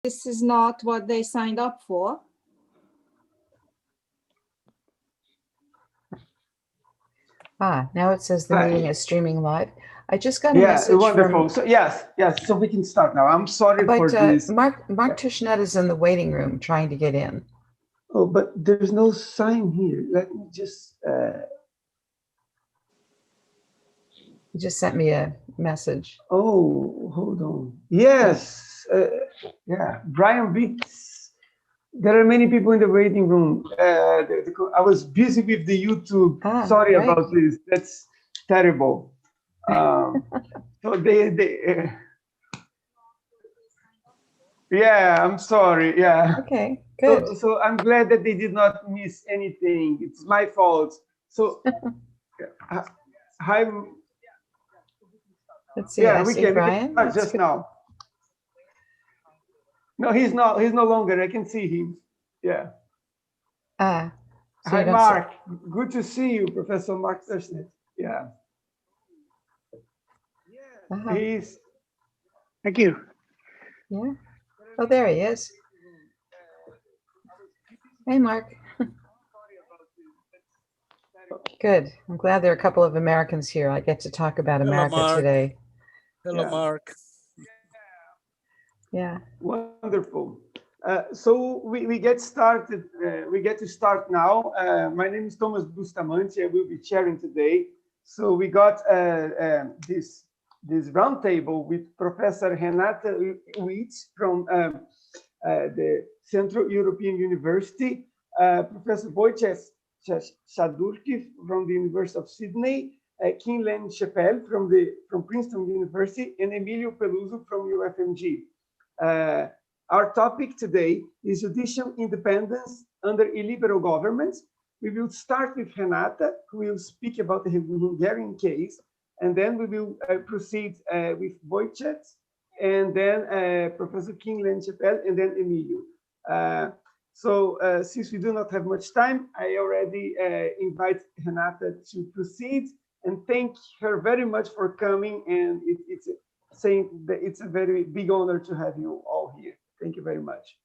this is not what they signed up for. Now it says the meeting is streaming live. I just got a Yeah, message wonderful. from, So yes, so we can start now. I'm sorry for this. Mark Tushnet is in the waiting room trying to get in. Oh, but there's no sign here. Let me just. He just sent me a message. Oh, hold on. Yes, yeah, Brian Beats. There are many people in the waiting room. I was busy with the YouTube. Sorry right. about this. That's terrible. So yeah, I'm sorry. Yeah. Okay, good. So I'm glad that they did not miss anything. It's my fault. So hi. Let's see. Yeah, I we see can Brian. start just now. No, he's no longer. I can see him. Yeah. So hi, Mark. Good to see you, Professor Mark Tushnet. Yeah. He's. Thank you. Yeah. Oh, there he is. Hey, Mark. Good. I'm glad there are a couple of Americans here. I get to talk about America today. Hello, Mark. Yeah. Wonderful. So we get started. We get to start now. My name is Thomas Bustamante. I will be chairing today. So we got this roundtable with Professor Renata Uitz from the Central European University, Professor Wojchiech Sadurski from the University of Sydney, Scheppele from Princeton University, and Emílio from UFMG. Our topic today is judicial independence under illiberal governments. We will start with Renata, who will speak about the Hungarian case, and then we will proceed with Wojciech, and then Professor Scheppele, and then Emílio. So since we do not have much time, I already invite Renata to proceed, and thank her very much for coming, and it's saying that it's a very big honor to have you all here. Thank you very much.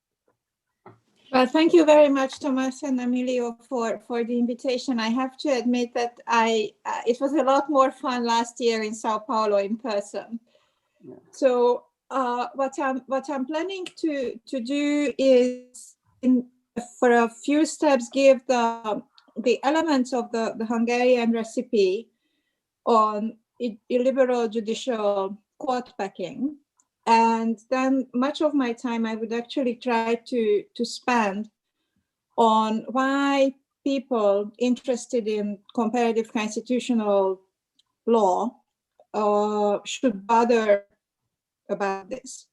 Well, thank you very much, Thomas and Emílio, for the invitation. I have to admit that it was a lot more fun last year in Sao Paulo in person. Yeah. So what I'm planning to do is, for a few steps, give the elements of the Hungarian recipe on illiberal judicial court packing, and then much of my time I would actually try to spend on why people interested in comparative constitutional law should bother about this.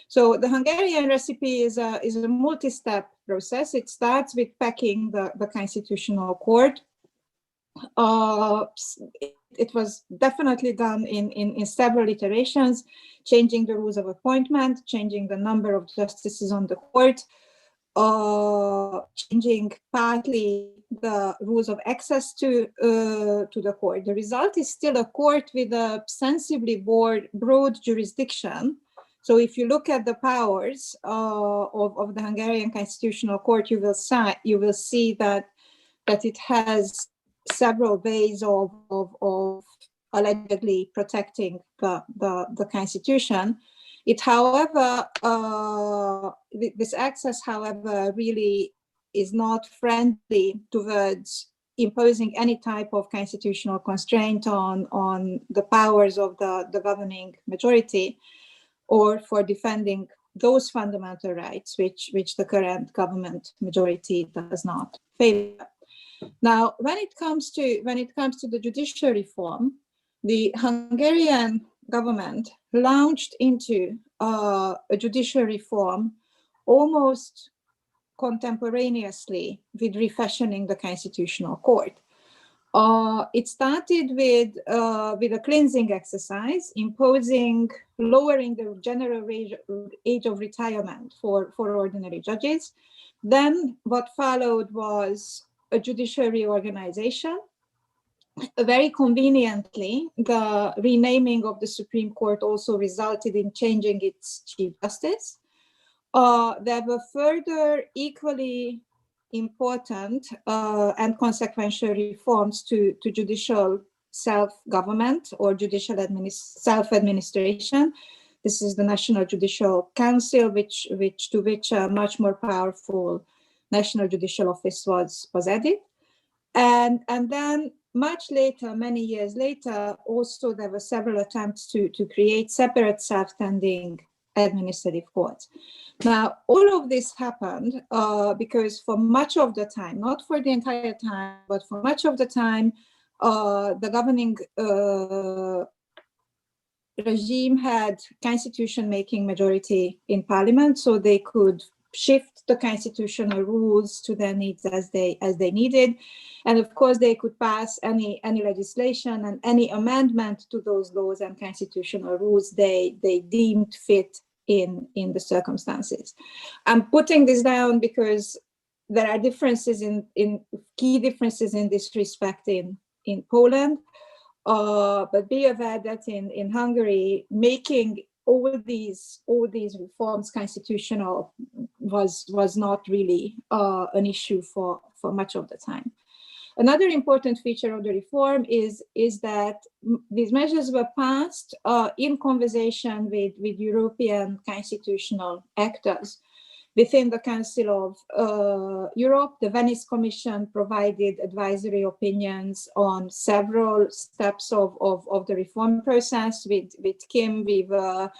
So the Hungarian recipe is a multi-step process. It starts with packing the constitutional court. It was definitely done in several iterations, changing the rules of appointment, changing the number of justices on the court, changing partly the rules of access to the court. The result is still a court with a sensibly broad jurisdiction. So if you look at the powers of the Hungarian Constitutional Court, you will see that it has several ways of allegedly protecting the Constitution. It, however, this access, however, really is not friendly towards imposing any type of constitutional constraint on the powers of the governing majority, or for defending those fundamental rights which the current government majority does not favor. Now, when it comes to the judicial reform, the Hungarian government launched into a judicial reform almost contemporaneously with refashioning the constitutional court. It started with a cleansing exercise, lowering the general age of retirement for ordinary judges. Then what followed was a judicial reorganization. Very conveniently, the renaming of the Supreme Court also resulted in changing its Chief Justice. there were further equally important and consequential reforms to judicial self-government or judicial self-administration. This is the National Judicial Council, to which a much more powerful National Judicial Office was added. And then much later, many years later, also there were several attempts to create separate self-standing administrative courts. Now, all of this happened because for much of the time, not for the entire time, but for much of the time, the governing regime had constitution-making majority in parliament, so they could shift the constitutional rules to their needs as they needed, and of course they could pass any legislation and any amendment to those laws and constitutional rules they deemed fit in the circumstances. I'm putting this down because there are differences in key differences in this respect in Poland. But be aware that in Hungary, making all these reforms constitutional was not really an issue for much of the time. Another important feature of the reform is that these measures were passed in conversation with European constitutional actors. Within the Council of Europe, the Venice Commission provided advisory opinions on several steps of the reform process. With Kim, we were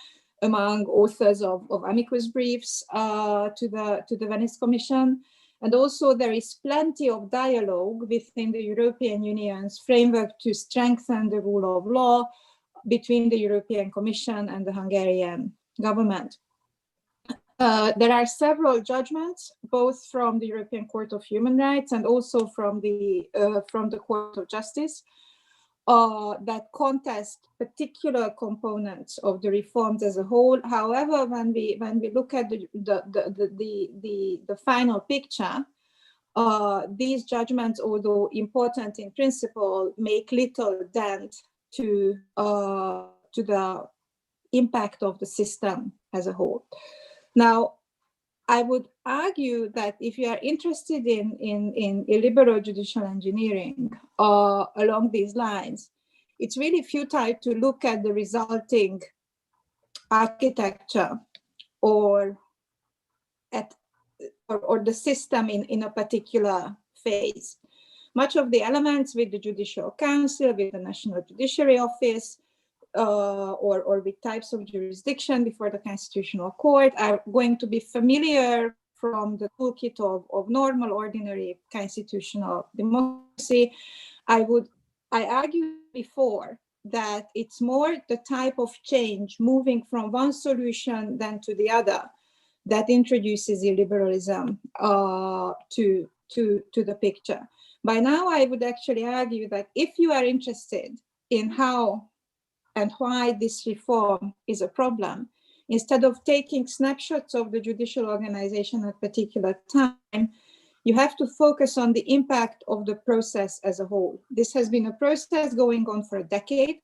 among authors of amicus briefs to the Venice Commission. And also there is plenty of dialogue within the European Union's framework to strengthen the rule of law between the European Commission and the Hungarian government. There are several judgments, both from the European Court of Human Rights and also from the Court of Justice, that contest particular components of the reforms as a whole. However, when we look at the final picture, these judgments, although important in principle, make little dent to the impact of the system as a whole. Now, I would argue that if you are interested in illiberal judicial engineering along these lines, it's really futile to look at the resulting architecture or the system in a particular phase. Much of the elements with the Judicial Council, with the National Judiciary Office, or with types of jurisdiction before the Constitutional Court are going to be familiar from the toolkit of normal, ordinary constitutional democracy. I argued before that it's more the type of change moving from one solution than to the other that introduces illiberalism to the picture. By now, I would actually argue that if you are interested in how and why this reform is a problem, instead of taking snapshots of the judicial organization at a particular time, you have to focus on the impact of the process as a whole. This has been a process going on for a decade.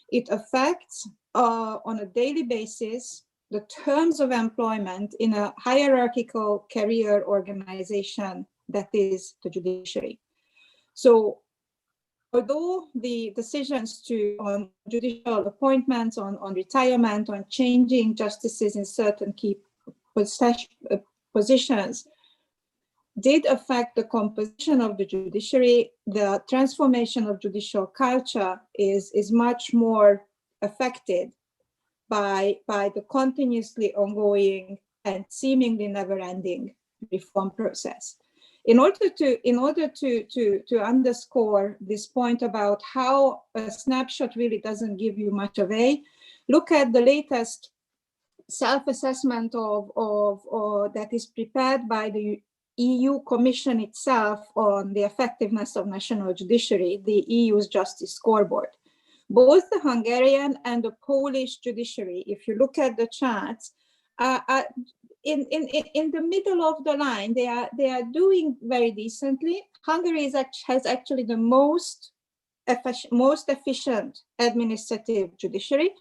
It affects on a daily basis the terms of employment in a hierarchical career organization that is the judiciary. So although the decisions on judicial appointments, on retirement, on changing justices in certain key positions did affect the composition of the judiciary, the transformation of judicial culture is much more affected by the continuously ongoing and seemingly never-ending reform process. In order to underscore this point about how a snapshot really doesn't give you much away, look at the latest self-assessment that is prepared by the EU Commission itself on the effectiveness of national judiciary, the EU's Justice Scoreboard. Both the Hungarian and the Polish judiciary, if you look at the charts, in the middle of the line. They are doing very decently. Hungary has actually the most most efficient administrative judiciary,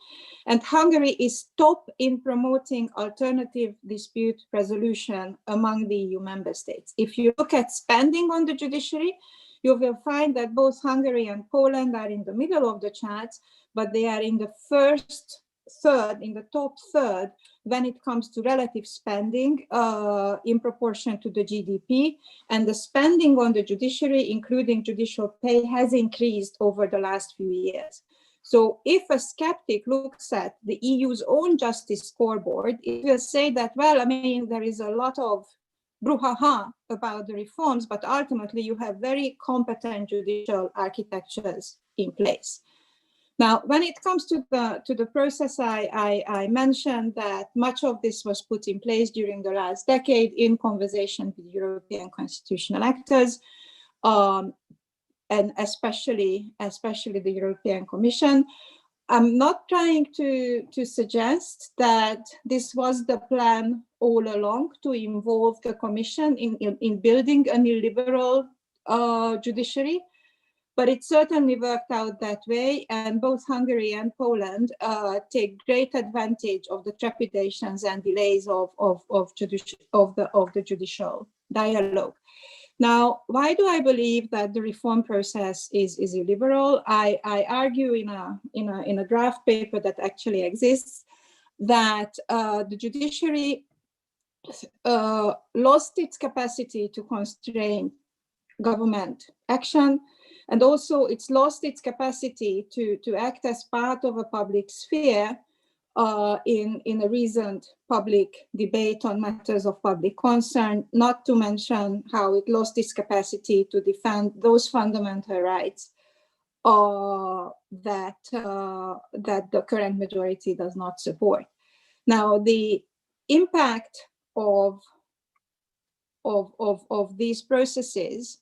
and Hungary is top in promoting alternative dispute resolution among the EU member states. If you look at spending on the judiciary, you will find that both Hungary and Poland are in the middle of the charts, but they are in the first third, in the top third, when it comes to relative spending in proportion to the GDP. And the spending on the judiciary, including judicial pay, has increased over the last few years. So if a skeptic looks at the EU's own justice scoreboard, it will say that, well, I mean, there is a lot of brouhaha about the reforms, but ultimately you have very competent judicial architectures in place. Now, when it comes to the process, I mentioned that much of this was put in place during the last decade in conversation with European constitutional actors, and especially the European Commission. I'm not trying to suggest that this was the plan all along to involve the Commission in building an illiberal judiciary, but it certainly worked out that way, and both Hungary and Poland take great advantage of the trepidations and delays of the judicial dialogue. Now, why do I believe that the reform process is illiberal? I argue in a draft paper that actually exists that the judiciary lost its capacity to constrain government action, and also it's lost its capacity to act as part of a public sphere in a recent public debate on matters of public concern, not to mention how it lost its capacity to defend those fundamental rights that the current majority does not support. Now, the impact of these processes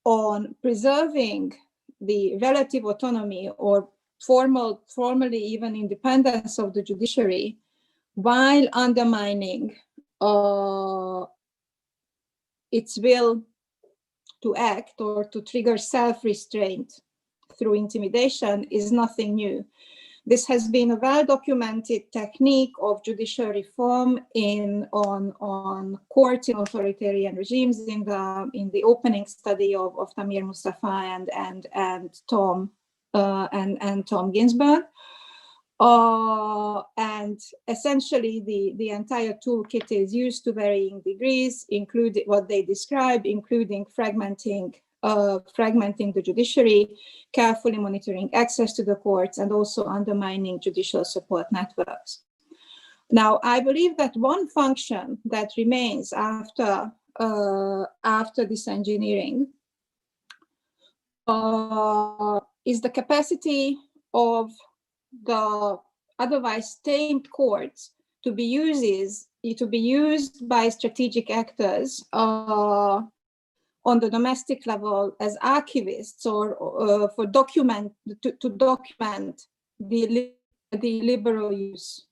on preserving the relative autonomy or formally even independence of the judiciary, while undermining its will to act or to trigger self-restraint through intimidation, is nothing new. This has been a well-documented technique of judicial reform on courts in authoritarian regimes. In the opening study of Tamir Mustafa and Tom Ginsberg. And essentially the entire toolkit is used to varying degrees, including what they describe, including fragmenting the judiciary, carefully monitoring access to the courts, and also undermining judicial support networks. Now, I believe that one function that remains after this engineering is the capacity of the otherwise tamed courts to be used by strategic actors on the domestic level as archivists or to document the liberal use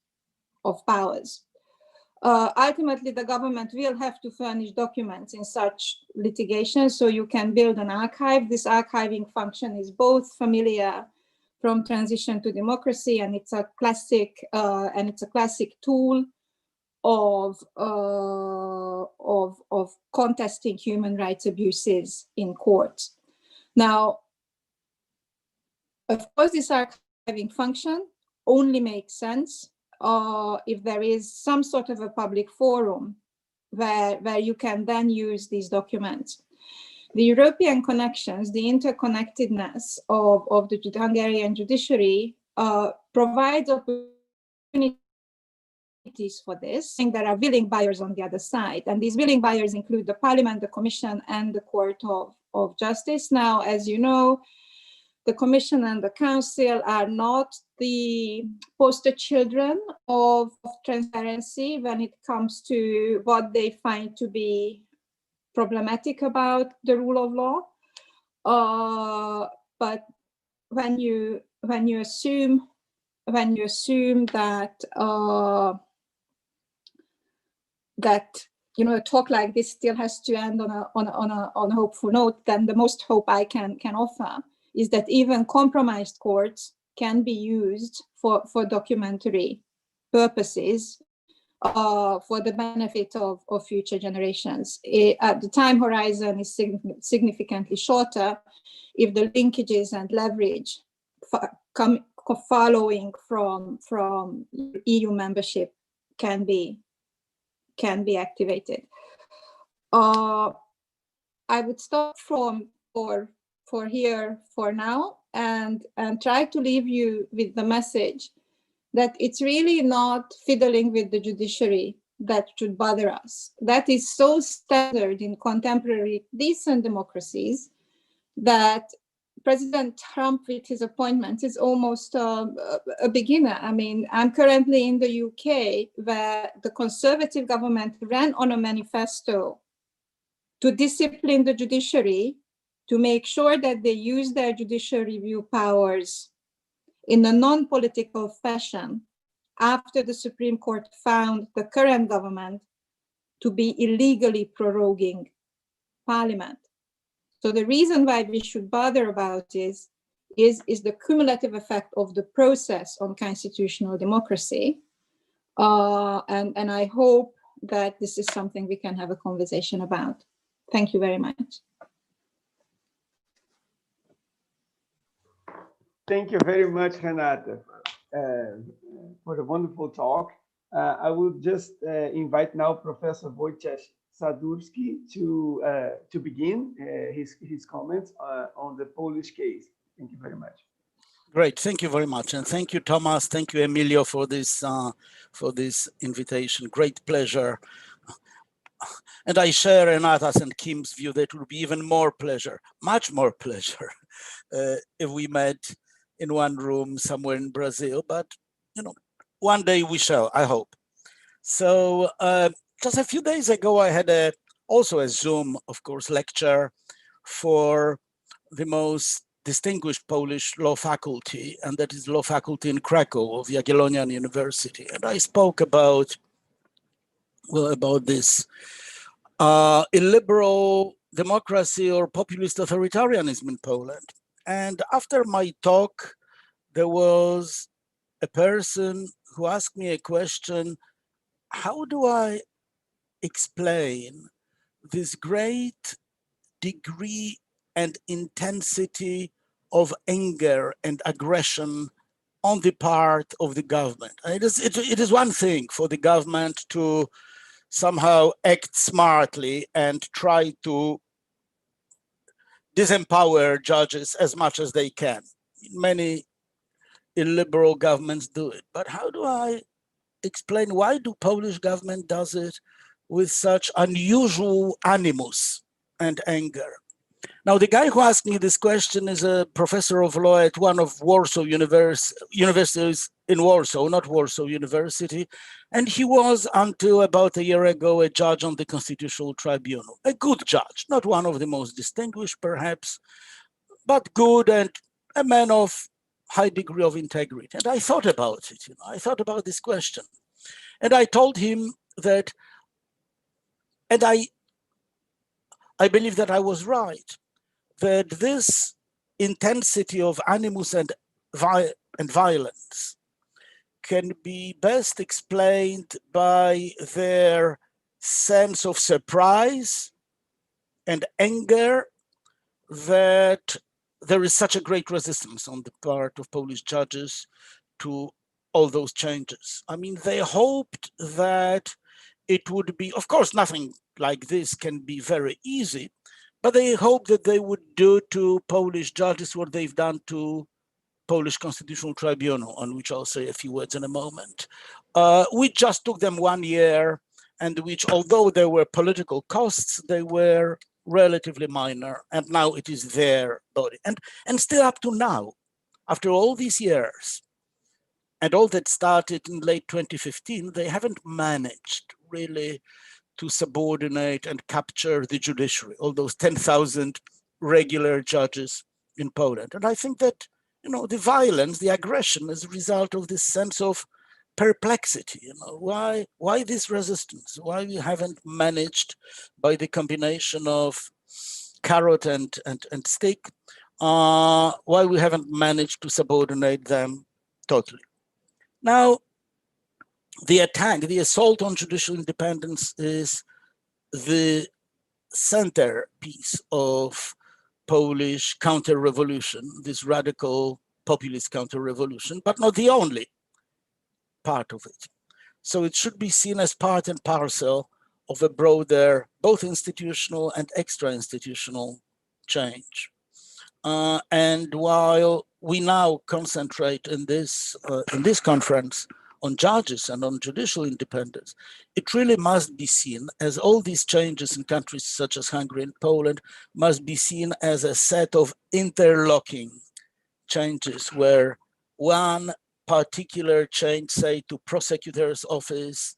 of powers. Ultimately, the government will have to furnish documents in such litigation, so you can build an archive. This archiving function is both familiar from transition to democracy, and it's a classic tool of contesting human rights abuses in courts. Now, of course, this archiving function only makes sense if there is some sort of a public forum where you can then use these documents. The European connections, the interconnectedness of the Hungarian judiciary provides opportunities for this, and there are willing buyers on the other side. And these willing buyers include the Parliament, the Commission, and the Court of Justice. Now, as you know, the Commission and the Council are not the poster children of transparency when it comes to what they find to be problematic about the rule of law. But when you assume that a talk like this still has to end on a hopeful note, then the most hope I can offer is that even compromised courts can be used for documentary purposes for the benefit of future generations. The time horizon is significantly shorter if the linkages and leverage following from EU membership can be activated. I would stop for here for now and try to leave you with the message that it's really not fiddling with the judiciary that should bother us. That is so standard in contemporary decent democracies that President Trump with his appointment is almost a beginner. I mean, I'm currently in the UK where the Conservative government ran on a manifesto to discipline the judiciary, to make sure that they use their judicial review powers in a non-political fashion after the Supreme Court found the current government to be illegally proroguing Parliament. So the reason why we should bother about this is the cumulative effect of the process on constitutional democracy. And I hope that this is something we can have a conversation about. Thank you very much. Thank you very much, Renata, for the wonderful talk. I will just invite now Professor Wojciech Sadurski to begin his comments on the Polish case. Thank you very much. Great, thank you very much, and thank you, Thomas. Thank you, Emílio, for this invitation. Great pleasure. And I share Renata's and Kim's view that it would be even more pleasure, much more pleasure, if we met in one room somewhere in Brazil. But one day we shall, I hope. So just a few days ago, I had also a Zoom, of course, lecture for the most distinguished Polish law faculty, and that is law faculty in Krakow of Jagiellonian University. And I spoke about this illiberal democracy or populist authoritarianism in Poland. And after my talk, there was a person who asked me a question: how do I explain this great degree and intensity of anger and aggression on the part of the government? It is one thing for the government to somehow act smartly and try to disempower judges as much as they can. Many illiberal governments do it. But how do I explain why the Polish government does it with such unusual animus and anger? Now, the guy who asked me this question is a professor of law at one of Warsaw universities in Warsaw, not Warsaw University. And he was, until about a year ago, a judge on the Constitutional Tribunal. A good judge, not one of the most distinguished, perhaps, but good, and a man of high degree of integrity. And I thought about it, I thought about this question. And I told him that, and I believe that I was right, that this intensity of animus and violence can be best explained by their sense of surprise and anger that there is such a great resistance on the part of Polish judges to all those changes. I mean, they hoped that it would be, of course, nothing like this can be very easy, but they hoped that they would do to Polish judges what they've done to Polish Constitutional Tribunal, on which I'll say a few words in a moment, which just took them 1 year, and which, although there were political costs, they were relatively minor, and now it is their body. And still up to now, after all these years, and all that started in late 2015, they haven't managed really to subordinate and capture the judiciary, all those 10,000 regular judges in Poland. And I think that, the violence, the aggression is a result of this sense of perplexity. Why this resistance? Why we haven't managed, by the combination of carrot and stick, why we haven't managed to subordinate them totally. Now, the attack, the assault on judicial independence is the centerpiece of Polish counter-revolution, this radical populist counter-revolution, but not the only part of it. So it should be seen as part and parcel of a broader, both institutional and extra-institutional change. And while we now concentrate in this conference on judges and on judicial independence, it really must be seen as all these changes in countries such as Hungary and Poland must be seen as a set of interlocking changes where one particular change, say to prosecutor's office,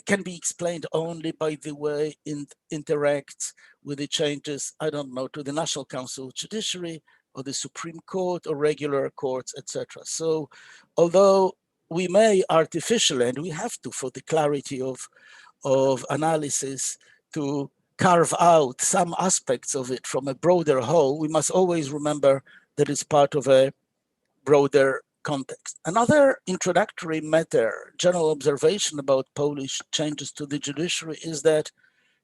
can be explained only by the way it interacts with the changes, I don't know, to the National Council of Judiciary or the Supreme Court or regular courts, etc. So although we may artificially, and we have to for the clarity of analysis, to carve out some aspects of it from a broader whole, we must always remember that it's part of a broader context. Another introductory matter, general observation about Polish changes to the judiciary is that,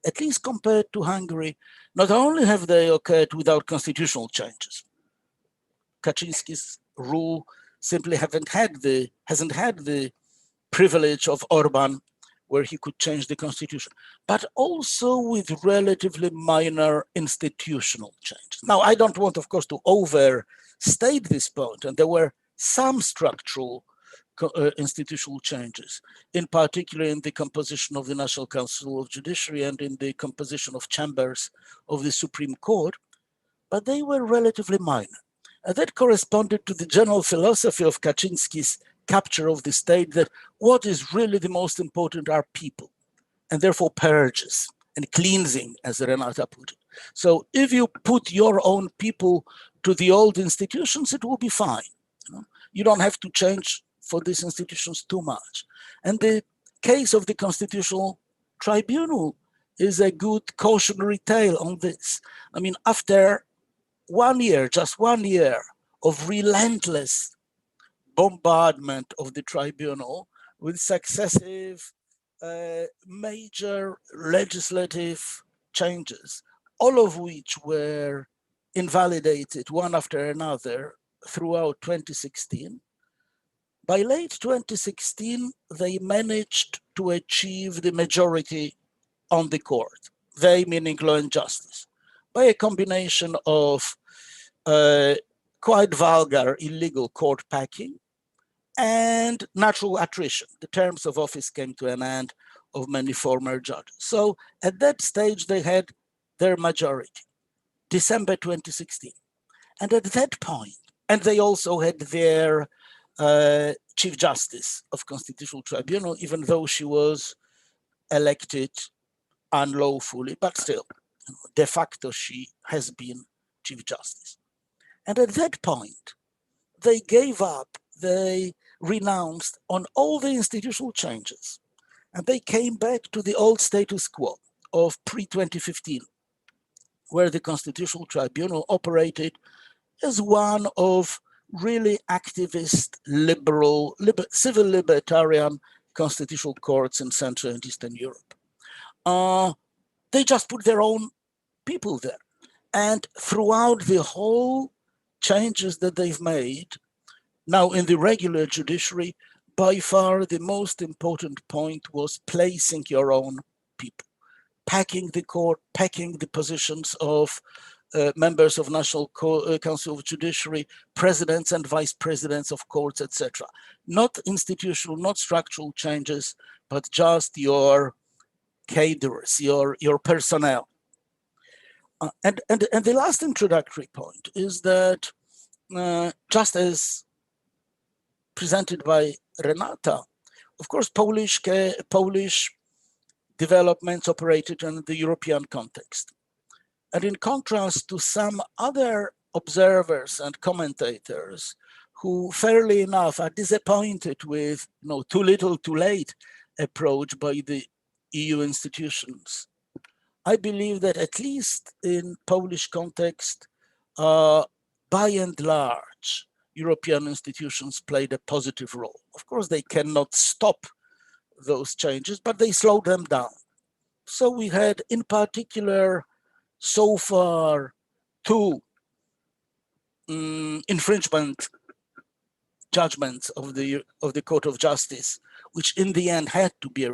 at least compared to Hungary, not only have they occurred without constitutional changes. Kaczynski's rule simply hasn't had the privilege of Orban, where he could change the constitution, but also with relatively minor institutional changes. Now, I don't want, of course, to overstate this point, and there were some structural institutional changes, in particular in the composition of the National Council of Judiciary and in the composition of chambers of the Supreme Court, but they were relatively minor. And that corresponded to the general philosophy of Kaczynski's capture of the state, that what is really the most important are people, and therefore purges and cleansing, as Renata put it. So if you put your own people to the old institutions, it will be fine. You don't have to change for these institutions too much. And the case of the Constitutional Tribunal is a good cautionary tale on this. I mean, after 1 year, just 1 year of relentless bombardment of the tribunal with successive major legislative changes, all of which were invalidated one after another throughout 2016. By late 2016, they managed to achieve the majority on the court, they meaning Law and Justice, by a combination of quite vulgar, illegal court packing and natural attrition. The terms of office came to an end of many former judges. So at that stage, they had their majority, December 2016. And at that point, and they also had their Chief Justice of Constitutional Tribunal, even though she was elected unlawfully, but still, de facto, she has been Chief Justice. And at that point, they gave up, they renounced on all the institutional changes, and they came back to the old status quo of pre-2015, where the Constitutional Tribunal operated as one of really activist, liberal, civil libertarian constitutional courts in Central and Eastern Europe. They just put their own people there. And throughout the whole changes that they've made, now in the regular judiciary, by far the most important point was placing your own people, packing the court, packing the positions of members of National Council of Judiciary, presidents and vice presidents of courts, etc. Not institutional, not structural changes, but just your cadres, your personnel. And the last introductory point is that just as presented by Renata, of course, Polish developments operated in the European context. And in contrast to some other observers and commentators who, fairly enough, are disappointed with too little, too late approach by the EU institutions, I believe that at least in Polish context, by and large, European institutions played a positive role. Of course, they cannot stop those changes, but they slowed them down. So we had, in particular, so far, 2 infringement judgments of the Court of Justice, which in the end had to be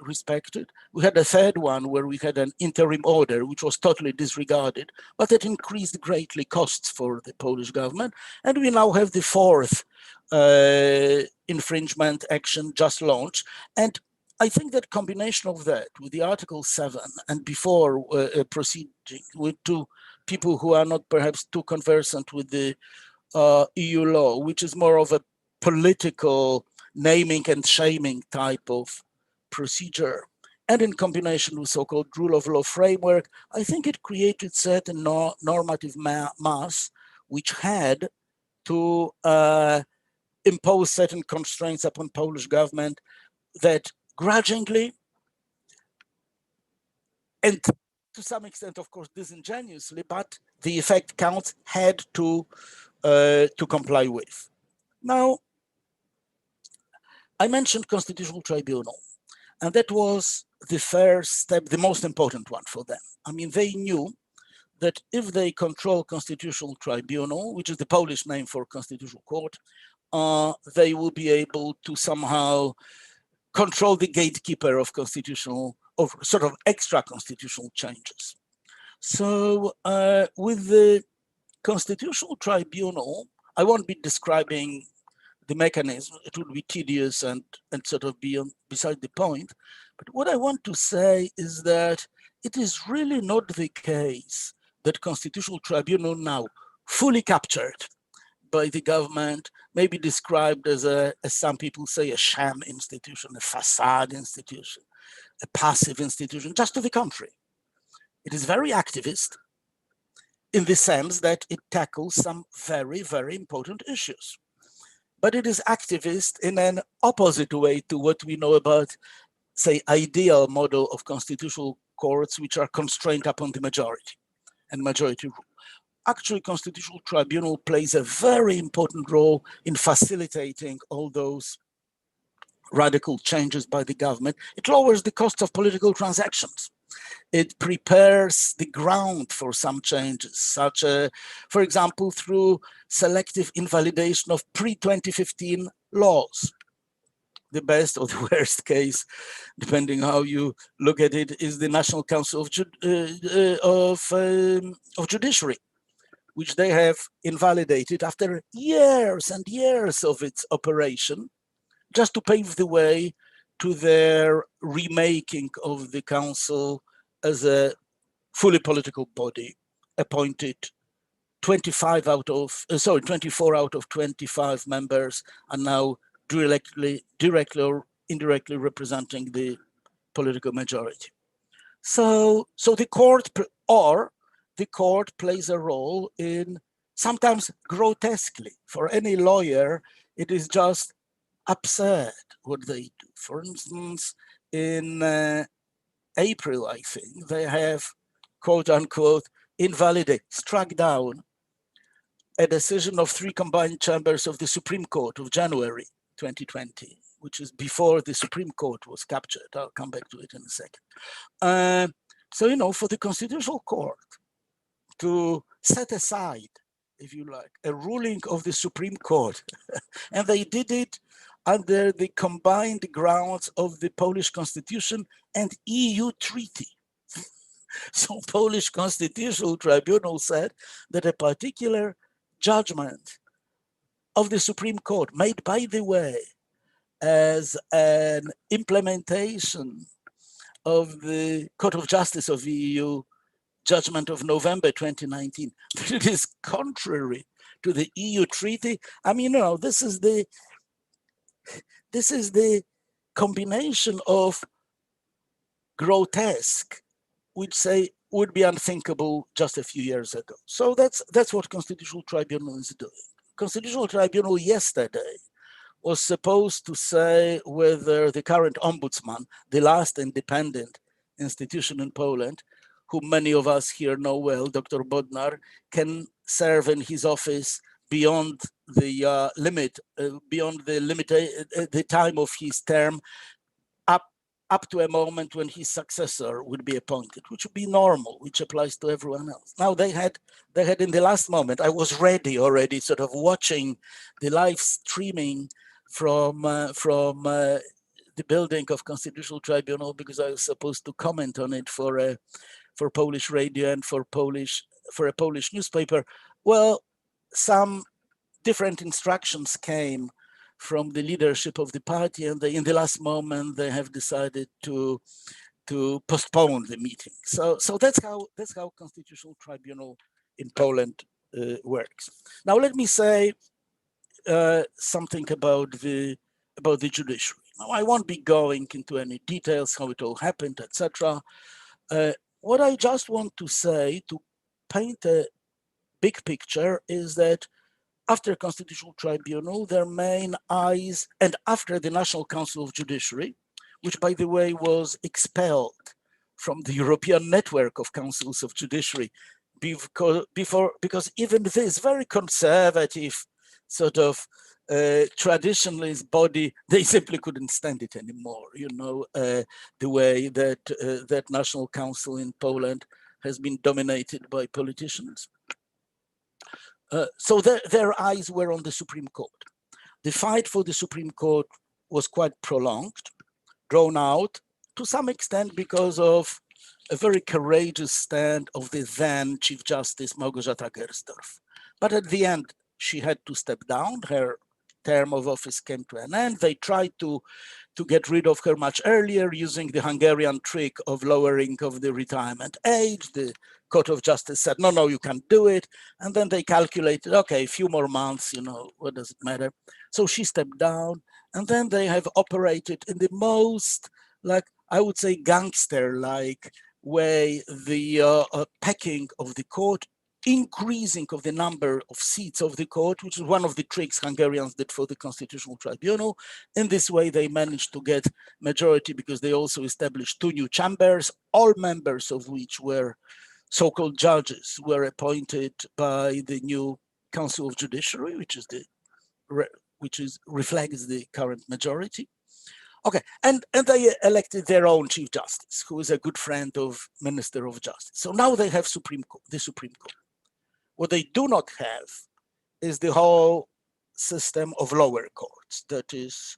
respected. We had a 3rd one where we had an interim order, which was totally disregarded, but it increased greatly costs for the Polish government. And we now have the 4th infringement action just launched. And I think that combination of that with the Article 7 and before proceeding with 2 people who are not perhaps too conversant with the EU law, which is more of a political naming and shaming type of procedure, and in combination with so-called rule of law framework, I think it created certain normative mass which had to impose certain constraints upon Polish government that grudgingly and to some extent, of course, disingenuously, but the effect counts, had to comply with. Now, I mentioned Constitutional Tribunal, and that was the first step, the most important one for them. I mean, they knew that if they control Constitutional Tribunal, which is the Polish name for Constitutional Court, they will be able to somehow control the gatekeeper of constitutional, of sort of extra constitutional changes. So with the Constitutional Tribunal, I won't be describing the mechanism, it would be tedious and sort of beside the point. But what I want to say is that it is really not the case that Constitutional Tribunal now fully captured by the government, may be described as some people say, a sham institution, a facade institution, a passive institution, just to the contrary. It is very activist in the sense that it tackles some very, very important issues. But it is activist in an opposite way to what we know about, say, ideal model of constitutional courts, which are constrained upon the majority and majority rule. Actually, Constitutional Tribunal plays a very important role in facilitating all those radical changes by the government. It lowers the cost of political transactions. It prepares the ground for some changes, such as, for example, through selective invalidation of pre-2015 laws. The best or the worst case, depending how you look at it, is the National Council of Judiciary, which they have invalidated after years and years of its operation, just to pave the way to their remaking of the council as a fully political body, appointed 24 out of 25 members are now directly or indirectly representing the political majority. So the court plays a role in, sometimes grotesquely, for any lawyer, it is just absurd what they do. For instance, in April, I think, they have, quote unquote, struck down a decision of 3 combined chambers of the Supreme Court of January 2020, which is before the Supreme Court was captured. I'll come back to it in a second. So, you know, for the Constitutional Court to set aside, if you like, a ruling of the Supreme Court, and they did it under the combined grounds of the Polish Constitution and EU treaty. So Polish Constitutional Tribunal said that a particular judgment of the Supreme Court, made, by the way, as an implementation of the Court of Justice of the EU judgment of November 2019, that it is contrary to the EU treaty. I mean, you know, this is the combination of grotesque, which say would be unthinkable just a few years ago. So that's what Constitutional Tribunal is doing. Constitutional Tribunal yesterday was supposed to say whether the current ombudsman, the last independent institution in Poland, who many of us here know well, Dr. Bodnar, can serve in his office beyond the the time of his term, up to a moment when his successor would be appointed, which would be normal, which applies to everyone else. Now they had in the last moment, I was ready already, sort of watching the live streaming from the building of Constitutional Tribunal, because I was supposed to comment on it for Polish radio and for a Polish newspaper. Well, some different instructions came from the leadership of the party, and in the last moment they have decided to postpone the meeting. So that's how Constitutional Tribunal in Poland works. Now let me say something about the judiciary. Now I won't be going into any details how it all happened, etc. What I just want to say, to paint a big picture, is that after Constitutional Tribunal, their main eyes, and after the National Council of Judiciary, which, by the way, was expelled from the European network of councils of judiciary, because even this very conservative sort of traditionalist body, they simply couldn't stand it anymore. You know, the way that that National Council in Poland has been dominated by politicians. So their eyes were on the Supreme Court. The fight for the Supreme Court was quite prolonged, drawn out, to some extent because of a very courageous stand of the then Chief Justice Małgorzata Gersdorf. But at the end, she had to step down. Her term of office came to an end. They tried to get rid of her much earlier, using the Hungarian trick of lowering of the retirement age. The Court of Justice said, no, you can't do it. And then they calculated, okay, a few more months, you know, what does it matter? So she stepped down, and then they have operated in the most, like, I would say, gangster-like way, the packing of the court, increasing of the number of seats of the court, which is one of the tricks Hungarians did for the Constitutional Tribunal. In this way, they managed to get majority because they also established 2 new chambers, all members of which were so-called judges, were appointed by the new Council of Judiciary, which reflects the current majority. Okay, and they elected their own Chief Justice, who is a good friend of Minister of Justice. So now they have the Supreme Court. What they do not have is the whole system of lower courts. That is,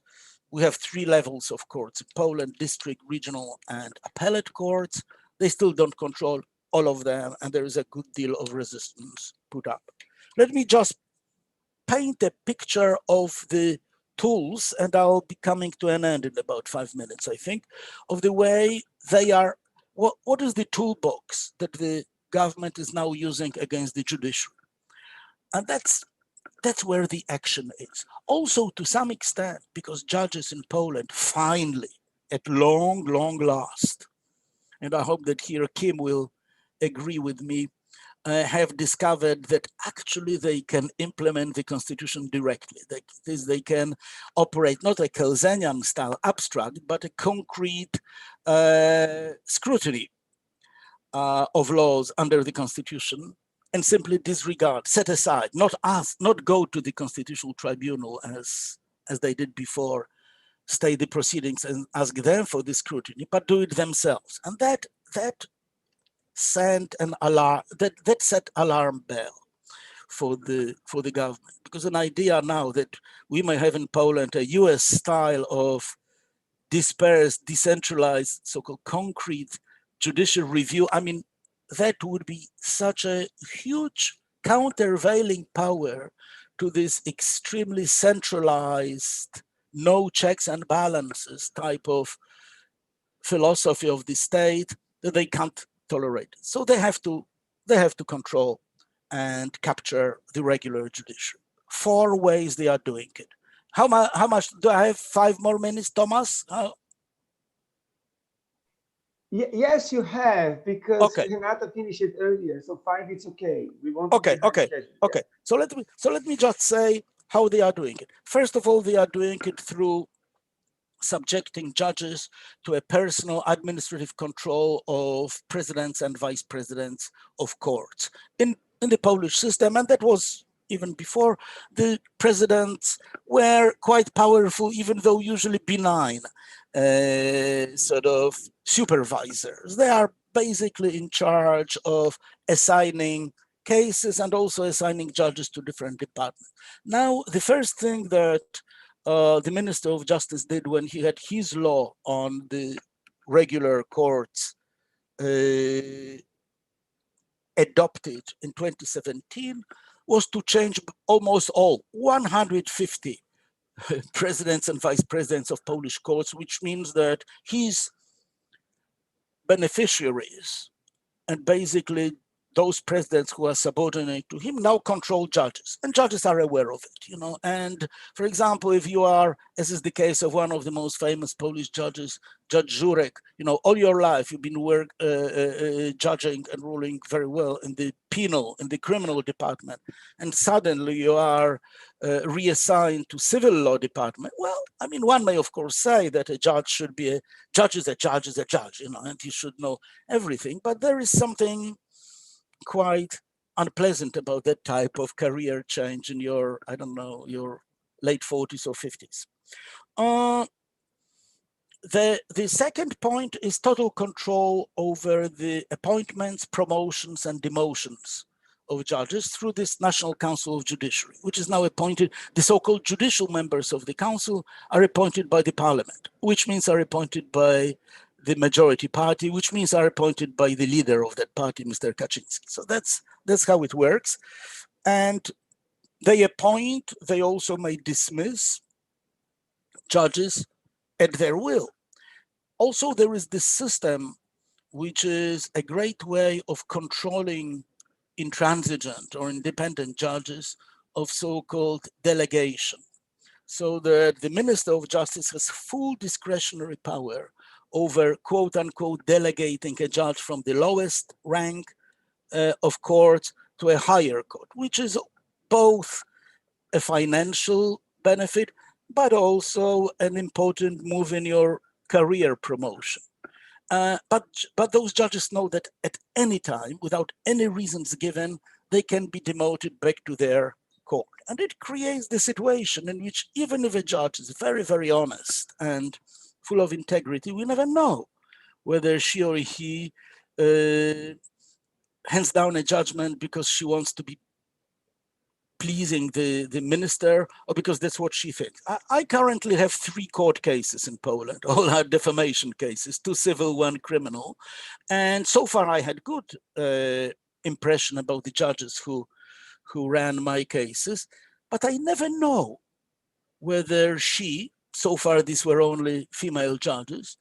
we have 3 levels of courts in Poland: district, regional, and appellate courts. They still don't control all of them, and there is a good deal of resistance put up. Let me just paint a picture of the tools, and I'll be coming to an end in about 5 minutes, I think, of the way they are. What is the toolbox that the government is now using against the judiciary? And that's where the action is. Also, to some extent, because judges in Poland finally, at long last, and I hope that here Kim will agree with me, have discovered that actually they can implement the constitution directly. They can operate not a Kelsenian style abstract, but a concrete scrutiny of laws under the constitution, and simply disregard, set aside, not go to the Constitutional Tribunal as they did before, stay the proceedings and ask them for the scrutiny, but do it themselves. And that sent an alarm, that set alarm bell for the government, because an idea now that we may have in Poland a US style of dispersed, decentralized, so-called concrete judicial review, I mean, that would be such a huge countervailing power to this extremely centralized, no checks and balances type of philosophy of the state that they can't tolerate. So they have to control and capture the regular judiciary. 4 ways they are doing it. How much do I have? 5 more minutes, Thomas? Yes, you have, because okay. Renata finished it earlier, so 5 it's okay. We want okay. So let me just say how they are doing it. First of all, they are doing it through subjecting judges to a personal administrative control of presidents and vice presidents of courts in the Polish system. And that was even before. The presidents were quite powerful, even though usually benign sort of supervisors. They are basically in charge of assigning cases and also assigning judges to different departments. Now, the first thing that the Minister of Justice did when he had his law on the regular courts adopted in 2017 was to change almost all 150 presidents and vice presidents of Polish courts, which means that his beneficiaries and basically those presidents who are subordinate to him now control judges, and judges are aware of it, you know. And for example, if you are, as is the case of one of the most famous Polish judges, Judge Żurek, you know, all your life you've been judging and ruling very well in the penal, in the criminal department, and suddenly you are reassigned to civil law department. Well, I mean, one may of course say that a judge should be judge is a judge, you know, and he should know everything, but there is something quite unpleasant about that type of career change in your, I don't know, your late 40s or 50s. The second point is total control over the appointments, promotions, and demotions of judges through this National Council of Judiciary, which is now appointed. The so-called judicial members of the council are appointed by the parliament, which means are appointed by the majority party, which means are appointed by the leader of that party, Mr. Kaczynski. So that's how it works. And they appoint, they also may dismiss judges at their will. Also, there is this system, which is a great way of controlling intransigent or independent judges, of so-called delegation, so that the Minister of Justice has full discretionary power over, quote unquote, delegating a judge from the lowest rank of court to a higher court, which is both a financial benefit, but also an important move in your career promotion. But those judges know that at any time, without any reasons given, they can be demoted back to their court. And it creates the situation in which even if a judge is very, very honest and full of integrity, we never know whether she or he hands down a judgment because she wants to be pleasing the minister or because that's what she thinks. I currently have 3 court cases in Poland. All are defamation cases, 2 civil, 1 criminal. And so far I had good impression about the judges who ran my cases, but I never know whether she, so far these were only female judges,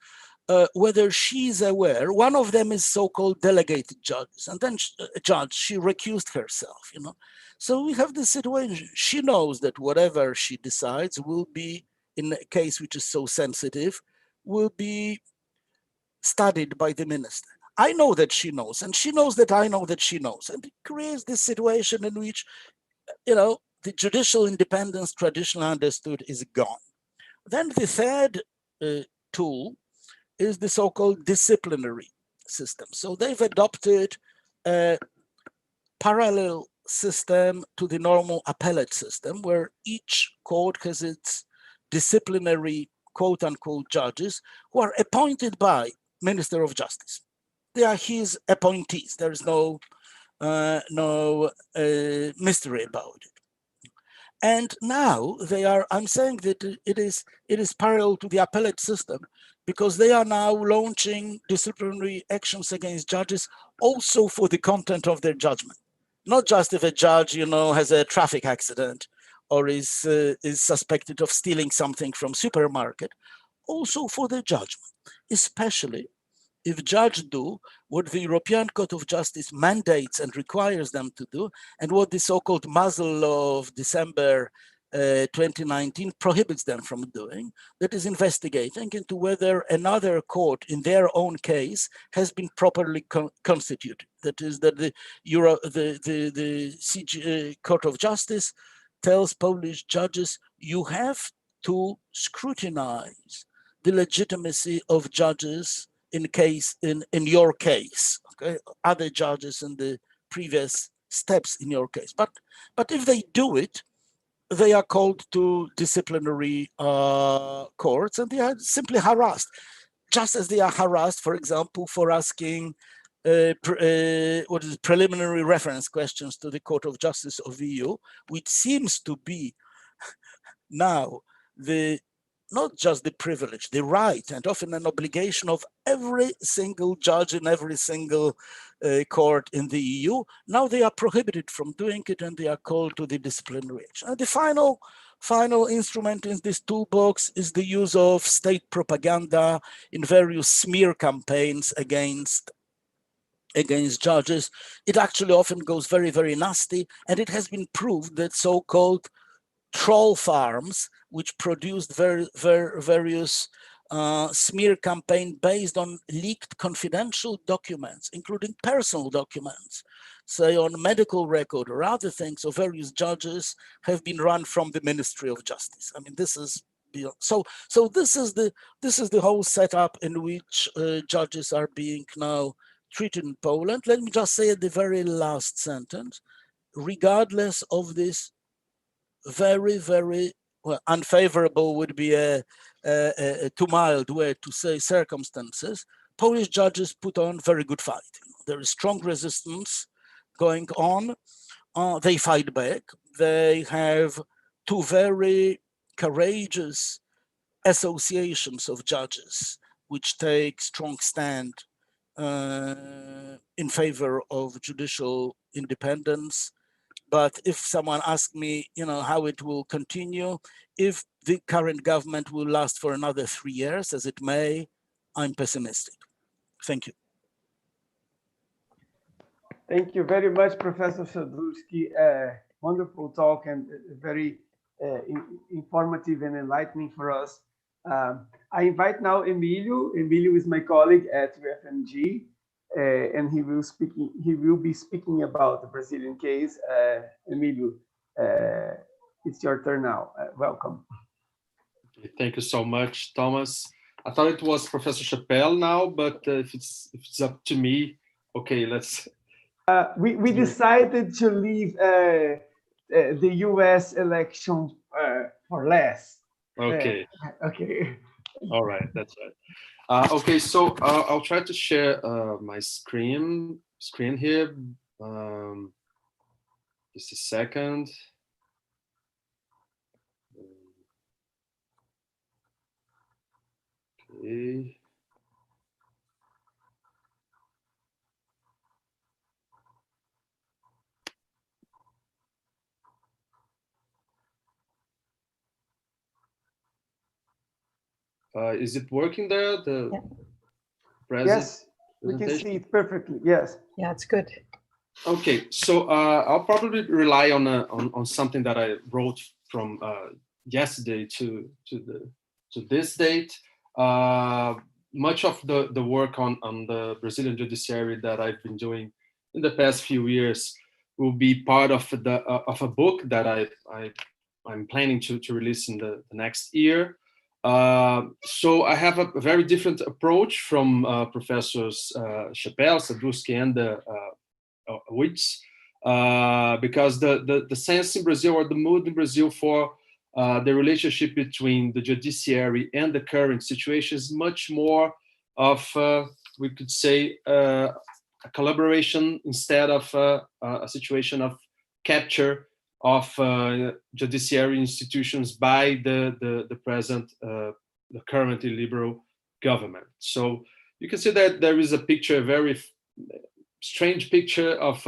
whether she's aware. One of them is so-called delegated judges, and then a judge, she recused herself, you know. So we have this situation. She knows that whatever she decides will be, in a case which is so sensitive, will be studied by the minister. I know that she knows, and she knows that I know that she knows. And it creates this situation in which, you know, the judicial independence traditionally understood is gone. Then the third tool is the so-called disciplinary system. So they've adopted a parallel system to the normal appellate system, where each court has its disciplinary, quote unquote, judges who are appointed by Minister of Justice. They are his appointees. There is no mystery about it. And now they are, I'm saying that it is parallel to the appellate system, because they are now launching disciplinary actions against judges also for the content of their judgment. Not just if a judge, you know, has a traffic accident or is suspected of stealing something from supermarket, also for their judgment, especially if judges do what the European Court of Justice mandates and requires them to do, and what the so-called muzzle law of December 2019 prohibits them from doing, that is investigating into whether another court in their own case has been properly constituted. That is, that the Court of Justice tells Polish judges, you have to scrutinize the legitimacy of judges in your case, okay, other judges in the previous steps in your case. But if they do it, they are called to disciplinary courts, and they are simply harassed, just as they are harassed, for example, for asking preliminary reference questions to the Court of Justice of the EU, which seems to be now not just the privilege, the right, and often an obligation of every single judge in every single court in the EU. Now they are prohibited from doing it, and they are called to the disciplinary action. And the final instrument in this toolbox is the use of state propaganda in various smear campaigns against judges. It actually often goes very, very nasty, and it has been proved that so-called troll farms, which produced various smear campaign based on leaked confidential documents, including personal documents, say on medical record or other things of various judges, have been run from the Ministry of Justice. I mean, this is so this is the whole setup in which judges are being now treated in Poland. Let me just say at the very last sentence, regardless of this very, very unfavorable would be a too mild way to say circumstances, Polish judges put on very good fight. There is strong resistance going on. They fight back. They have two very courageous associations of judges which take strong stand in favor of judicial independence. But if someone asks me, how it will continue, if the current government will last for another 3 years, as it may, I'm pessimistic. Thank you. Thank you very much, Professor Sadurski. Wonderful talk and very informative and enlightening for us. I invite now Emílio. Emílio is my colleague at UFMG. And he will be speaking about the Brazilian case. Emílio, it's your turn now. Welcome. Thank you so much, Thomas. I thought it was Professor Scheppele now, but if it's up to me, okay, let's. We decided to leave the U.S. election for last. Okay. Okay. All right, that's right. Okay, so I'll try to share my screen here. Just a second. Okay. Is it working there? Yes, we can see it perfectly. Yes. Yeah, it's good. Okay, so I'll probably rely on something that I wrote from yesterday to this date. Much of the work on the Brazilian judiciary that I've been doing in the past few years will be part of a book that I'm planning to release in the next year. So I have a very different approach from Professors Scheppele, Sadurski, and Uitz, because the sense in Brazil, or the mood in Brazil for the relationship between the judiciary and the current situation is much more of, we could say, a collaboration instead of a situation of capture of judiciary institutions by the present, the current illiberal government. So you can see that there is a picture, a very strange picture of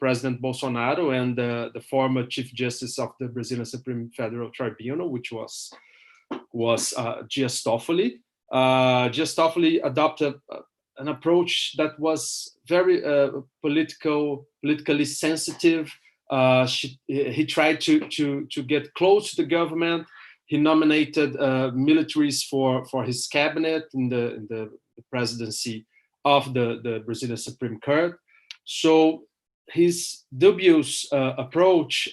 President Bolsonaro and the former Chief Justice of the Brazilian Supreme Federal Tribunal, which was Dias Toffoli. Dias Toffoli adopted an approach that was very politically sensitive. He tried to get close to the government. He nominated militaries for his cabinet in the presidency of the Brazilian Supreme Court. So his dubious approach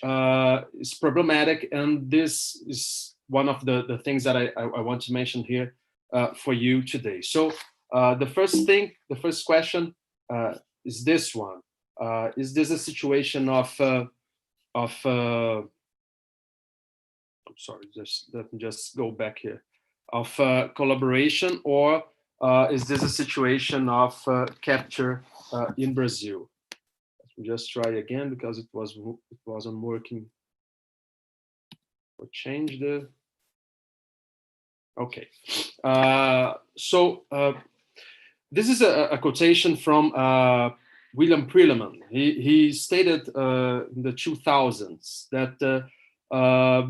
is problematic, and this is one of the things that I want to mention here for you today. So the first question is this one. Is this a situation of I'm sorry, let me just go back here, of collaboration, or is this a situation of capture in Brazil? Let me just try again because it wasn't working. Or change the. Okay, so this is a quotation from William Prilleman. He stated in the 2000s that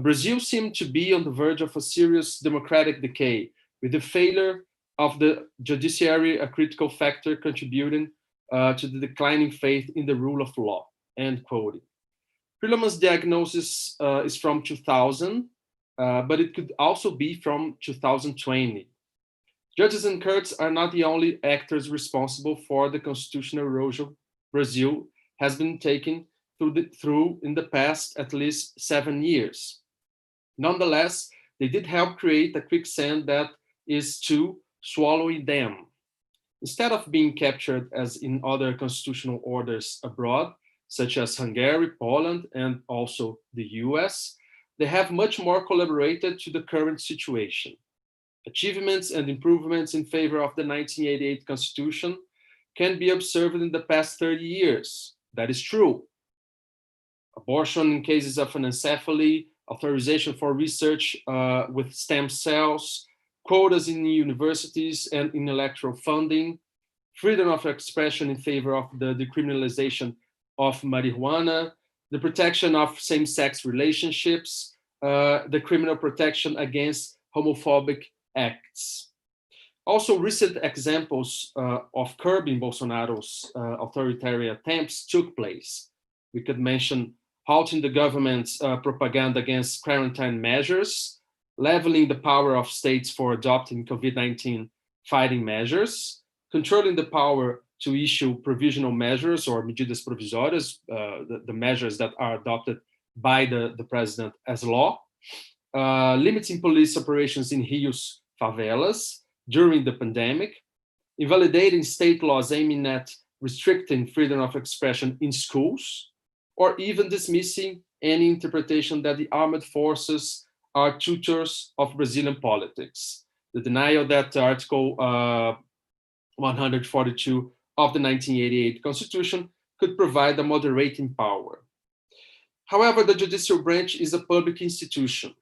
Brazil seemed to be on the verge of a serious democratic decay, with the failure of the judiciary a critical factor contributing to the declining faith in the rule of law, end quoting. Prilleman's diagnosis is from 2000, but it could also be from 2020. Judges and courts are not the only actors responsible for the constitutional erosion Brazil has been taking through in the past at least 7 years. Nonetheless, they did help create a quicksand that is to swallowing them. Instead of being captured as in other constitutional orders abroad, such as Hungary, Poland, and also the US, they have much more collaborated to the current situation. Achievements and improvements in favor of the 1988 Constitution can be observed in the past 30 years. That is true. Abortion in cases of anencephaly, authorization for research with stem cells, quotas in universities and in electoral funding, freedom of expression in favor of the decriminalization of marijuana, the protection of same-sex relationships, the criminal protection against homophobic acts. Also, recent examples of curbing Bolsonaro's authoritarian attempts took place. We could mention halting the government's propaganda against quarantine measures, leveling the power of states for adopting COVID-19 fighting measures, controlling the power to issue provisional measures or medidas provisórias, the measures that are adopted by the president as law, limiting police operations in Rio's favelas during the pandemic, invalidating state laws aiming at restricting freedom of expression in schools, or even dismissing any interpretation that the armed forces are tutors of Brazilian politics. The denial that Article 142 of the 1988 Constitution could provide a moderating power. However, the judicial branch is a public institution,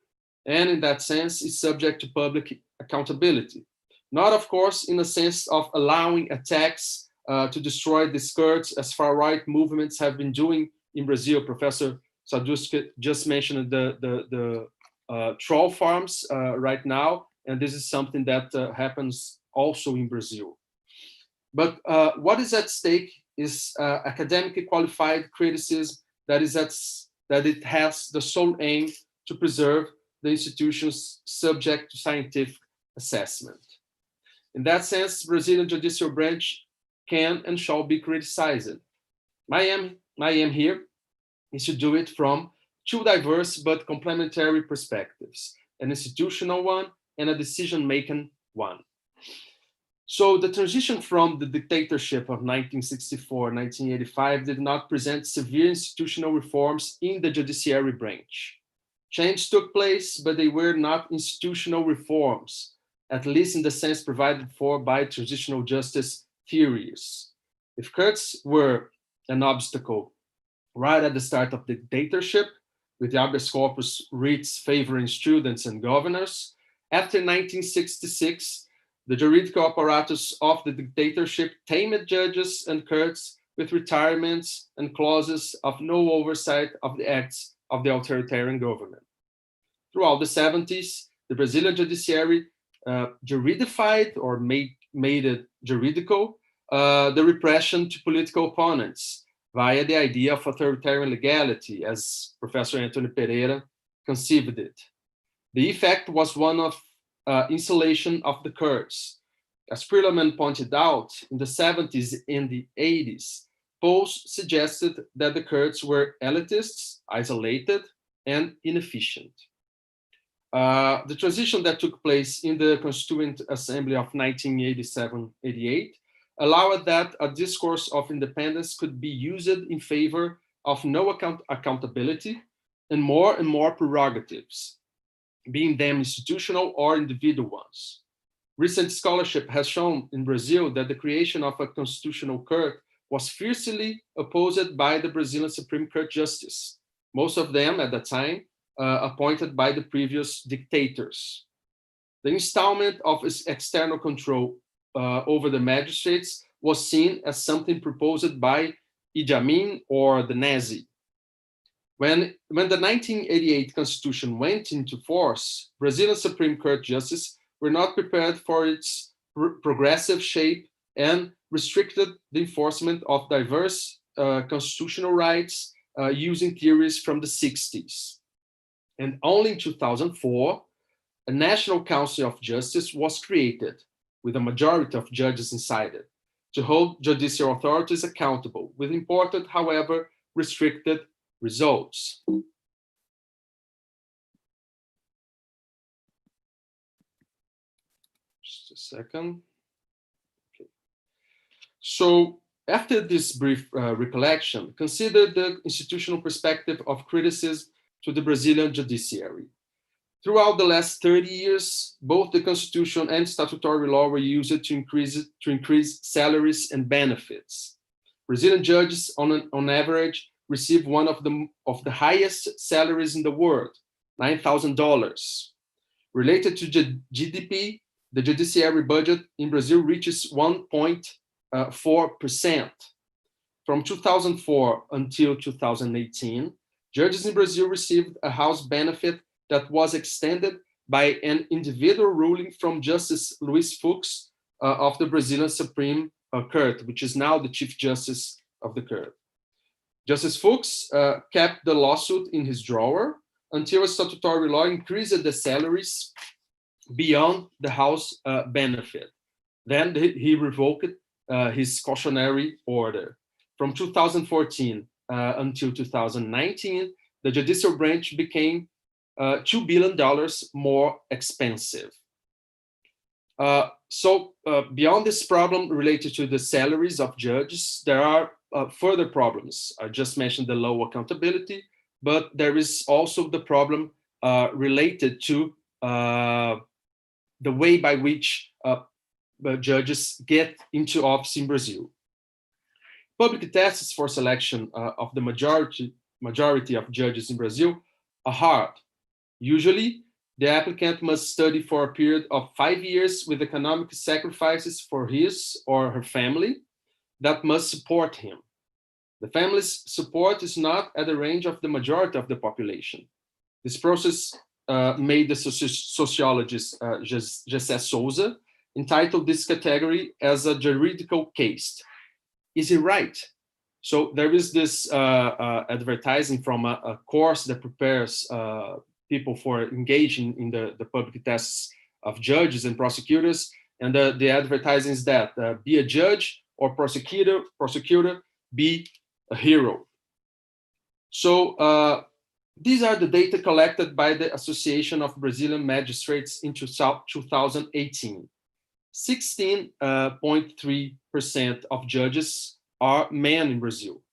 and in that sense is subject to public accountability. Not, of course, in a sense of allowing attacks to destroy the skirts as far-right movements have been doing in Brazil. Professor Sadurski just mentioned the troll farms right now, and this is something that happens also in Brazil. But what is at stake is academically qualified criticism that it has the sole aim to preserve the institutions subject to scientific assessment. In that sense, Brazilian judicial branch can and shall be criticized. My aim here is to do it from two diverse but complementary perspectives, an institutional one and a decision-making one. So the transition from the dictatorship of 1964-1985 did not present severe institutional reforms in the judiciary branch. Change took place, but they were not institutional reforms, at least in the sense provided for by transitional justice theories. If courts were an obstacle right at the start of the dictatorship, with the habeas corpus writs favoring students and governors, after 1966, the juridical apparatus of the dictatorship tamed judges and courts with retirements and clauses of no oversight of the acts of the authoritarian government. Throughout the 70s, the Brazilian judiciary juridified or made it juridical the repression to political opponents via the idea of authoritarian legality, as Professor Anthony Pereira conceived it. The effect was one of insulation of the courts. As Prilleman pointed out, in the 70s and the 80s, polls suggested that the courts were elitists, isolated, and inefficient. The transition that took place in the Constituent Assembly of 1987-88 allowed that a discourse of independence could be used in favor of no accountability and more prerogatives, being them institutional or individual ones. Recent scholarship has shown in Brazil that the creation of a constitutional court was fiercely opposed by the Brazilian Supreme Court justice, most of them at the time appointed by the previous dictators. The installment of external control over the magistrates was seen as something proposed by Idi Amin or the Nazi. When the 1988 Constitution went into force, Brazilian Supreme Court justice were not prepared for its progressive shape and restricted the enforcement of diverse constitutional rights using theories from the 60s. And only in 2004, a National Council of Justice was created with a majority of judges inside it to hold judicial authorities accountable, with important, however, restricted results. Just a second. Okay. So after this brief recollection, consider the institutional perspective of criticism to the Brazilian judiciary. Throughout the last 30 years, both the Constitution and statutory law were used to increase salaries and benefits. Brazilian judges, on average, receive one of the highest salaries in the world, $9,000. Related to GDP, the judiciary budget in Brazil reaches 1.4%. From 2004 until 2018, judges in Brazil received a house benefit that was extended by an individual ruling from Justice Luiz Fux of the Brazilian Supreme Court, which is now the Chief Justice of the Court. Justice Fux kept the lawsuit in his drawer until a statutory law increased the salaries beyond the house benefit. Then he revoked his cautionary order. From 2014 until 2019, the judicial branch became $2 billion more expensive. So beyond this problem related to the salaries of judges, there are further problems. I just mentioned the low accountability, but there is also the problem related to the way by which judges get into office in Brazil. Public tests for selection of the majority of judges in Brazil are hard. Usually, the applicant must study for a period of 5 years with economic sacrifices for his or her family that must support him. The family's support is not at the range of the majority of the population. This process made the sociologist José Souza entitled this category as a juridical case. Is he right? So there is this advertising from a course that prepares people for engaging in the public tests of judges and prosecutors. And the advertising is that be a judge or prosecutor, be a hero. So these are the data collected by the Association of Brazilian Magistrates in 2018. 16.3% of judges are men in Brazil.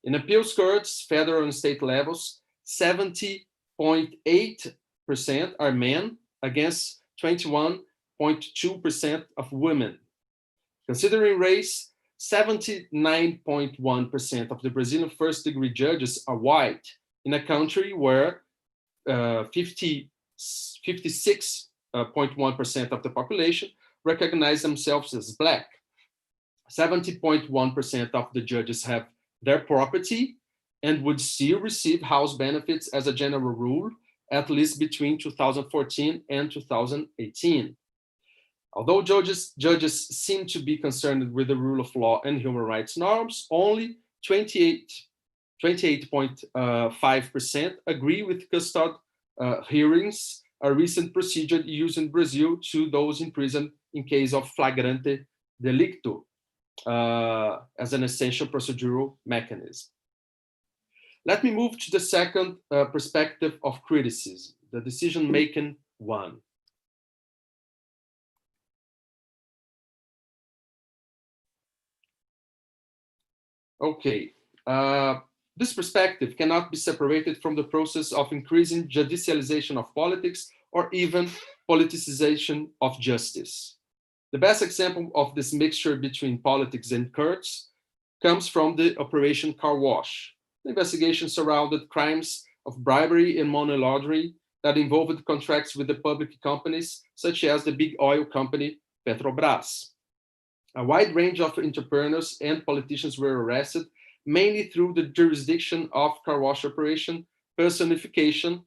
In appeals courts, federal and state levels, 70.8% are men against 21.2% of women. Considering race, 79.1% of the Brazilian first-degree judges are white in a country where 56.1% of the population recognize themselves as Black. 70.1% of the judges have their property and would still receive house benefits as a general rule, at least between 2014 and 2018. Although judges seem to be concerned with the rule of law and human rights norms, only 28.5% agree with custody hearings, a recent procedure used in Brazil to those in prison in case of flagrante delicto as an essential procedural mechanism. Let me move to the second perspective of criticism, the decision-making one. Okay, this perspective cannot be separated from the process of increasing judicialization of politics or even politicization of justice. The best example of this mixture between politics and courts comes from the Operation Car Wash. The investigation surrounded crimes of bribery and money laundering that involved contracts with the public companies, such as the big oil company Petrobras. A wide range of entrepreneurs and politicians were arrested, mainly through the jurisdiction of car wash operation personification,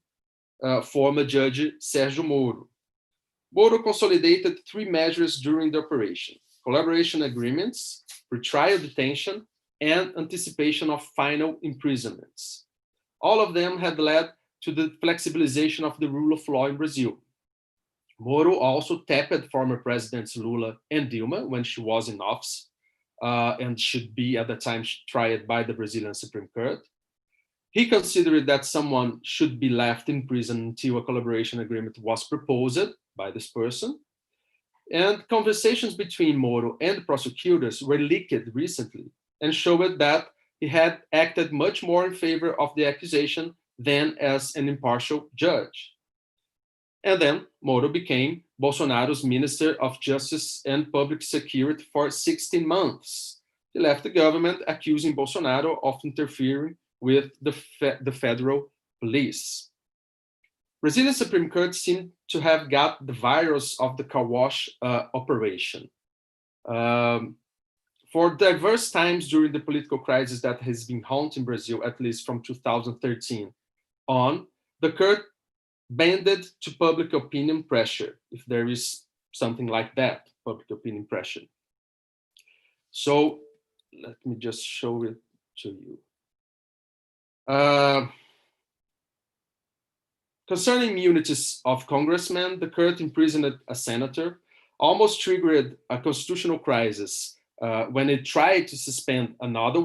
former Judge Sérgio Moro. Moro consolidated three measures during the operation: collaboration agreements, pretrial detention, and anticipation of final imprisonments. All of them had led to the flexibilization of the rule of law in Brazil. Moro also tapped former presidents Lula and Dilma when she was in office, and should be at the time tried by the Brazilian Supreme Court. He considered that someone should be left in prison until a collaboration agreement was proposed by this person. And conversations between Moro and prosecutors were leaked recently and showed that he had acted much more in favor of the accusation than as an impartial judge. And then Moro became Bolsonaro's Minister of Justice and Public Security for 16 months. He left the government accusing Bolsonaro of interfering with the federal police. Brazilian Supreme Court seemed to have got the virus of the car wash operation. For diverse times during the political crisis that has been haunting Brazil, at least from 2013 on, the court bended to public opinion pressure, if there is something like that, public opinion pressure. So let me just show it to you. Concerning immunities of congressmen, the court imprisoned a senator, almost triggered a constitutional crisis when it tried to suspend another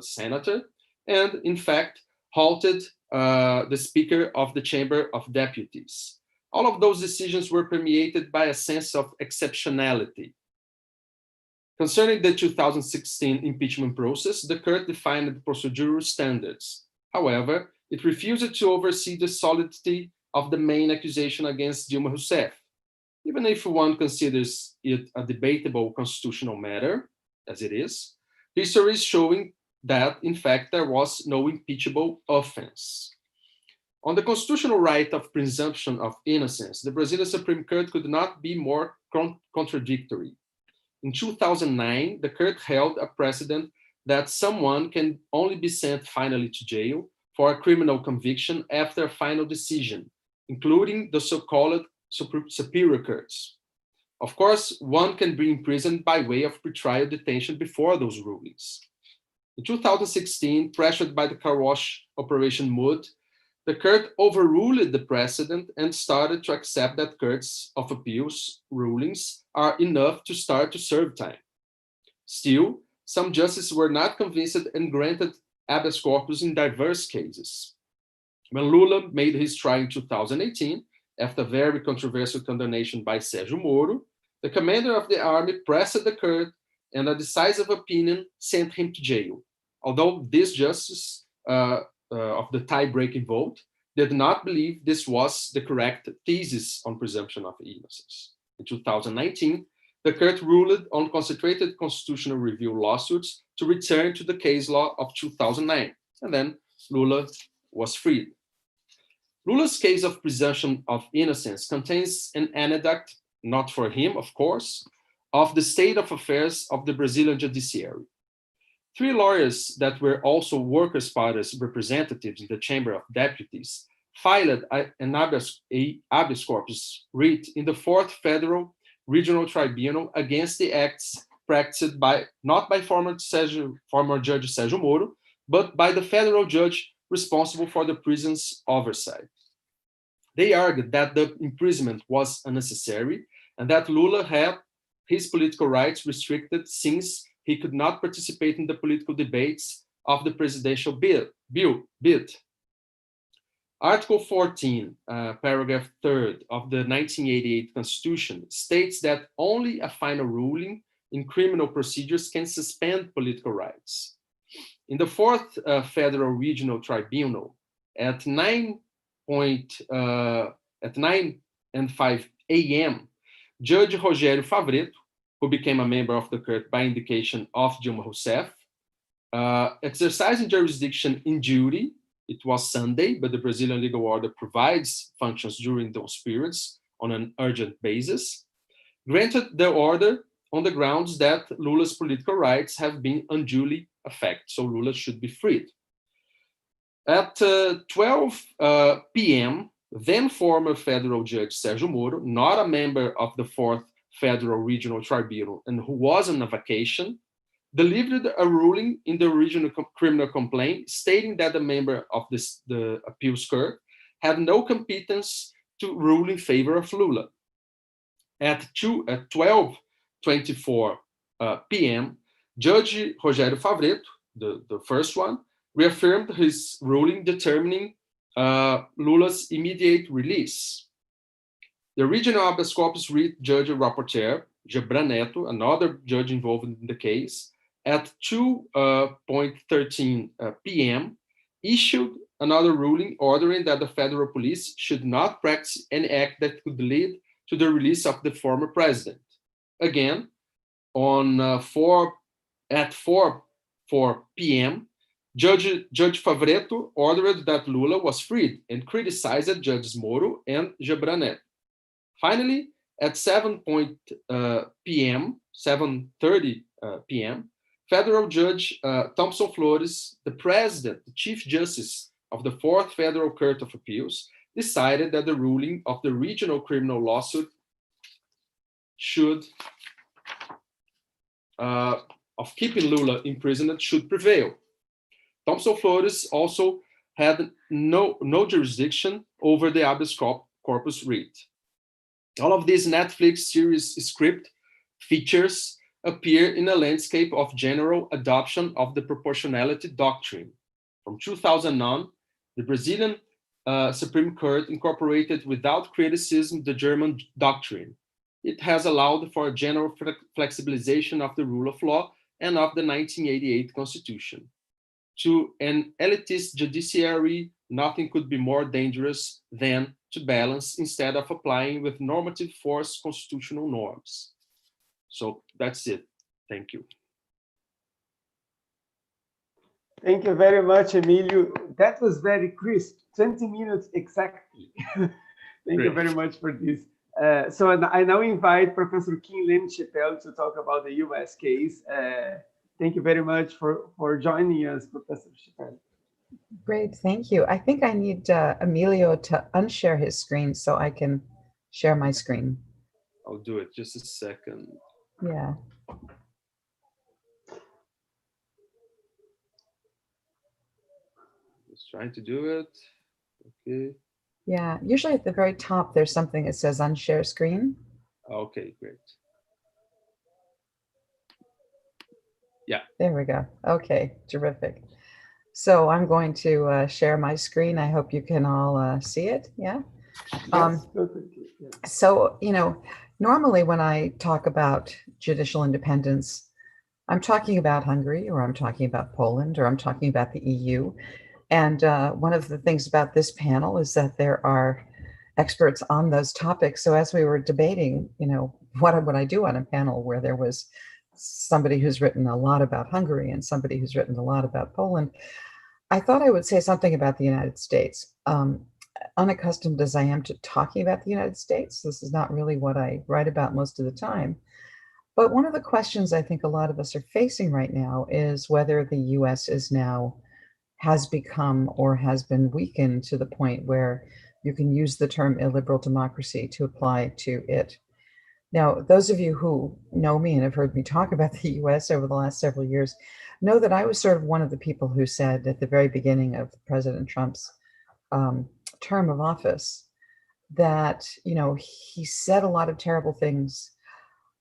senator, and in fact halted the Speaker of the Chamber of Deputies. All of those decisions were permeated by a sense of exceptionality. Concerning the 2016 impeachment process, the court defined procedural standards. However, it refused to oversee the solidity of the main accusation against Dilma Rousseff. Even if one considers it a debatable constitutional matter, as it is, history is showing that, in fact, there was no impeachable offense. On the constitutional right of presumption of innocence, the Brazilian Supreme Court could not be more contradictory. In 2009, the court held a precedent that someone can only be sent finally to jail for a criminal conviction after a final decision, including the so-called superior courts. Of course, one can be imprisoned by way of pretrial detention before those rulings. In 2016, pressured by the car wash operation Mood, the court overruled the precedent and started to accept that courts of appeals rulings are enough to start to serve time. Still, some justices were not convinced and granted habeas corpus in diverse cases. When Lula made his trial in 2018, after very controversial condemnation by Sérgio Moro, the commander of the army pressed the court and a decisive opinion sent him to jail. Although this justice of the tie-breaking vote did not believe this was the correct thesis on presumption of innocence. In 2019, the court ruled on concentrated constitutional review lawsuits to return to the case law of 2009, and then Lula was freed. Lula's case of presumption of innocence contains an anecdote, not for him, of course, of the state of affairs of the Brazilian judiciary. 3 lawyers that were also Workers' Party's representatives in the Chamber of Deputies filed an habeas corpus writ in the 4th Federal Regional Tribunal against the acts practiced not by former Judge Sérgio Moro, but by the federal judge responsible for the prison's oversight. They argued that the imprisonment was unnecessary and that Lula had his political rights restricted since he could not participate in the political debates of the presidential bid. Article 14, paragraph 3rd of the 1988 Constitution states that only a final ruling in criminal procedures can suspend political rights. In the 4th Federal Regional Tribunal, at 9:05 a.m., Judge Rogério Favretto, who became a member of the court by indication of Dilma Rousseff, exercising jurisdiction in duty. It was Sunday, but the Brazilian legal order provides functions during those periods on an urgent basis, granted the order on the grounds that Lula's political rights have been unduly affected, so Lula should be freed. At 12 p.m., then former federal judge Sérgio Moro, not a member of the 4th Federal Regional Tribunal and who was on a vacation, delivered a ruling in the original criminal complaint stating that the member of the appeals court had no competence to rule in favor of Lula. At 12:24 p.m., Judge Rogério Favretto, the first one, reaffirmed his ruling determining Lula's immediate release. The regional habeas corpus writ judge rapporteur, Gebran Neto, another judge involved in the case, at 2:13 p.m., issued another ruling ordering that the federal police should not practice any act that could lead to the release of the former president. Again, on 4 p.m., Judge Favretto ordered that Lula was freed and criticized Judges Moro and Gebran Neto. Finally, at 7:30 p.m., Federal Judge Thompson Flores, the President, the Chief Justice of the 4th Federal Court of Appeals, decided that the ruling of the regional criminal lawsuit of keeping Lula imprisoned should prevail. Thompson Flores also had no jurisdiction over the habeas corpus writ. All of these Netflix series script features appear in a landscape of general adoption of the proportionality doctrine. From 2009, the Brazilian Supreme Court incorporated without criticism the German doctrine. It has allowed for a general flexibilization of the rule of law and of the 1988 Constitution. To an elitist judiciary, nothing could be more dangerous than to balance instead of applying with normative force constitutional norms. So that's it. Thank you. Thank you very much, Emílio. That was very crisp, 20 minutes exactly. Thank you very much for this. So I now invite Professor Kinlin Scheppele to talk about the US case. Thank you very much for joining us, Professor Scheppele. Great, thank you. I think I need Emílio to unshare his screen so I can share my screen. I'll do it, just a second. Yeah. Just trying to do it. Okay. Yeah, usually at the very top, there's something that says unshare screen. Okay, great. Yeah. There we go. Okay, terrific. So I'm going to share my screen. I hope you can all see it. Yeah. Yes, perfectly. Yeah. So, normally when I talk about judicial independence, I'm talking about Hungary, or I'm talking about Poland, or I'm talking about the EU. And one of the things about this panel is that there are experts on those topics. So as we were debating, what would I do on a panel where there was somebody who's written a lot about Hungary and somebody who's written a lot about Poland, I thought I would say something about the United States. Unaccustomed as I am to talking about the United States, this is not really what I write about most of the time. But one of the questions I think a lot of us are facing right now is whether the US has become or has been weakened to the point where you can use the term illiberal democracy to apply to it. Now, those of you who know me and have heard me talk about the US over the last several years know that I was sort of one of the people who said at the very beginning of President Trump's term of office that, he said a lot of terrible things.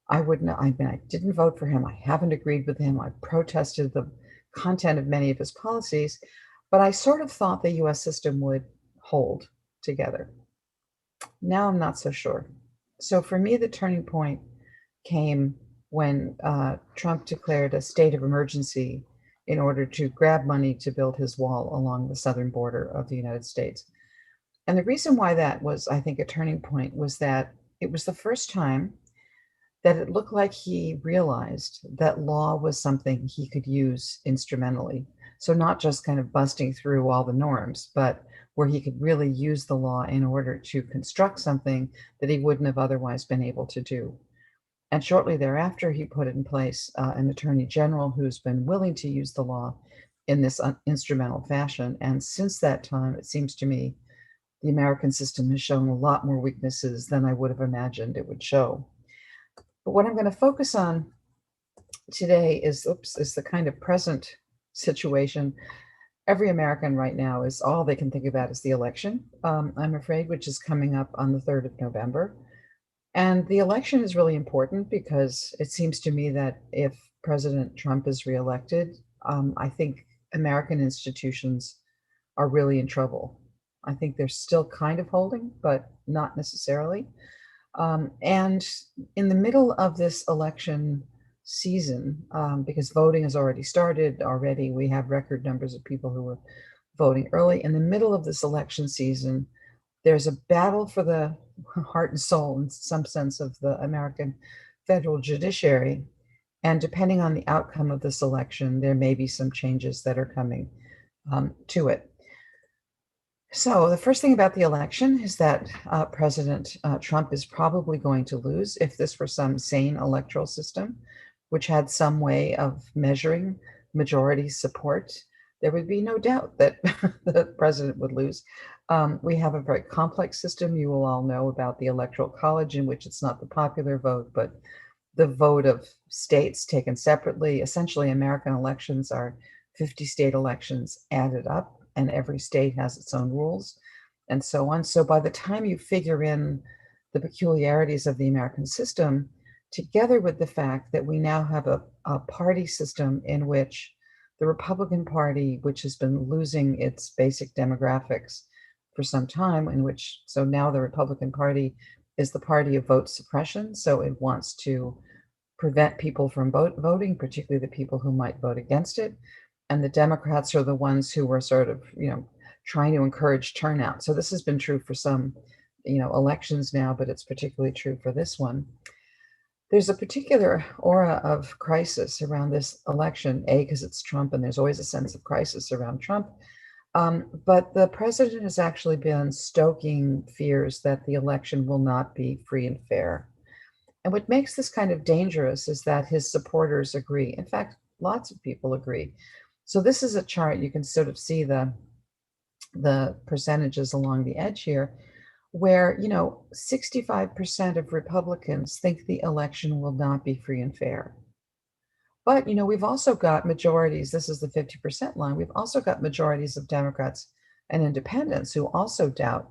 I didn't vote for him. I haven't agreed with him. I protested the content of many of his policies, but I sort of thought the US system would hold together. Now I'm not so sure. So for me, the turning point came when Trump declared a state of emergency in order to grab money to build his wall along the southern border of the United States. And the reason why that was, I think, a turning point was that it was the first time that it looked like he realized that law was something he could use instrumentally. So not just kind of busting through all the norms, but where he could really use the law in order to construct something that he wouldn't have otherwise been able to do. And shortly thereafter, he put in place an attorney general who's been willing to use the law in this instrumental fashion. And since that time, it seems to me, the American system has shown a lot more weaknesses than I would have imagined it would show. But what I'm going to focus on today is the kind of present situation. Every American right now is all they can think about is the election, I'm afraid, which is coming up on the 3rd of November. And the election is really important because it seems to me that if President Trump is reelected, I think American institutions are really in trouble. I think they're still kind of holding, but not necessarily. And in the middle of this election season, because voting has already started already, we have record numbers of people who were voting early. In the middle of this election season, there's a battle for the heart and soul, in some sense, of the American federal judiciary. And depending on the outcome of this election, there may be some changes that are coming to it. So the first thing about the election is that President Trump is probably going to lose if this were some sane electoral system, which had some way of measuring majority support. There would be no doubt that the president would lose. We have a very complex system. You will all know about the Electoral College, in which it's not the popular vote, but the vote of states taken separately. Essentially, American elections are 50 state elections added up, and every state has its own rules and so on. So by the time you figure in the peculiarities of the American system, together with the fact that we now have a party system in which the Republican Party, which has been losing its basic demographics for some time, so now the Republican Party is the party of vote suppression. So it wants to prevent people from voting, particularly the people who might vote against it. And the Democrats are the ones who were sort of, trying to encourage turnout. So this has been true for some, elections now, but it's particularly true for this one. There's a particular aura of crisis around this election, because it's Trump, and there's always a sense of crisis around Trump. But the president has actually been stoking fears that the election will not be free and fair. And what makes this kind of dangerous is that his supporters agree. In fact, lots of people agree. So this is a chart. You can sort of see the percentages along the edge here, where 65% of Republicans think the election will not be free and fair. But we've also got majorities. This is the 50% line. We've also got majorities of Democrats and independents who also doubt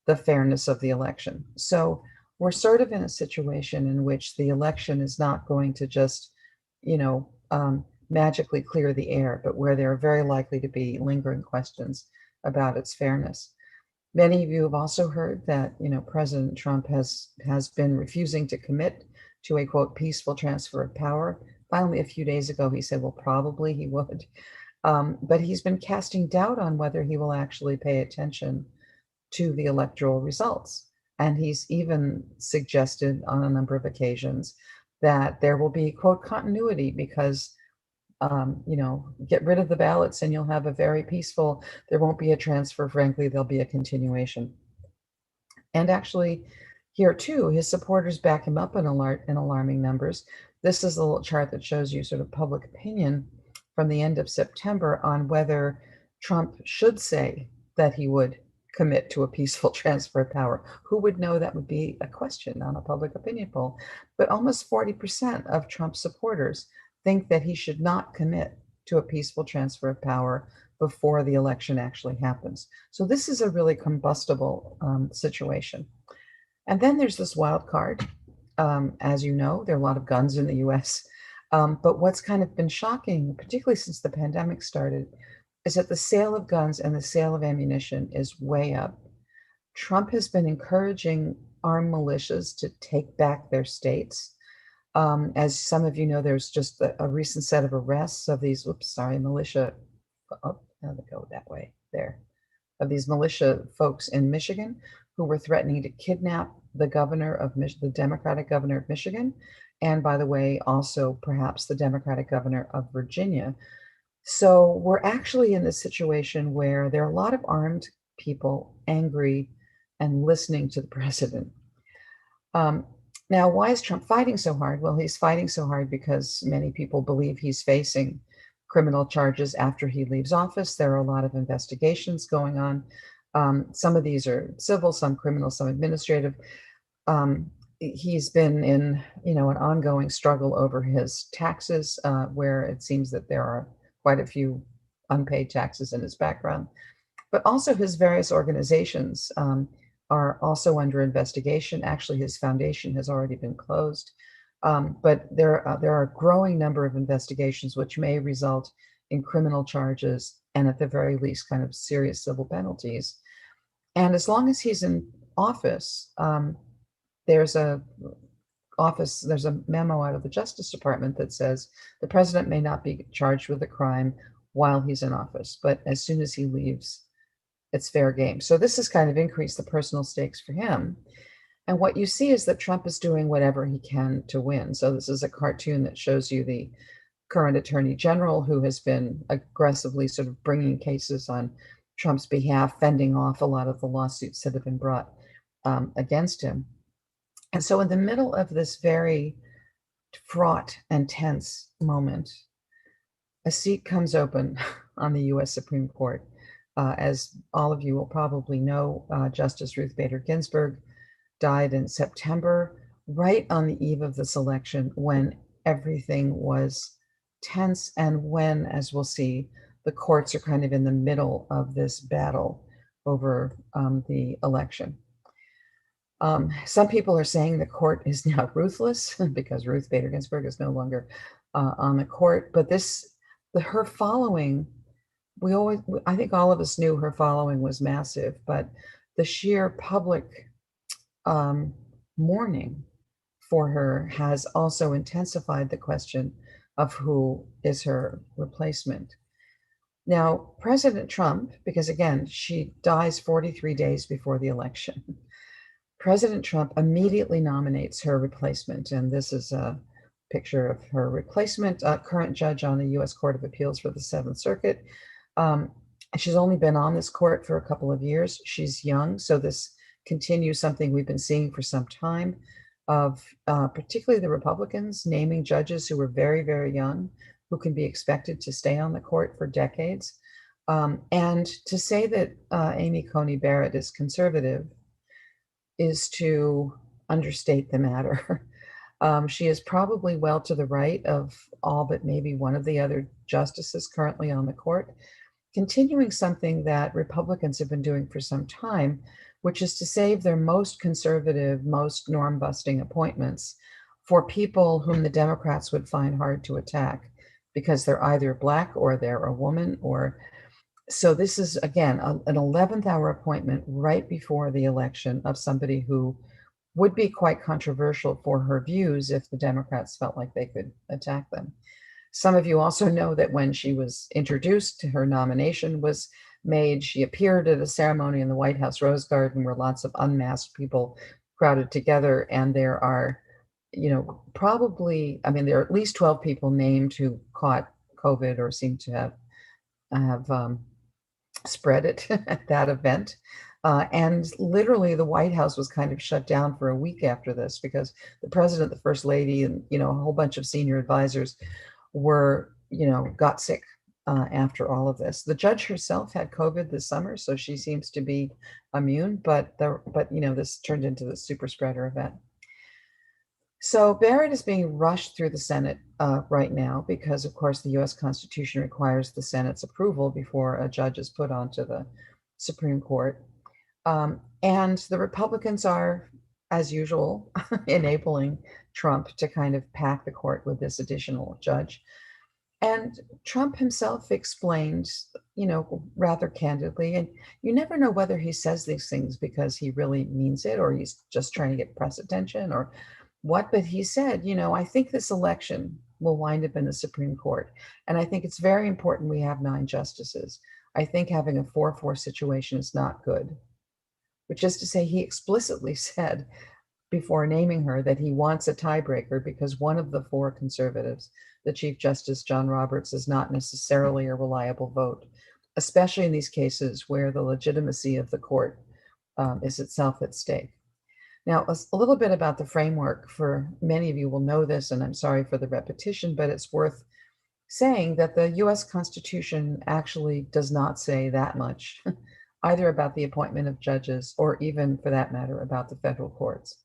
the fairness of the election. So we're sort of in a situation in which the election is not going to just magically clear the air, but where there are very likely to be lingering questions about its fairness. Many of you have also heard that, President Trump has been refusing to commit to a, quote, peaceful transfer of power. Finally, a few days ago, he said, well, probably he would. But he's been casting doubt on whether he will actually pay attention to the electoral results. And he's even suggested on a number of occasions that there will be, quote, continuity because get rid of the ballots and you'll have a very peaceful, there won't be a transfer, frankly, there'll be a continuation. And actually here too, his supporters back him up in alarming numbers. This is a little chart that shows you sort of public opinion from the end of September on whether Trump should say that he would commit to a peaceful transfer of power. Who would know? That would be a question on a public opinion poll. But almost 40% of Trump supporters think that he should not commit to a peaceful transfer of power before the election actually happens. So this is a really combustible situation. And then there's this wild card. As you know, there are a lot of guns in the US. But what's kind of been shocking, particularly since the pandemic started, is that the sale of guns and the sale of ammunition is way up. Trump has been encouraging armed militias to take back their states. As some of you know, there's just a recent set of arrests of these, militia, oh, now they go that way, there, of these militia folks in Michigan who were threatening to kidnap the governor of the Democratic governor of Michigan, and by the way, also perhaps the Democratic governor of Virginia. So we're actually in this situation where there are a lot of armed people angry and listening to the president. Now, why is Trump fighting so hard? Well, he's fighting so hard because many people believe he's facing criminal charges after he leaves office. There are a lot of investigations going on. Some of these are civil, some criminal, some administrative. He's been in, an ongoing struggle over his taxes, where it seems that there are quite a few unpaid taxes in his background, but also his various organizations are also under investigation. Actually, his foundation has already been closed, but there are a growing number of investigations which may result in criminal charges and at the very least kind of serious civil penalties. And as long as he's in office, there's a memo out of the Justice Department that says the president may not be charged with a crime while he's in office, but as soon as he leaves, it's fair game. So this has kind of increased the personal stakes for him. And what you see is that Trump is doing whatever he can to win. So this is a cartoon that shows you the current attorney general who has been aggressively sort of bringing cases on Trump's behalf, fending off a lot of the lawsuits that have been brought against him. And so in the middle of this very fraught and tense moment, a seat comes open on the US Supreme Court. As all of you will probably know, Justice Ruth Bader Ginsburg died in September, right on the eve of this election when everything was tense and when, as we'll see, the courts are kind of in the middle of this battle over the election. Some people are saying the court is now ruthless because Ruth Bader Ginsburg is no longer on the court, but her following, I think all of us knew her following was massive, but the sheer public mourning for her has also intensified the question of who is her replacement. Now, President Trump, because again, she dies 43 days before the election, President Trump immediately nominates her replacement, and this is a picture of her replacement, current judge on the U.S. Court of Appeals for the Seventh Circuit. She's only been on this court for a couple of years. She's young, so this continues something we've been seeing for some time of particularly the Republicans naming judges who were very, very young, who can be expected to stay on the court for decades. And to say that Amy Coney Barrett is conservative is to understate the matter. She is probably well to the right of all but maybe one of the other justices currently on the court, continuing something that Republicans have been doing for some time, which is to save their most conservative, most norm-busting appointments for people whom the Democrats would find hard to attack because they're either Black or they're a woman. So this is, again, an 11th hour appointment right before the election of somebody who would be quite controversial for her views if the Democrats felt like they could attack them. Some of you also know that when she was introduced, her nomination was made. She appeared at a ceremony in the White House Rose Garden where lots of unmasked people crowded together. And there are, probably, there are at least 12 people named who caught COVID or seem to have spread it at that event. And literally the White House was kind of shut down for a week after this because the president, the first lady, and, a whole bunch of senior advisors got sick after all of this. The judge herself had COVID this summer, so she seems to be immune, but this turned into the super spreader event. So Barrett is being rushed through the Senate right now because, of course, the U.S. Constitution requires the Senate's approval before a judge is put onto the Supreme Court. And the Republicans are, as usual, enabling Trump to kind of pack the court with this additional judge. And Trump himself explained, rather candidly, and you never know whether he says these things because he really means it or he's just trying to get press attention or what, but he said, I think this election will wind up in the Supreme Court. And I think it's very important we have 9 justices. I think having a 4-4 situation is not good. Which is to say, he explicitly said before naming her that he wants a tiebreaker because one of the 4 conservatives, the Chief Justice John Roberts, is not necessarily a reliable vote, especially in these cases where the legitimacy of the court is itself at stake. Now, a little bit about the framework. For many of you will know this, and I'm sorry for the repetition, but it's worth saying that the US Constitution actually does not say that much, either about the appointment of judges or even, for that matter, about the federal courts.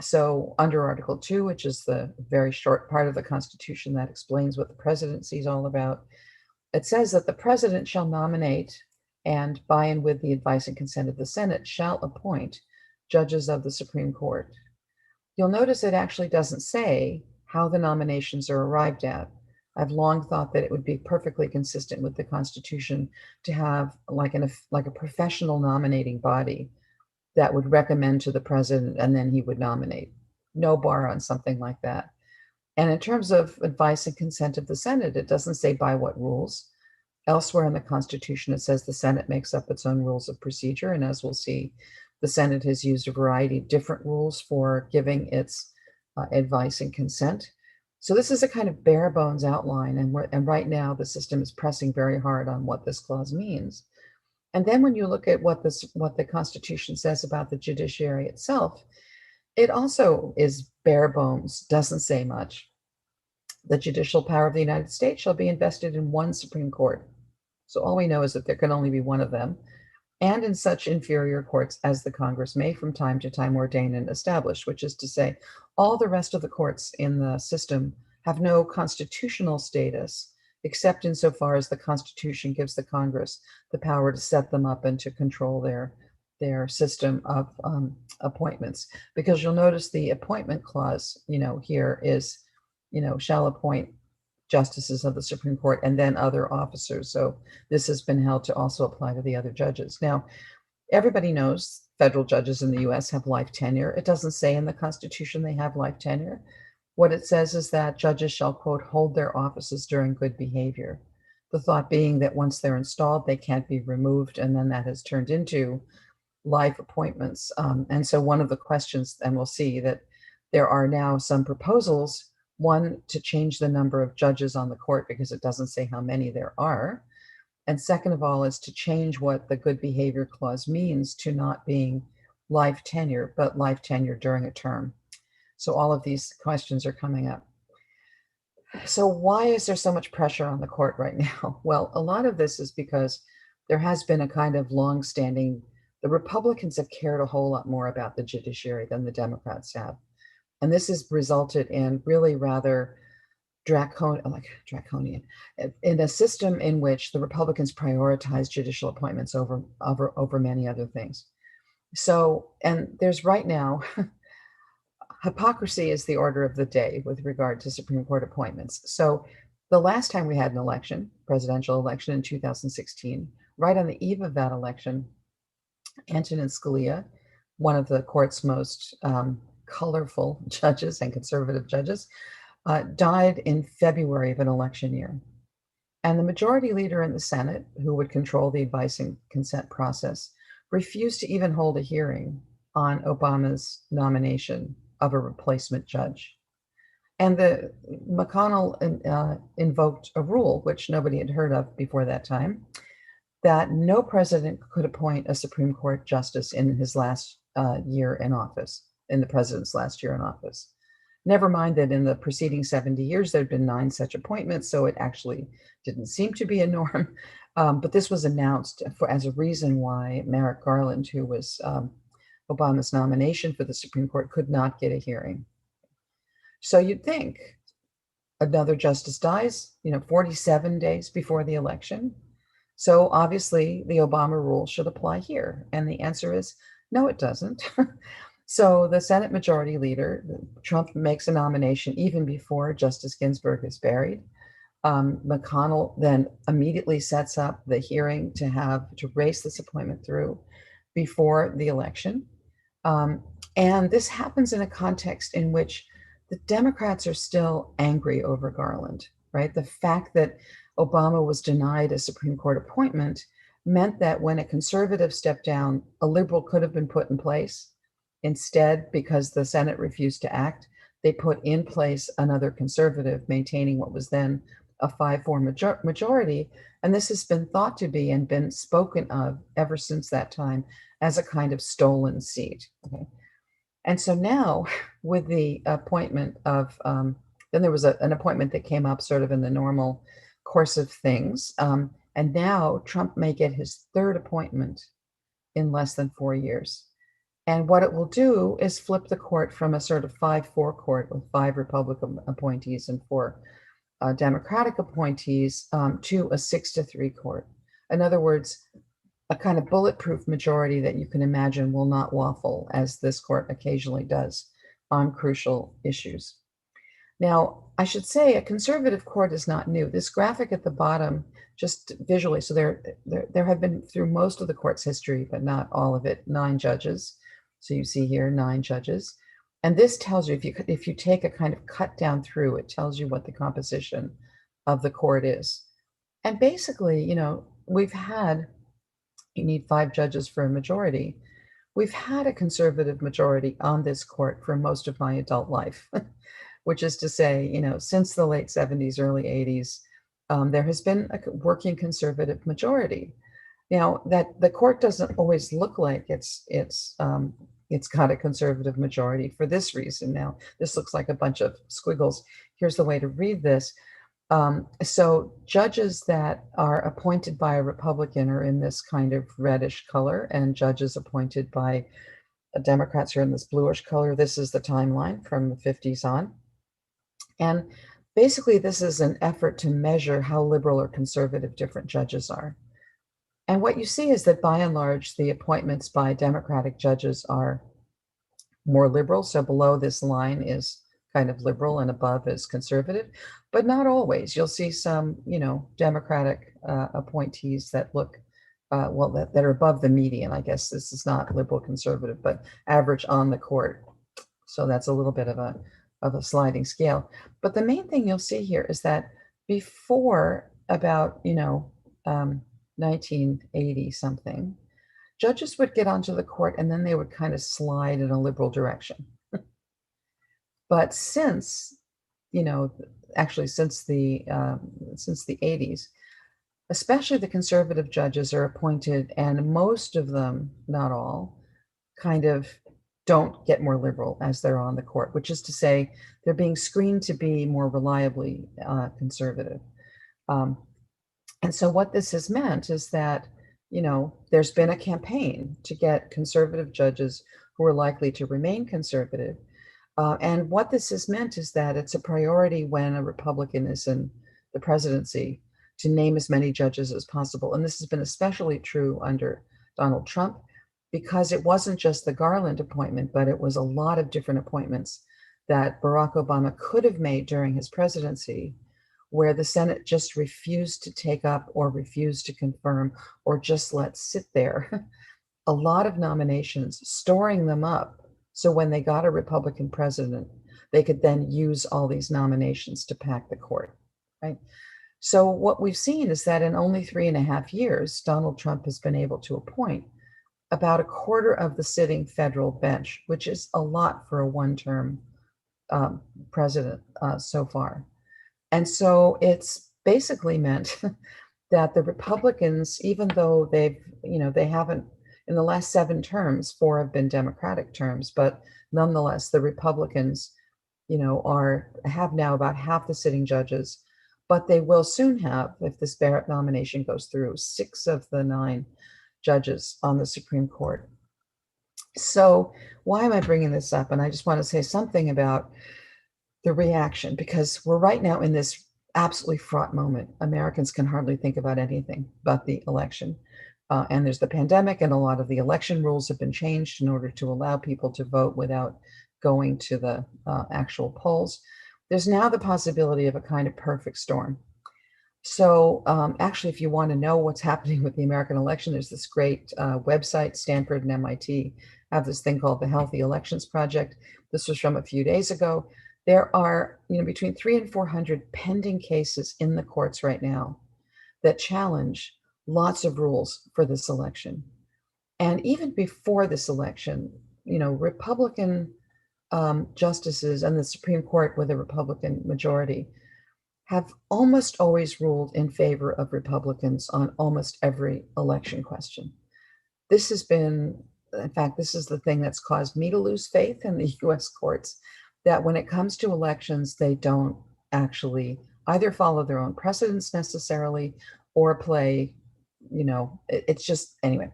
So under Article 2, which is the very short part of the Constitution that explains what the presidency is all about, it says that the president shall nominate and, by and with the advice and consent of the Senate, shall appoint judges of the Supreme Court. You'll notice it actually doesn't say how the nominations are arrived at. I've long thought that it would be perfectly consistent with the Constitution to have like a professional nominating body that would recommend to the president and then he would nominate. No bar on something like that. And in terms of advice and consent of the Senate, it doesn't say by what rules. Elsewhere in the Constitution, it says the Senate makes up its own rules of procedure. And as we'll see, the Senate has used a variety of different rules for giving its advice and consent. So this is a kind of bare bones outline. And right now, the system is pressing very hard on what this clause means. And then when you look at what the Constitution says about the judiciary itself, it also is bare bones, doesn't say much. The judicial power of the United States shall be invested in one Supreme Court. So all we know is that there can only be one of them, and in such inferior courts as the Congress may from time to time ordain and establish, which is to say, all the rest of the courts in the system have no constitutional status, except insofar as the Constitution gives the Congress the power to set them up and to control their system of appointments. Because you'll notice the appointment clause, here is, shall appoint justices of the Supreme Court and then other officers. So this has been held to also apply to the other judges. Now, everybody knows federal judges in the US have life tenure. It doesn't say in the Constitution they have life tenure. What it says is that judges shall, quote, hold their offices during good behavior. The thought being that once they're installed, they can't be removed. And then that has turned into life appointments. And so one of the questions, and we'll see that there are now some proposals, one, to change the number of judges on the court because it doesn't say how many there are. And second of all is to change what the good behavior clause means to not being life tenure, but life tenure during a term. So all of these questions are coming up. So why is there so much pressure on the court right now? Well, a lot of this is because there has been a kind of long-standing, the Republicans have cared a whole lot more about the judiciary than the Democrats have. And this has resulted in really rather draconian, in a system in which the Republicans prioritize judicial appointments over many other things. So, and there's right now, hypocrisy is the order of the day with regard to Supreme Court appointments. So the last time we had an election, presidential election in 2016, right on the eve of that election, Antonin Scalia, one of the court's most colorful judges and conservative judges, died in February of an election year. And the majority leader in the Senate, who would control the advice and consent process, refused to even hold a hearing on Obama's nomination of a replacement judge. And McConnell invoked a rule, which nobody had heard of before that time, that no president could appoint a Supreme Court justice in his last year in office, in the president's last year in office. Never mind that in the preceding 70 years, there'd been 9 such appointments, so it actually didn't seem to be a norm. But this was announced as a reason why Merrick Garland, who was Obama's nomination for the Supreme Court, could not get a hearing. So you'd think another justice dies, 47 days before the election. So obviously the Obama rule should apply here. And the answer is, no, it doesn't. So the Senate Majority Leader, Trump, makes a nomination even before Justice Ginsburg is buried. McConnell then immediately sets up the hearing to race this appointment through before the election. And this happens in a context in which the Democrats are still angry over Garland, right? The fact that Obama was denied a Supreme Court appointment meant that when a conservative stepped down, a liberal could have been put in place. Instead, because the Senate refused to act, they put in place another conservative, maintaining what was then a 5-4 majority. And this has been thought to be and been spoken of ever since that time as a kind of stolen seat. Okay. And so now, with the appointment of, then there was an appointment that came up sort of in the normal course of things. And now Trump may get his third appointment in less than 4 years. And what it will do is flip the court from a sort of 5-4 court with 5 Republican appointees and 4 Democratic appointees to a 6-3 court. In other words, a kind of bulletproof majority that you can imagine will not waffle, as this court occasionally does, on crucial issues. Now, I should say a conservative court is not new. This graphic at the bottom, just visually, so there have been through most of the court's history, but not all of it, 9 judges. So you see here 9 judges. And this tells you, if you take a kind of cut down through, it tells you what the composition of the court is. And basically, you know, you need 5 judges for a majority. We've had a conservative majority on this court for most of my adult life, which is to say, you know, since the late 70s, early 80s, there has been a working conservative majority. Now, that the court doesn't always look like it's got a conservative majority for this reason. Now, this looks like a bunch of squiggles. Here's the way to read this. So judges that are appointed by a Republican are in this kind of reddish color, and judges appointed by Democrats are in this bluish color. This is the timeline from the 50s on. And basically, this is an effort to measure how liberal or conservative different judges are. And what you see is that by and large, the appointments by Democratic judges are more liberal. So below this line is kind of liberal and above is conservative, but not always. You'll see some, you know, Democratic appointees that look, that are above the median. I guess this is not liberal conservative, but average on the court. So that's a little bit of a sliding scale. But the main thing you'll see here is that before about, 1980 something, judges would get onto the court and then they would kind of slide in a liberal direction. But since, actually since the 80s, especially the conservative judges are appointed, and most of them, not all, kind of don't get more liberal as they're on the court, which is to say they're being screened to be more reliably conservative. And so what this has meant is that, there's been a campaign to get conservative judges who are likely to remain conservative. And what this has meant is that it's a priority when a Republican is in the presidency to name as many judges as possible. And this has been especially true under Donald Trump, because it wasn't just the Garland appointment, but it was a lot of different appointments that Barack Obama could have made during his presidency, where the Senate just refused to take up or refused to confirm or just let sit there. A lot of nominations, storing them up. So when they got a Republican president, they could then use all these nominations to pack the court, right? So what we've seen is that in only 3.5 years, Donald Trump has been able to appoint about a quarter of the sitting federal bench, which is a lot for a one-term president so far. And so it's basically meant that the Republicans, even though they haven't, in the last 7 terms, 4 have been Democratic terms, but nonetheless, the Republicans, have now about half the sitting judges, but they will soon have, if this Barrett nomination goes through, 6 of the 9 judges on the Supreme Court. So why am I bringing this up? And I just want to say something about the reaction, because we're right now in this absolutely fraught moment. Americans can hardly think about anything but the election. And there's the pandemic, and a lot of the election rules have been changed in order to allow people to vote without going to the actual polls. There's now the possibility of a kind of perfect storm. So actually, if you want to know what's happening with the American election, there's this great website, Stanford and MIT have this thing called the Healthy Elections Project. This was from a few days ago. There are, between 300 and 400 pending cases in the courts right now that challenge lots of rules for this election. And even before this election, Republican justices and the Supreme Court with a Republican majority have almost always ruled in favor of Republicans on almost every election question. This has been, in fact, this is the thing that's caused me to lose faith in the US courts, that when it comes to elections, they don't actually either follow their own precedents necessarily or play, it's just, anyway.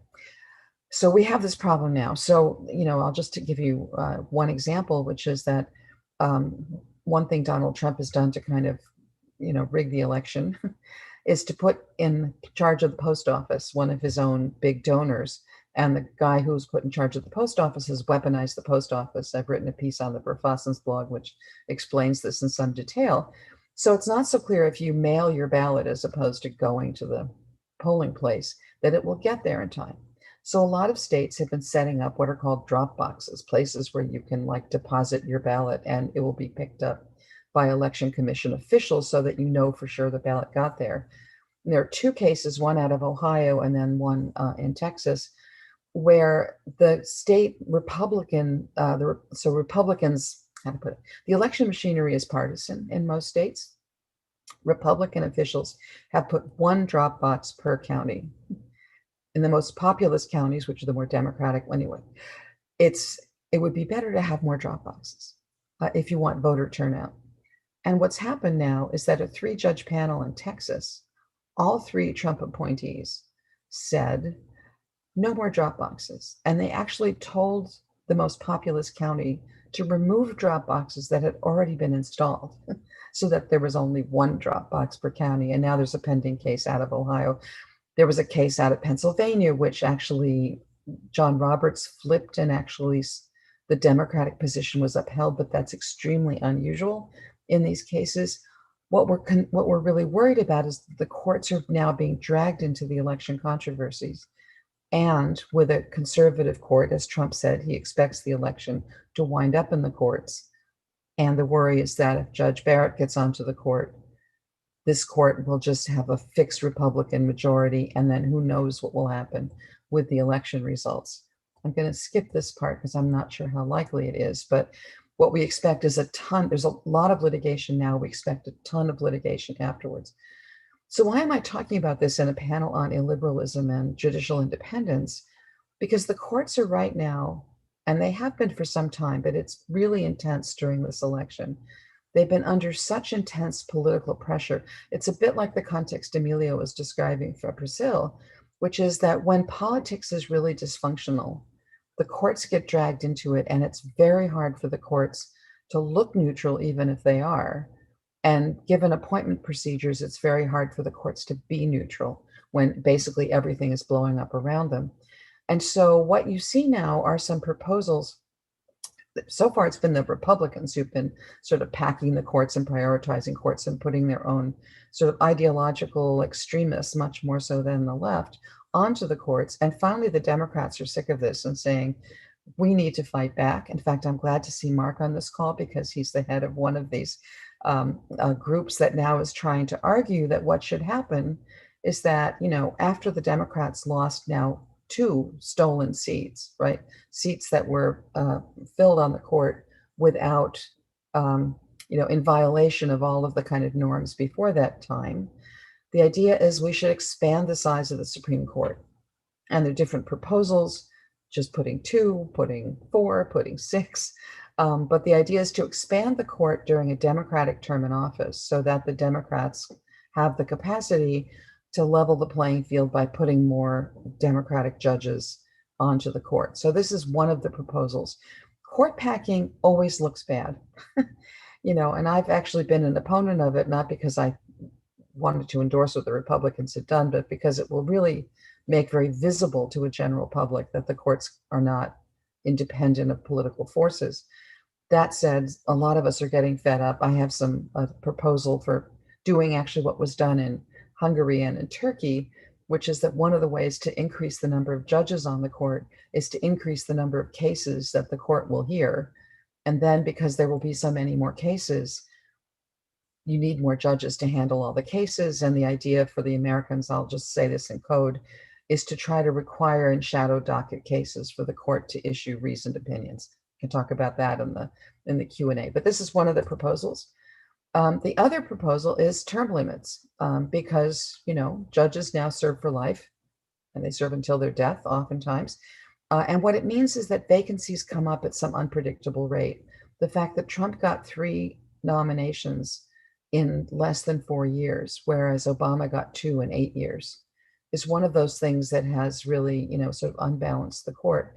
So we have this problem now. So, I'll just give you one example, which is that one thing Donald Trump has done to kind of, rig the election is to put in charge of the post office one of his own big donors. And the guy who's put in charge of the post office has weaponized the post office. I've written a piece on the Verfassen's blog, which explains this in some detail. So it's not so clear if you mail your ballot as opposed to going to the polling place that it will get there in time. So a lot of states have been setting up what are called drop boxes, places where you can deposit your ballot and it will be picked up by election commission officials so that you know for sure the ballot got there. And there are two cases, one out of Ohio and then one in Texas, where the state Republican, Republicans, how to put it, the election machinery is partisan in most states. Republican officials have put one drop box per county. In the most populous counties, which are the more Democratic, anyway, it would be better to have more drop boxes if you want voter turnout. And what's happened now is that a 3-judge panel in Texas, all 3 Trump appointees said, no more drop boxes. And they actually told the most populous county to remove drop boxes that had already been installed so that there was only one drop box per county. And now there's a pending case out of Ohio. There was a case out of Pennsylvania, which actually John Roberts flipped, and actually the Democratic position was upheld, but that's extremely unusual in these cases. What we're really worried about is the courts are now being dragged into the election controversies. And with a conservative court, as Trump said, he expects the election to wind up in the courts. And the worry is that if Judge Barrett gets onto the court, this court will just have a fixed Republican majority, and then who knows what will happen with the election results. I'm going to skip this part because I'm not sure how likely it is, but what we expect is there's a lot of litigation now. We expect a ton of litigation afterwards. So why am I talking about this in a panel on illiberalism and judicial independence? Because the courts are right now, and they have been for some time, but it's really intense during this election. They've been under such intense political pressure. It's a bit like the context Emílio was describing for Brazil, which is that when politics is really dysfunctional, the courts get dragged into it, and it's very hard for the courts to look neutral, even if they are. And given appointment procedures, it's very hard for the courts to be neutral when basically everything is blowing up around them. And so what you see now are some proposals. So far, it's been the Republicans who've been sort of packing the courts and prioritizing courts and putting their own sort of ideological extremists, much more so than the left, onto the courts. And finally, the Democrats are sick of this and saying, we need to fight back. In fact, I'm glad to see Mark on this call because he's the head of one of these groups that now is trying to argue that what should happen is that, after the Democrats lost now 2 stolen seats, right? Seats that were filled on the court without, in violation of all of the kind of norms before that time. The idea is we should expand the size of the Supreme Court. And there are different proposals, just putting 2, putting 4, putting 6. But the idea is to expand the court during a Democratic term in office so that the Democrats have the capacity to level the playing field by putting more Democratic judges onto the court. So this is one of the proposals. Court packing always looks bad, and I've actually been an opponent of it, not because I wanted to endorse what the Republicans had done, but because it will really make very visible to a general public that the courts are not independent of political forces. That said, a lot of us are getting fed up. I have a proposal for doing actually what was done in Hungary and in Turkey, which is that one of the ways to increase the number of judges on the court is to increase the number of cases that the court will hear. And then because there will be so many more cases, you need more judges to handle all the cases. And the idea for the Americans, I'll just say this in code, is to try to require and shadow docket cases for the court to issue reasoned opinions. We can talk about that in the Q&A, but this is one of the proposals. The other proposal is term limits, because, you know, judges now serve for life and they serve until their death oftentimes. And what it means is that vacancies come up at some unpredictable rate. The fact that Trump got 3 nominations in less than 4 years, whereas Obama got 2 in 8 years, is one of those things that has really, you know, sort of unbalanced the court.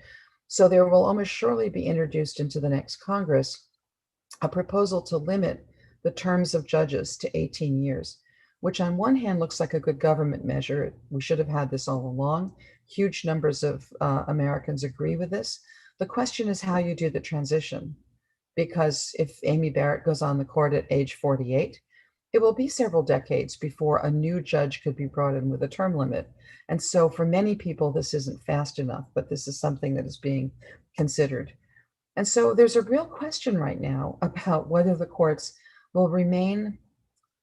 So there will almost surely be introduced into the next Congress a proposal to limit the terms of judges to 18 years, which on one hand looks like a good government measure. We should have had this all along. Huge numbers of Americans agree with this. The question is how you do the transition, because if Amy Barrett goes on the court at age 48, it will be several decades before a new judge could be brought in with a term limit. And so for many people, this isn't fast enough, but this is something that is being considered. And so there's a real question right now about whether the courts will remain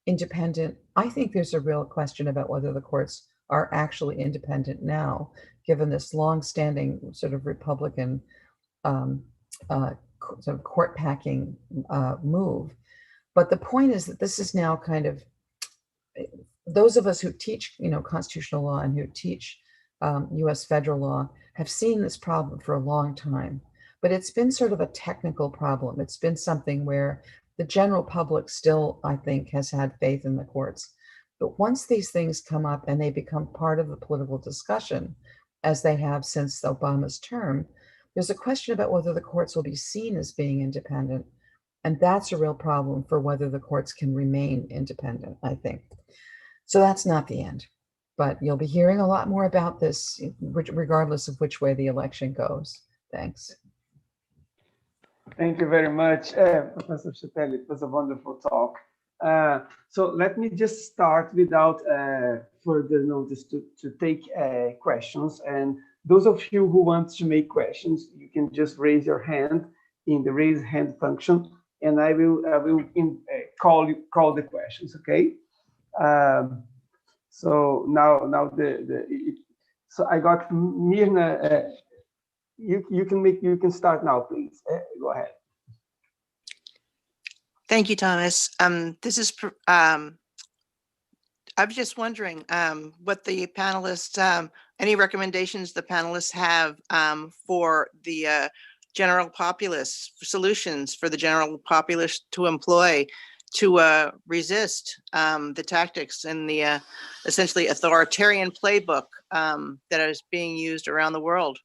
independent. I think there's a real question about whether the courts are actually independent now, given this long-standing sort of Republican sort of court packing move. But the point is that this is now kind of, those of us who teach, you know, constitutional law and who teach US federal law have seen this problem for a long time, but it's been sort of a technical problem. It's been something where the general public still, I think, has had faith in the courts. But once these things come up and they become part of the political discussion, as they have since Obama's term, there's a question about whether the courts will be seen as being independent. And that's a real problem for whether the courts can remain independent, I think. So that's not the end, but you'll be hearing a lot more about this, regardless of which way the election goes. Thanks. Thank you very much, Professor Scheppele. It was a wonderful talk. So let me just start without further notice to take questions. And those of you who want to make questions, you can just raise your hand in the raise hand function, and I will call the questions. Okay. So now so I got Mirna. You can start now, please. Go ahead. Thank you, Thomas. This is I was just wondering what the panelists, any recommendations the panelists have for the general populace, solutions for the general populace to employ to resist the tactics and the essentially authoritarian playbook that is being used around the world,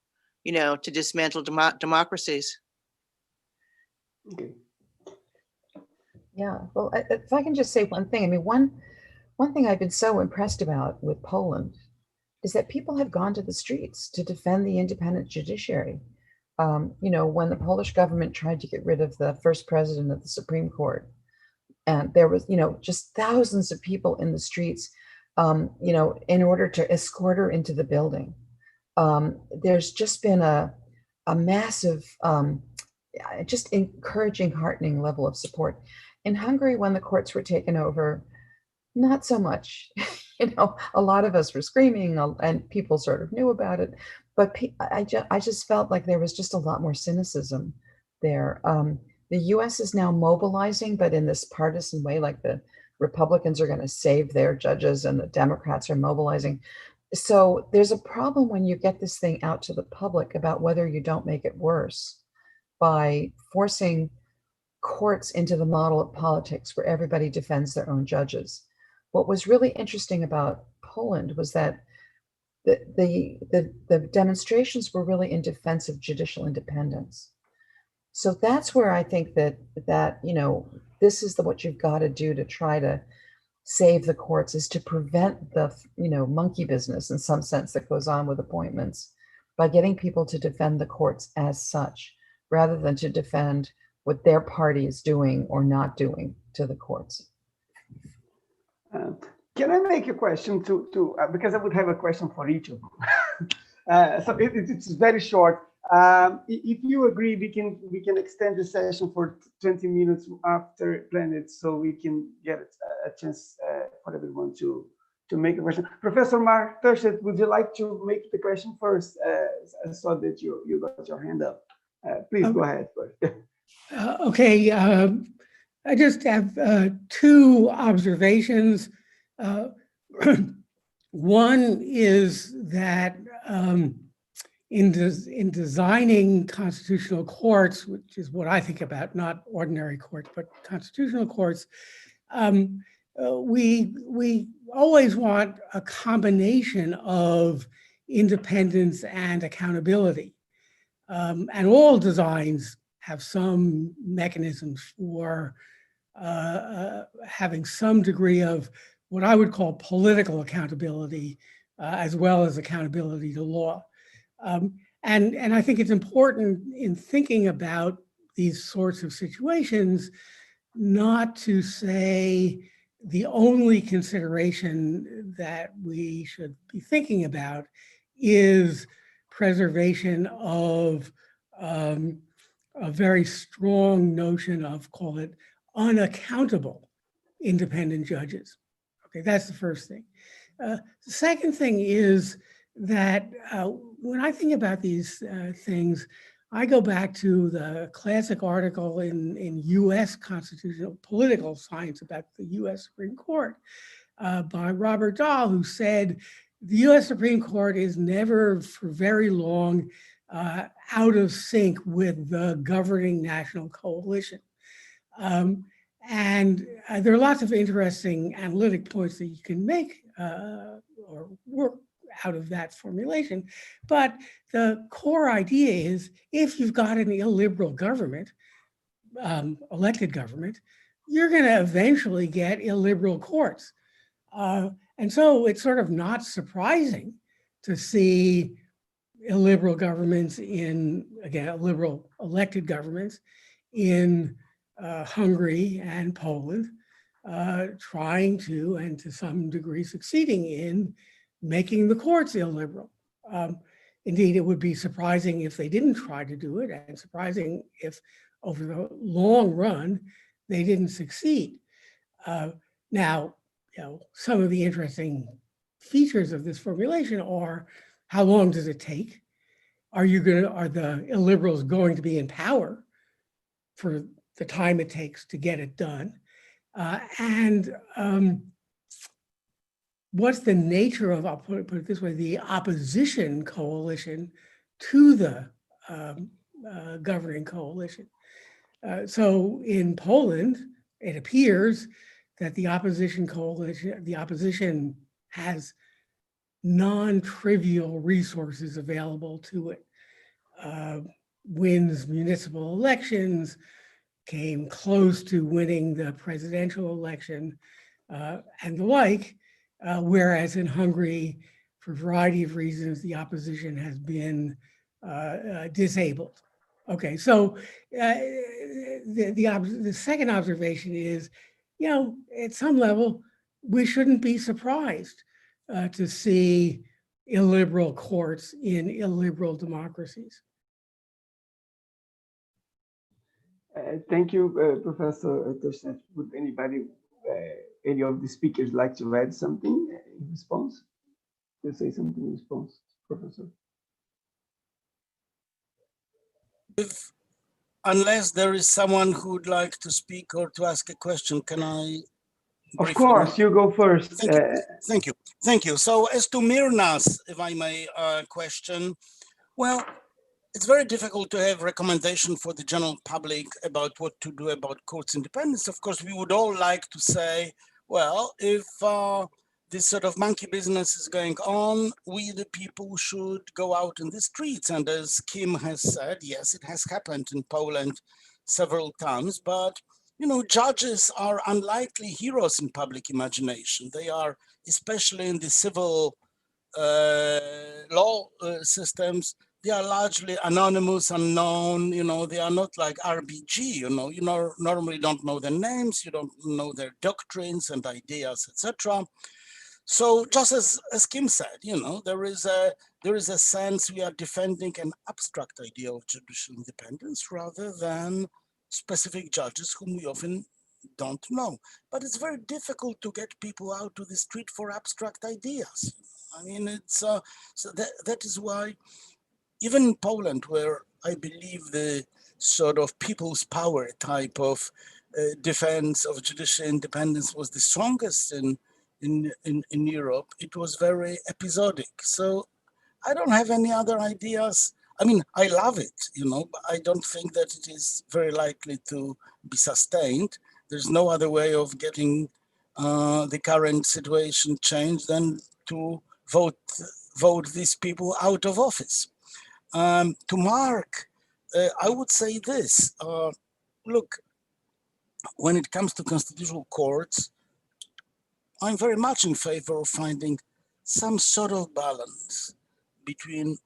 you know, to dismantle democracies. Okay. Yeah, well, if I can just say one thing, I mean, one thing I've been so impressed about with Poland is that people have gone to the streets to defend the independent judiciary. You know, when the Polish government tried to get rid of the first president of the Supreme Court, and there was, you know, just thousands of people in the streets, you know, in order to escort her into the building. There's just been a massive, just encouraging, heartening level of support. In Hungary, when the courts were taken over, not so much. You know, a lot of us were screaming, and people sort of knew about it. But I just felt like there was just a lot more cynicism there. The U.S. is now mobilizing, but in this partisan way, like the Republicans are going to save their judges and the Democrats are mobilizing. So there's a problem when you get this thing out to the public about whether you don't make it worse by forcing courts into the model of politics where everybody defends their own judges. What was really interesting about Poland was that the demonstrations were really in defense of judicial independence. So that's where I think that you know, this is what you've got to do to try to save the courts, is to prevent the, you know, monkey business in some sense that goes on with appointments by getting people to defend the courts as such, rather than to defend what their party is doing or not doing to the courts. Can I make a question to because I would have a question for each of you. So it's very short. If you agree, we can extend the session for 20 minutes after planned, so we can get a chance for everyone to make a question. Professor Mark Terschet, would you like to make the question first? I saw that you got your hand up. Please go ahead first. Okay, I just have two observations. One is that in designing constitutional courts, which is what I think about, not ordinary courts, but constitutional courts, we always want a combination of independence and accountability. And all designs have some mechanisms for having some degree of what I would call political accountability, as well as accountability to law. And I think it's important in thinking about these sorts of situations, not to say the only consideration that we should be thinking about is preservation of a very strong notion of, call it, unaccountable independent judges. Okay, that's the first thing. The second thing is that when I think about these things, I go back to the classic article in US constitutional political science about the US Supreme Court by Robert Dahl, who said the US Supreme Court is never for very long out of sync with the governing national coalition. And there are lots of interesting analytic points that you can make or work out of that formulation. But the core idea is if you've got an illiberal government, elected government, you're going to eventually get illiberal courts. And so it's sort of not surprising to see illiberal governments in, again, liberal elected governments in Hungary and Poland, trying to, and to some degree succeeding in, making the courts illiberal. Indeed, it would be surprising if they didn't try to do it, and surprising if over the long run, they didn't succeed. Now, some of the interesting features of this formulation are, how long does it take? Are the illiberals going to be in power for the time it takes to get it done? And what's the nature of, I'll put it this way, the opposition coalition to the governing coalition? So in Poland, it appears that the opposition coalition, the opposition has non-trivial resources available to it. Wins municipal elections, came close to winning the presidential election, and the like, whereas in Hungary, for a variety of reasons, the opposition has been disabled. Okay, so the second observation is, at some level, we shouldn't be surprised to see illiberal courts in illiberal democracies. Thank you, Professor Terschet. Would anybody, any of the speakers like to add something in response? To say something in response, Professor? Unless there is someone who would like to speak or to ask a question, can I? Of course, you go first. Thank you. So as to Mirna's, if I may, question, well, it's very difficult to have recommendation for the general public about what to do about courts' independence. Of course, we would all like to say, well, if this sort of monkey business is going on, we the people should go out in the streets. And as Kim has said, yes, it has happened in Poland several times, but judges are unlikely heroes in public imagination. They are, especially in the civil law systems, they are largely anonymous, unknown. They are not like RBG. You normally don't know their names, you don't know their doctrines and ideas, etc. So just as Kim said, there is a sense we are defending an abstract idea of judicial independence rather than specific judges whom we often don't know. But it's very difficult to get people out to the street for abstract ideas. I mean, it's so that is why even in Poland, where I believe the sort of people's power type of defense of judicial independence was the strongest in Europe, it was very episodic. So I don't have any other ideas. I mean, I love it, but I don't think that it is very likely to be sustained. There's no other way of getting the current situation changed than to vote these people out of office. To Mark, I would say this. Look, when it comes to constitutional courts, I'm very much in favor of finding some sort of balance between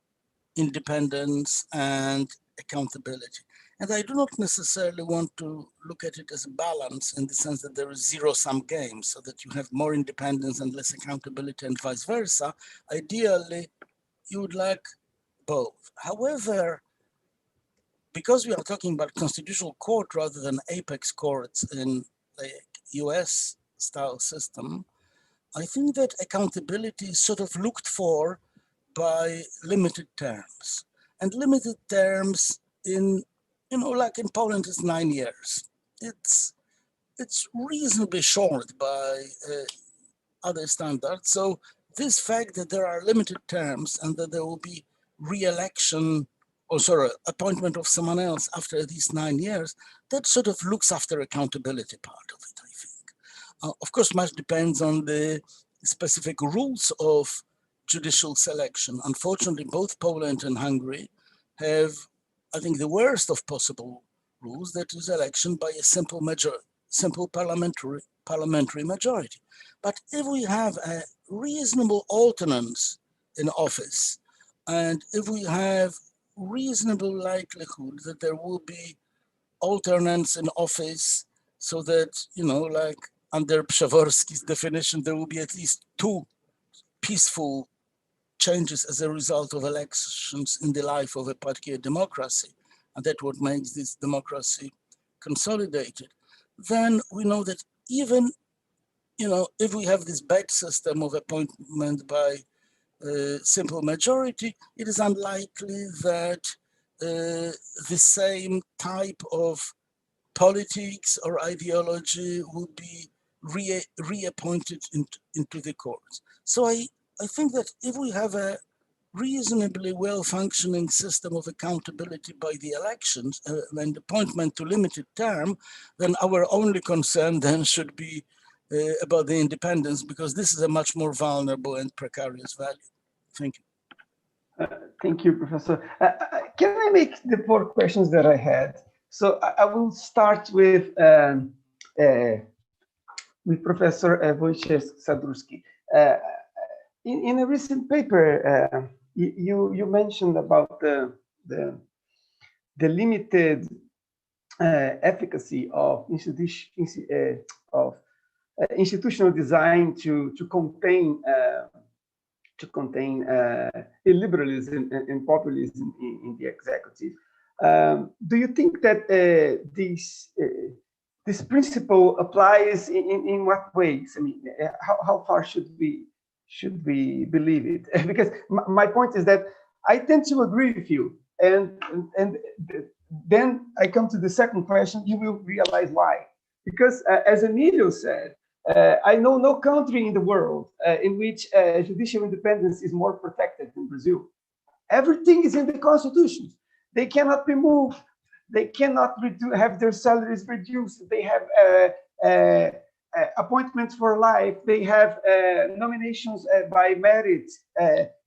independence and accountability. And I do not necessarily want to look at it as a balance in the sense that there is zero-sum game, so that you have more independence and less accountability and vice versa. Ideally, you would like both. However, because we are talking about constitutional court rather than apex courts in the US style system, I think that accountability is sort of looked for by limited terms. And limited terms in, like in Poland is 9 years. It's reasonably short by other standards. So this fact that there are limited terms and that there will be re-election appointment of someone else after these 9 years, that sort of looks after accountability part of it, I think. Of course, much depends on the specific rules of judicial selection. Unfortunately, both Poland and Hungary have, I think, the worst of possible rules, that is election by a simple parliamentary majority. But if we have a reasonable alternance in office, and if we have reasonable likelihood that there will be alternates in office, so that, like under Przeworski's definition, there will be at least 2 peaceful changes as a result of elections in the life of a particular democracy, and that's what makes this democracy consolidated, then we know that even, if we have this bad system of appointment by simple majority, it is unlikely that the same type of politics or ideology would be reappointed into the courts. So I think that if we have a reasonably well-functioning system of accountability by the elections and appointment to limited term, then our only concern then should be about the independence, because this is a much more vulnerable and precarious value. Thank you. Thank you, Professor. Can I make the 4 questions that I had? So I will start with Professor Wojciech Sadurski. In a recent paper, you mentioned about the limited efficacy of institutional design to contain illiberalism and populism in the executive. Do you think that this principle applies in what ways? I mean, how far should we believe it? Because my point is that I tend to agree with you, and then I come to the second question. You will realize why. Because as Emílio said, I know no country in the world in which judicial independence is more protected than Brazil. Everything is in the constitution. They cannot be moved. They cannot have their salaries reduced. They have appointments for life. They have nominations by merit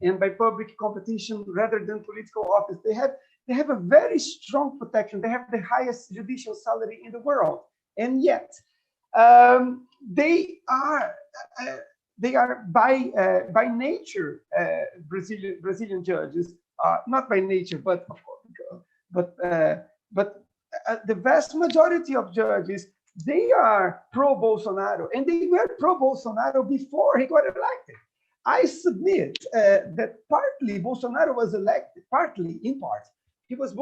and by public competition rather than political office. They have a very strong protection. They have the highest judicial salary in the world, and yet they are by nature Brazilian judges, not by nature, but of course, but the vast majority of judges they are pro-Bolsonaro, and they were pro-Bolsonaro before he got elected. I submit that partly Bolsonaro was elected, partly, in part, he was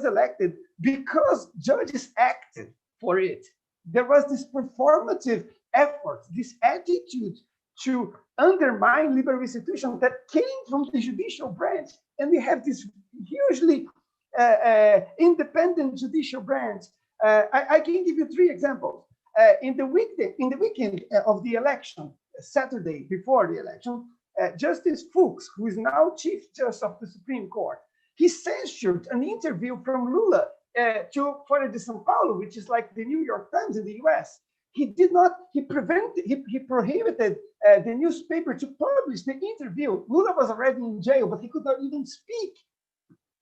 elected because judges acted for it. There was this performative effort, this attitude to undermine liberal institutions that came from the judicial branch. And we have this hugely independent judicial branch. I can give you 3 examples. In the weekend of the election, Saturday before the election, Justice Fuchs, who is now Chief Justice of the Supreme Court, he censured an interview from Lula to Folha de São Paulo, which is like the New York Times in the US. He prohibited the newspaper to publish the interview. Lula was already in jail, but he could not even speak.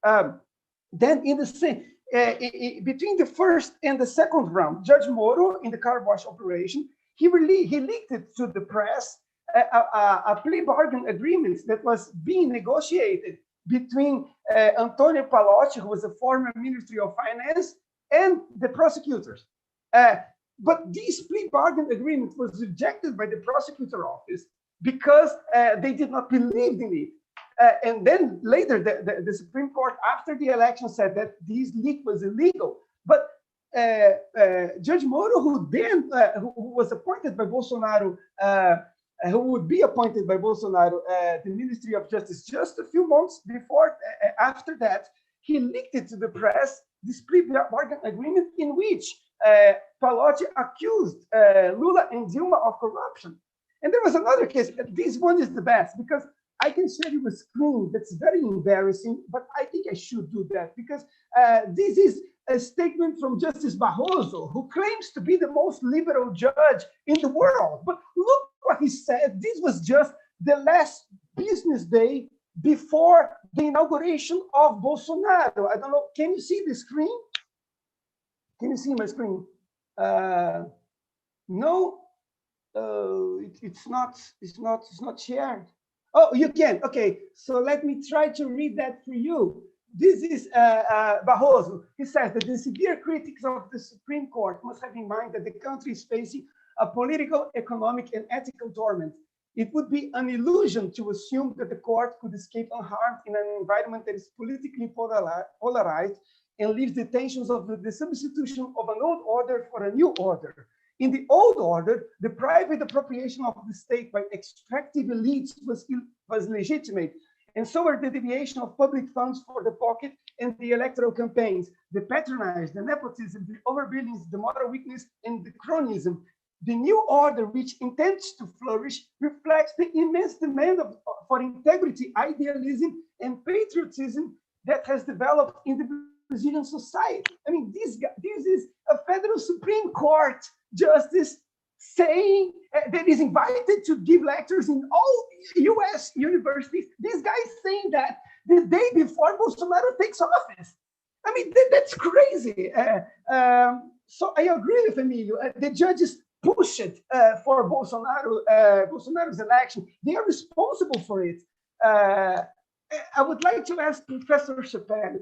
Then in the same, between the first and the second round, Judge Moro, in the car wash operation, he leaked it to the press, a plea bargain agreement that was being negotiated between Antonio Palocci, who was a former Ministry of Finance, and the prosecutors. But this plea bargain agreement was rejected by the prosecutor office because they did not believe in it. And then later, the Supreme Court, after the election, said that this leak was illegal. But Judge Moro, who was appointed by Bolsonaro, who would be appointed by Bolsonaro, the Ministry of Justice, just a few months before, after that, he leaked it to the press, this plea bargain agreement in which Palocci accused Lula and Dilma of corruption. And there was another case. This one is the best because I can show you a screen that's very embarrassing, but I think I should do that because this is a statement from Justice Barroso, who claims to be the most liberal judge in the world. But look what he said. This was just the last business day before the inauguration of Bolsonaro. I don't know. Can you see the screen? Can you see my screen? No, it's not shared. Oh, you can. Okay, so let me try to read that for you. This is Barroso. He says that the severe critics of the Supreme Court must have in mind that the country is facing a political, economic, and ethical torment. It would be an illusion to assume that the court could escape unharmed in an environment that is politically polarized and leaves the tensions of the substitution of an old order for a new order. In the old order, the private appropriation of the state by extractive elites was legitimate, and so were the deviation of public funds for the pocket and the electoral campaigns, the patronage, the nepotism, the overbillings, the moral weakness, and the cronyism. The new order, which intends to flourish, reflects the immense demand for integrity, idealism, and patriotism that has developed in the Brazilian society. I mean, this is a federal Supreme Court justice saying that is invited to give lectures in all US universities. This guy is saying that the day before Bolsonaro takes office. I mean, that's crazy. So I agree with Emílio. The judges push it for Bolsonaro's election. They are responsible for it. I would like to ask Professor Scheppele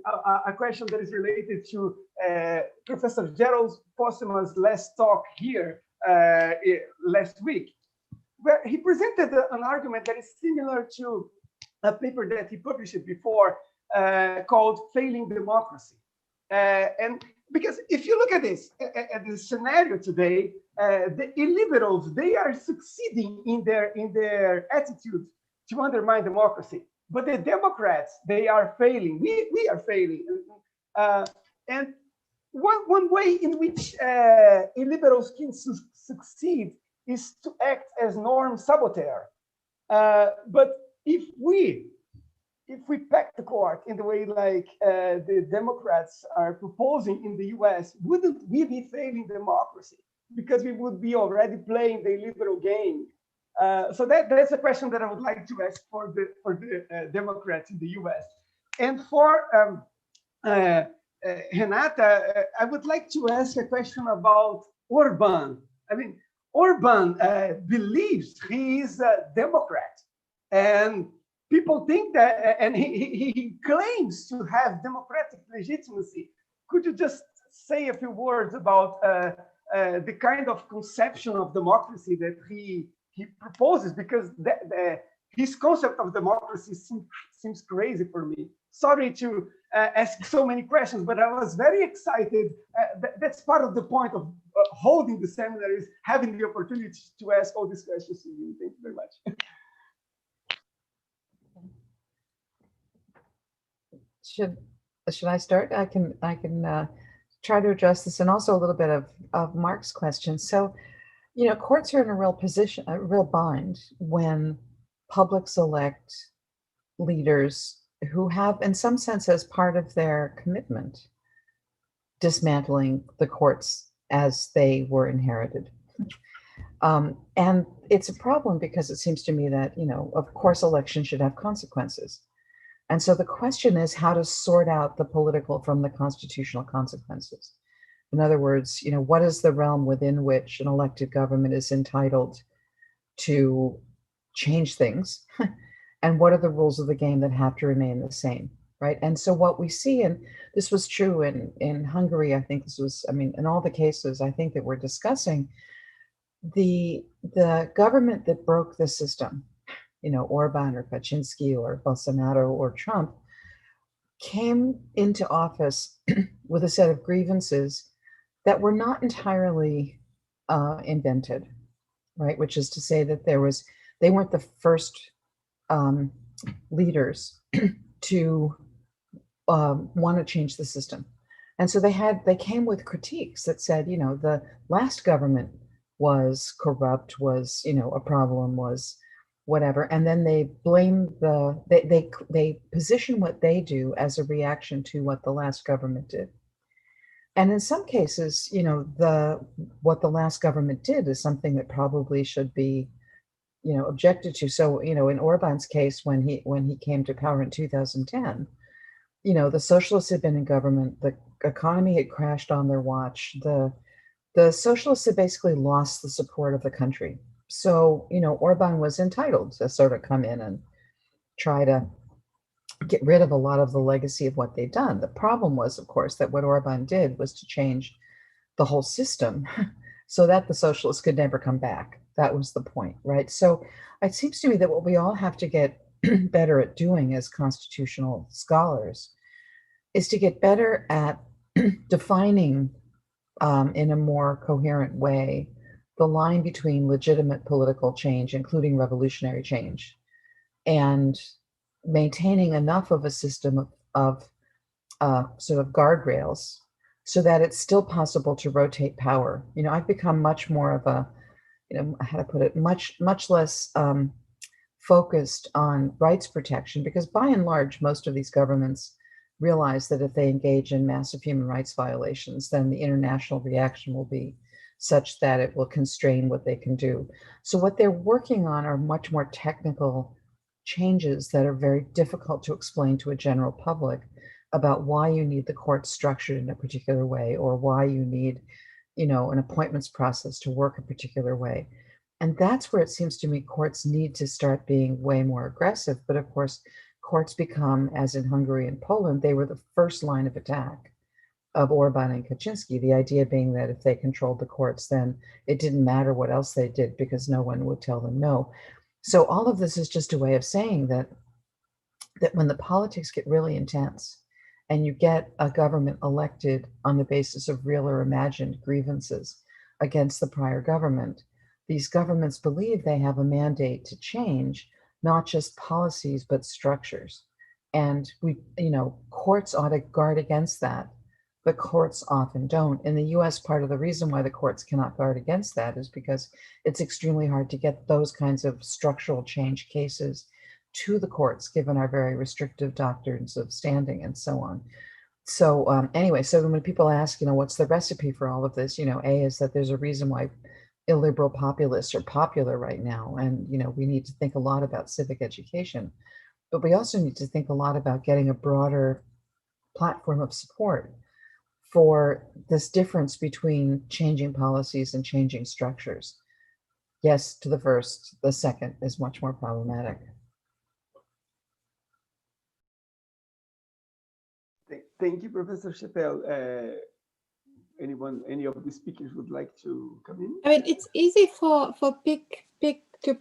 a question that is related to Professor Gerald Postma's last talk here last week, where he presented an argument that is similar to a paper that he published before called Failing Democracy. And because if you look at this, at the scenario today, the illiberals, they are succeeding in their attitude to undermine democracy. But the Democrats, they are failing. We are failing. And one way in which illiberals can succeed is to act as norm saboteur. But if we pack the court in the way like the Democrats are proposing in the US, wouldn't we be failing democracy? Because we would be already playing the illiberal game. So that's a question that I would like to ask for the Democrats in the US. And for Renata, I would like to ask a question about Orban. I mean, Orban believes he is a Democrat, and people think that, and he claims to have democratic legitimacy. Could you just say a few words about the kind of conception of democracy that he proposes, because his concept of democracy seems crazy for me. Sorry to ask so many questions, but I was very excited. That's part of the point of holding the seminar, is having the opportunity to ask all these questions to you. Thank you very much. Should I start? I can try to address this, and also a little bit of Mark's question. So, you know, courts are in a real bind when publics elect leaders who have, in some sense, as part of their commitment, dismantling the courts as they were inherited. And it's a problem because it seems to me that, you know, of course, elections should have consequences. And so the question is how to sort out the political from the constitutional consequences. In other words, you know, what is the realm within which an elected government is entitled to change things? And what are the rules of the game that have to remain the same, right? And so what we see, and this was true in Hungary, I think this was, I mean, in all the cases I think that we're discussing, the government that broke the system, you know, Orban or Kaczynski or Bolsonaro or Trump, came into office with a set of grievances that were not entirely invented, right? Which is to say that they weren't the first leaders to want to change the system. And so they came with critiques that said, you know, the last government was corrupt, was, you know, a problem, was whatever. And then they blame they position what they do as a reaction to what the last government did. And in some cases, you know, what the last government did is something that probably should be, you know, objected to. So, you know, in Orban's case, when he came to power in 2010, you know, the socialists had been in government, the economy had crashed on their watch, the socialists had basically lost the support of the country. So, you know, Orban was entitled to sort of come in and try to get rid of a lot of the legacy of what they'd done. The problem was, of course, that what Orban did was to change the whole system so that the socialists could never come back. That was the point, right? So it seems to me that what we all have to get better at doing as constitutional scholars is to get better at defining in a more coherent way the line between legitimate political change, including revolutionary change, and maintaining enough of a system of sort of guardrails so that it's still possible to rotate power. You know, I've become much more of a, you know, how to put it, much less focused on rights protection, because by and large, most of these governments realize that if they engage in massive human rights violations, then the international reaction will be such that it will constrain what they can do. So what they're working on are much more technical changes that are very difficult to explain to a general public about why you need the court structured in a particular way, or why you need, you know, an appointments process to work a particular way. And that's where it seems to me courts need to start being way more aggressive. But of course, courts become, as in Hungary and Poland, they were the first line of attack of Orban and Kaczynski, the idea being that if they controlled the courts, then it didn't matter what else they did because no one would tell them no. So all of this is just a way of saying that when the politics get really intense and you get a government elected on the basis of real or imagined grievances against the prior government, these governments believe they have a mandate to change not just policies, but structures. And we, you know, courts ought to guard against that. But courts often don't. In the US, part of the reason why the courts cannot guard against that is because it's extremely hard to get those kinds of structural change cases to the courts, given our very restrictive doctrines of standing and so on. So anyway, so when people ask, you know, what's the recipe for all of this? You know, A, is that there's a reason why illiberal populists are popular right now. And, you know, we need to think a lot about civic education, but we also need to think a lot about getting a broader platform of support for this difference between changing policies and changing structures. Yes to the first, the second is much more problematic. Thank you, Professor Scheppele. any of the speakers would like to come in? I mean, it's easy for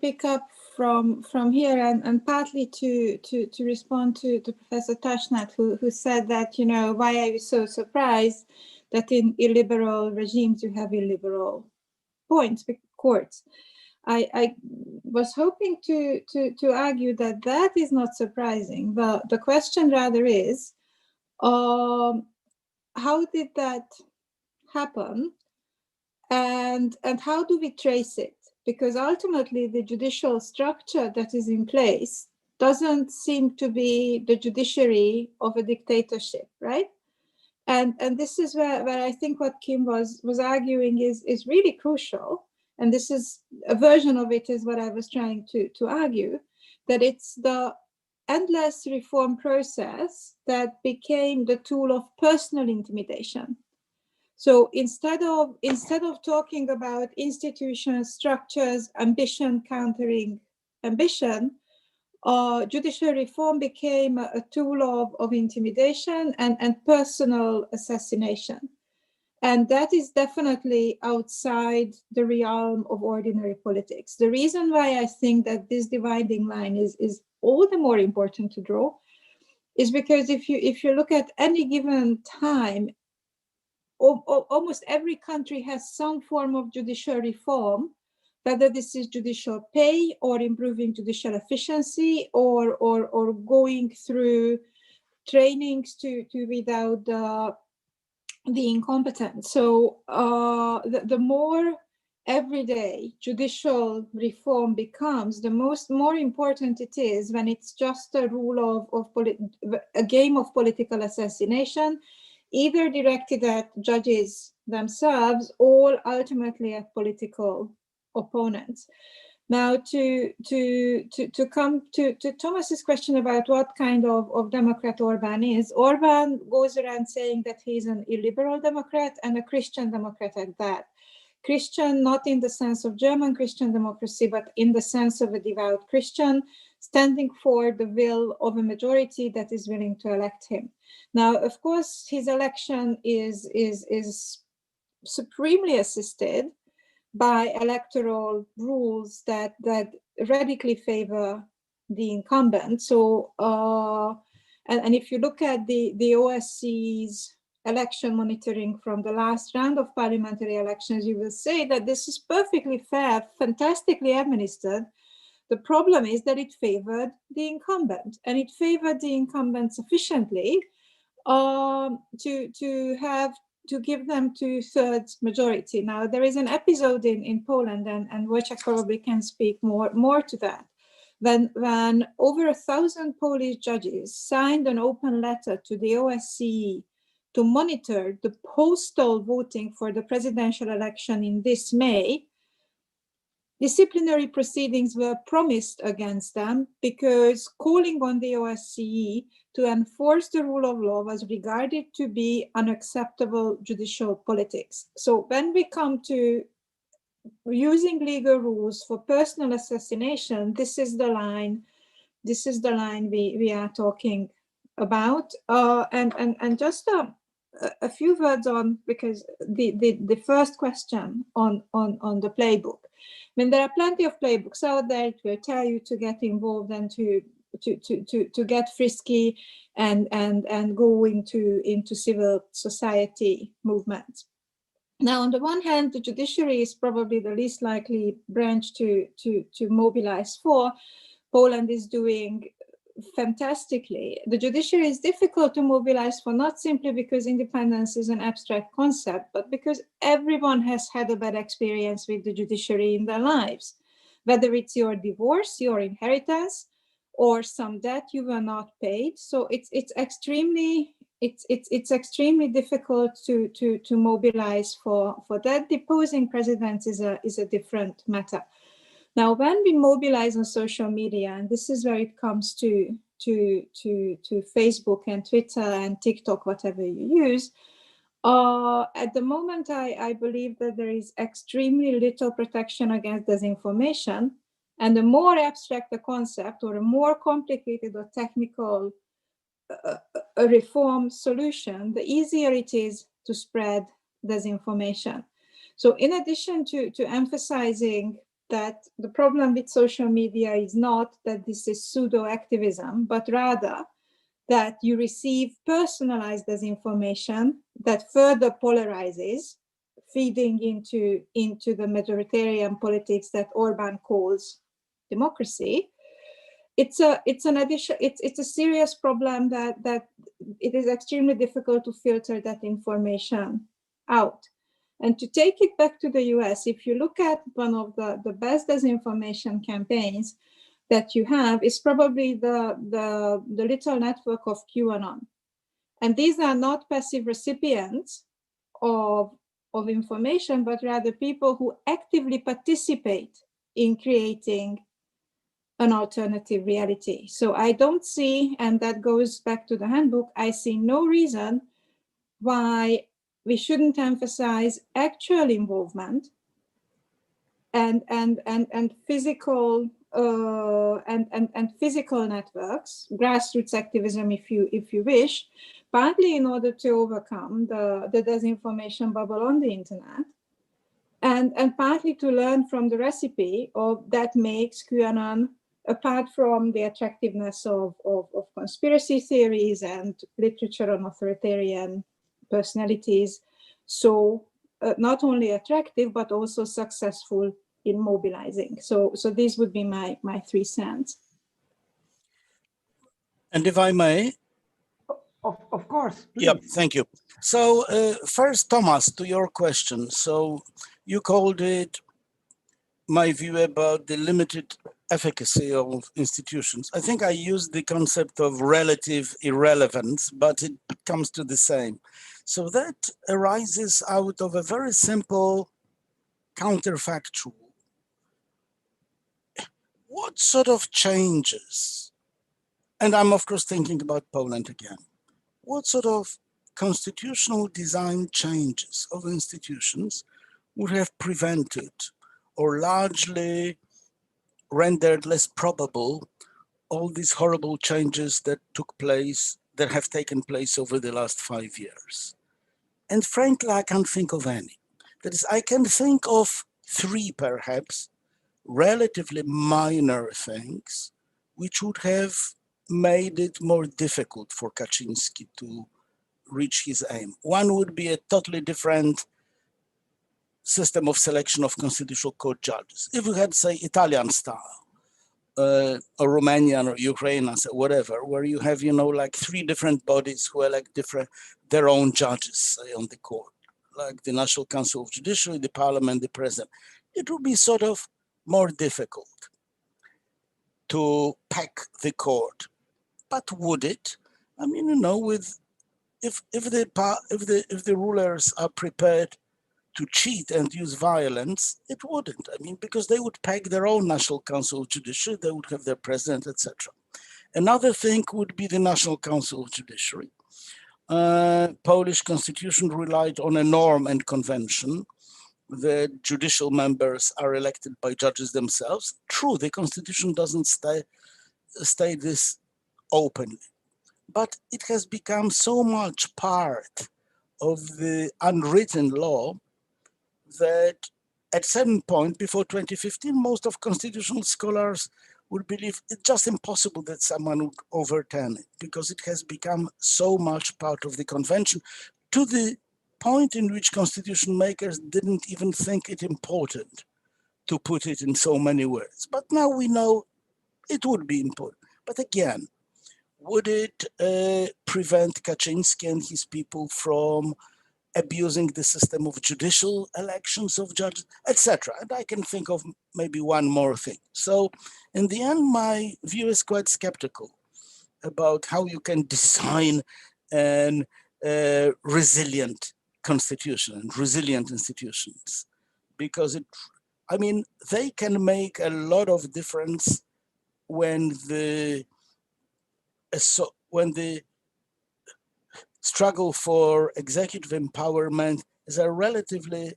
pick up from here and partly to respond to Professor Tashnat, who said that, you know, why are you so surprised that in illiberal regimes you have illiberal courts? I was hoping to argue that that is not surprising. The question rather is, how did that happen, and how do we trace it? Because ultimately the judicial structure that is in place doesn't seem to be the judiciary of a dictatorship, right? And this is where I think what Kim was arguing is really crucial. And this is a version of it is what I was trying to argue, that it's the endless reform process that became the tool of personal intimidation. So instead of talking about institutions, structures, ambition countering ambition, judicial reform became a tool of intimidation and personal assassination. And that is definitely outside the realm of ordinary politics. The reason why I think that this dividing line is all the more important to draw is because if you look at any given time, almost every country has some form of judicial reform, whether this is judicial pay or improving judicial efficiency or going through trainings to weed out the incompetent. So the more everyday judicial reform becomes, the more important it is when it's just a rule of a game of political assassination, either directed at judges themselves or ultimately at political opponents. Now, to come to Thomas's question about what kind of Democrat Orban is, Orban goes around saying that he's an illiberal Democrat and a Christian Democrat at that. Christian, not in the sense of German Christian democracy, but in the sense of a devout Christian, standing for the will of a majority that is willing to elect him. Now, of course, his election is supremely assisted by electoral rules that radically favor the incumbent. So, and if you look at the OSCE's election monitoring from the last round of parliamentary elections, you will say that this is perfectly fair, fantastically administered. The problem is that it favored the incumbent, and it favored the incumbent sufficiently to give them 2/3 majority. Now, there is an episode in Poland, and Wojciech probably can speak more to that, when over 1,000 Polish judges signed an open letter to the OSCE to monitor the postal voting for the presidential election in this May. Disciplinary proceedings were promised against them because calling on the OSCE to enforce the rule of law was regarded to be unacceptable judicial politics. So when we come to using legal rules for personal assassination, this is the line we are talking about. And just a few words on, because the first question on the playbook. I mean, there are plenty of playbooks out there that will tell you to get involved and to get frisky and go into civil society movements. Now, on the one hand, the judiciary is probably the least likely branch to mobilize for. Poland is doing fantastically. The judiciary is difficult to mobilize for, not simply because independence is an abstract concept, but because everyone has had a bad experience with the judiciary in their lives, whether it's your divorce, your inheritance, or some debt you were not paid. So it's extremely difficult to mobilize for that. Deposing presidents is a different matter. Now, when we mobilize on social media, and this is where it comes to Facebook and Twitter and TikTok, whatever you use, at the moment, I believe that there is extremely little protection against disinformation. And the more abstract the concept or a more complicated or technical a reform solution, the easier it is to spread disinformation. So in addition to emphasizing that the problem with social media is not that this is pseudo-activism, but rather that you receive personalized disinformation that further polarizes, feeding into the majoritarian politics that Orban calls democracy. It's a serious problem that it is extremely difficult to filter that information out. And to take it back to the US, if you look at one of the best disinformation campaigns that you have, is probably the little network of QAnon. And these are not passive recipients of information, but rather people who actively participate in creating an alternative reality. So I don't see, and that goes back to the handbook, I see no reason why we shouldn't emphasize actual involvement and physical and physical networks, grassroots activism, if you wish, partly in order to overcome the disinformation bubble on the internet, and partly to learn from the recipe of that makes QAnon, apart from the attractiveness of conspiracy theories and literature on authoritarian personalities, so not only attractive, but also successful in mobilizing. So these would be my 3 cents. And if I may? Of course, please. Yep, thank you. So first, Thomas, to your question. So you called it my view about the limited efficacy of institutions. I think I used the concept of relative irrelevance, but it comes to the same. So that arises out of a very simple counterfactual. What sort of changes, and I'm of course thinking about Poland again, what sort of constitutional design changes of institutions would have prevented or largely rendered less probable all these horrible changes that have taken place over the last 5 years? And frankly, I can't think of any. That is, I can think of 3 perhaps relatively minor things which would have made it more difficult for Kaczynski to reach his aim. One would be a totally different system of selection of constitutional court judges. If we had, say, Italian style, or Romanian or Ukrainian, whatever, where you have, like 3 different bodies who elect their own judges, say, on the court, like the National Council of Judiciary, the Parliament, the President, it would be sort of more difficult to pack the court. But would it? I mean, if the rulers are prepared to cheat and use violence, it wouldn't. I mean, because they would pack their own National Council of Judiciary, they would have their president, etc. Another thing would be the National Council of Judiciary. Polish constitution relied on a norm and convention. The judicial members are elected by judges themselves. True, the constitution doesn't state this openly, but it has become so much part of the unwritten law that at some point before 2015, most of constitutional scholars would believe it's just impossible that someone would overturn it because it has become so much part of the convention, to the point in which constitution makers didn't even think it important to put it in so many words. But now we know it would be important. But again, would it prevent Kaczynski and his people from abusing the system of judicial elections of judges, etc.? And I can think of maybe one more thing. So in the end, my view is quite skeptical about how you can design an resilient constitution and resilient institutions, because they can make a lot of difference when the struggle for executive empowerment is a relatively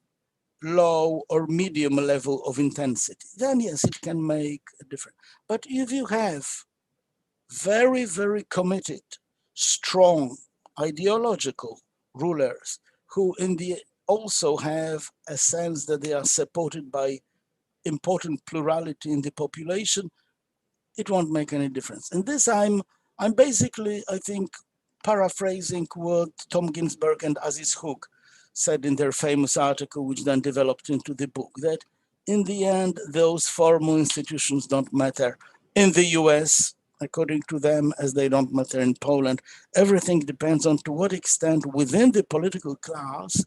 low or medium level of intensity. Then yes, it can make a difference. But if you have very, very committed, strong, ideological rulers who in the also have a sense that they are supported by important plurality in the population, it won't make any difference. And this I'm basically, I think, paraphrasing what Tom Ginsberg and Aziz Hook said in their famous article, which then developed into the book, that in the end, those formal institutions don't matter. In the US, according to them, as they don't matter in Poland, everything depends on to what extent within the political class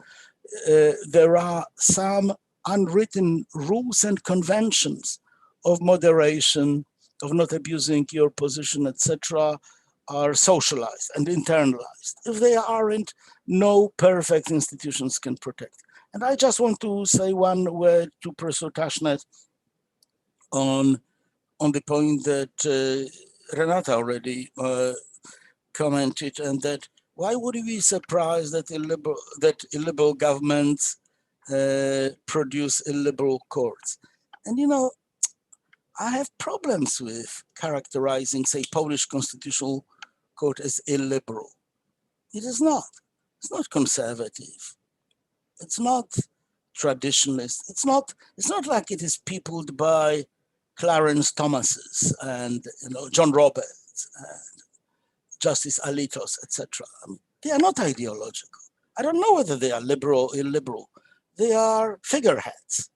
there are some unwritten rules and conventions of moderation, of not abusing your position, etc., are socialized and internalized. If they aren't, no perfect institutions can protect. And I just want to say one word to Professor Tashnet on the point that Renata already commented, and that why would we be surprised that illiberal governments produce illiberal courts? And you know, I have problems with characterizing, say, Polish Constitutional Court as illiberal. It is not. It's not conservative. It's not traditionalist. It's not like it is peopled by Clarence Thomases and John Roberts and Justice Alitos, etc. They are not ideological. I don't know whether they are liberal or illiberal. They are figureheads.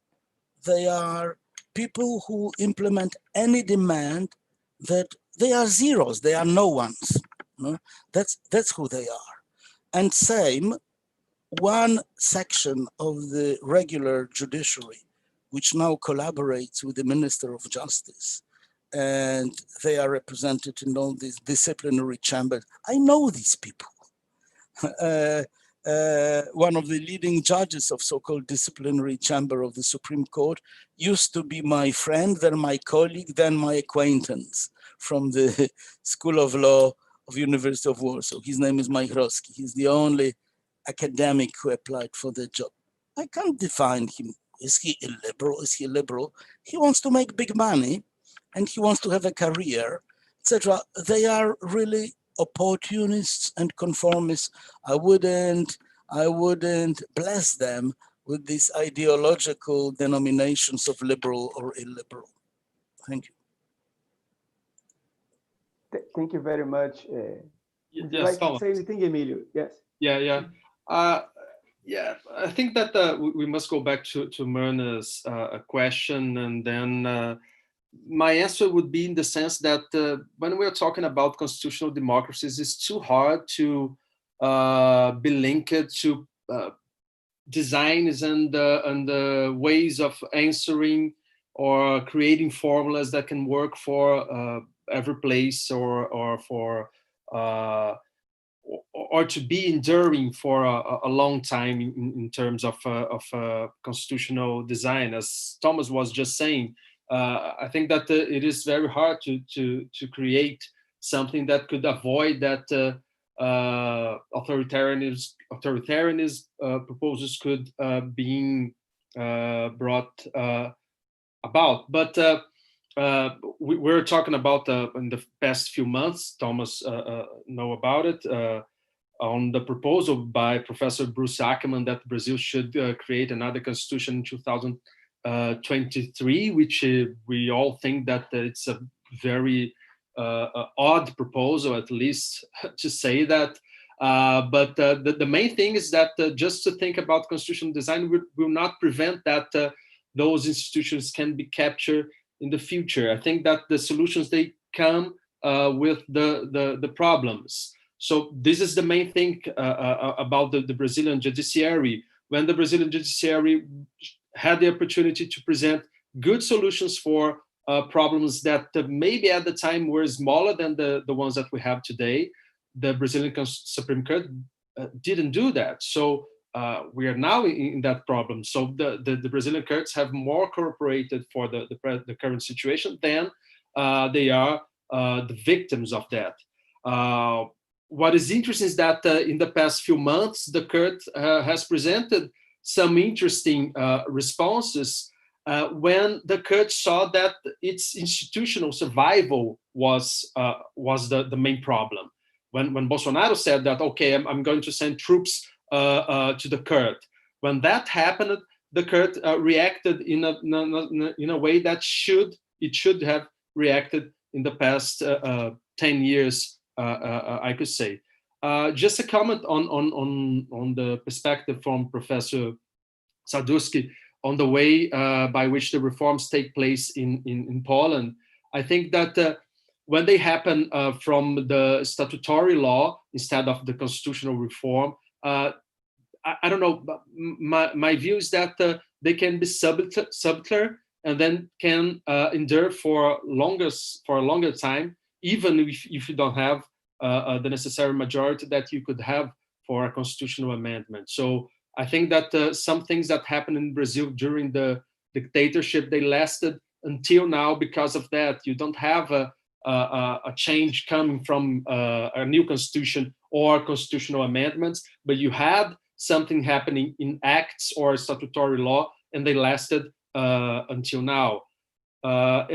They are people who implement any demand that they are zeros, they are no ones. No? That's who they are. And same, one section of the regular judiciary, which now collaborates with the Minister of Justice, and they are represented in all these disciplinary chambers. I know these people. One of the leading judges of so-called disciplinary chamber of the Supreme Court used to be my friend, then my colleague, then my acquaintance from the School of Law of University of Warsaw. His name is Majchrowski. He's the only academic who applied for the job. I can't define him. Is he illiberal? Is he liberal? He wants to make big money and he wants to have a career, etc. They are really opportunists and conformists. I wouldn't bless them with these ideological denominations of liberal or illiberal. Thank you. Thank you very much. Would you Yes, like Thomas. to say anything, Emílio? Yes. Yeah. I think that we must go back to Myrna's question, and then my answer would be in the sense that when we're talking about constitutional democracies, it's too hard to be linked to designs and ways of answering or creating formulas that can work for every place or to be enduring for a long time in terms of constitutional design. As Thomas was just saying, I think that it is very hard to create something that could avoid that authoritarianism proposals could being brought about. But we're talking about in the past few months, Thomas know about it, on the proposal by Professor Bruce Ackerman that Brazil should create another constitution in 2023, which we all think that it's a very odd proposal, at least to say that. But the main thing is that just to think about constitutional design will not prevent that those institutions can be captured in the future. I think that the solutions, they come with the problems. So this is the main thing about the Brazilian judiciary. When the Brazilian judiciary had the opportunity to present good solutions for problems that maybe at the time were smaller than the ones that we have today, the Brazilian Supreme Court didn't do that. So we are now in that problem. So the Brazilian courts have more cooperated for the current situation than they are the victims of that. What is interesting is that in the past few months, the court has presented some interesting responses when the court saw that its institutional survival was the main problem. When Bolsonaro said that, okay, I'm going to send troops to the court. When that happened, the court reacted in a way that it should have reacted in the past 10 years, I could say. Just a comment on the perspective from Professor Sadurski on the way by which the reforms take place in Poland. I think that when they happen from the statutory law instead of the constitutional reform, I don't know, but my view is that they can be subtler and then can endure for a longer time, even if you don't have the necessary majority that you could have for a constitutional amendment. So I think that some things that happened in Brazil during the dictatorship, they lasted until now because of that. You don't have a change coming from a new constitution or constitutional amendments, but you had something happening in acts or statutory law, and they lasted until now.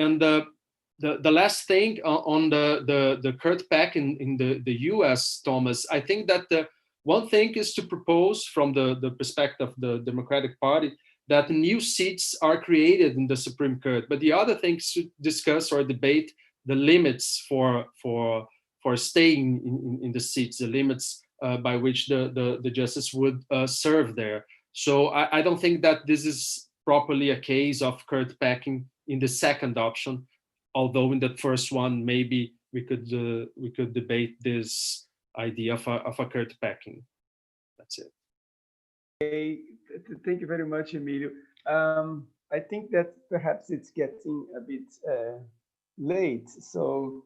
And the last thing on the Kurt Peck in the US, Thomas, I think that one thing is to propose from the perspective of the Democratic Party that new seats are created in the Supreme Court. But the other thing is to discuss or debate the limits for staying in the seats, the limits by which the justice would serve there. So I don't think that this is properly a case of Kurt Packing in the second option, although in the first one maybe we could debate this idea of a Kurt Packing. That's it. Okay, thank you very much, Emílio. I think that perhaps it's getting a bit late, so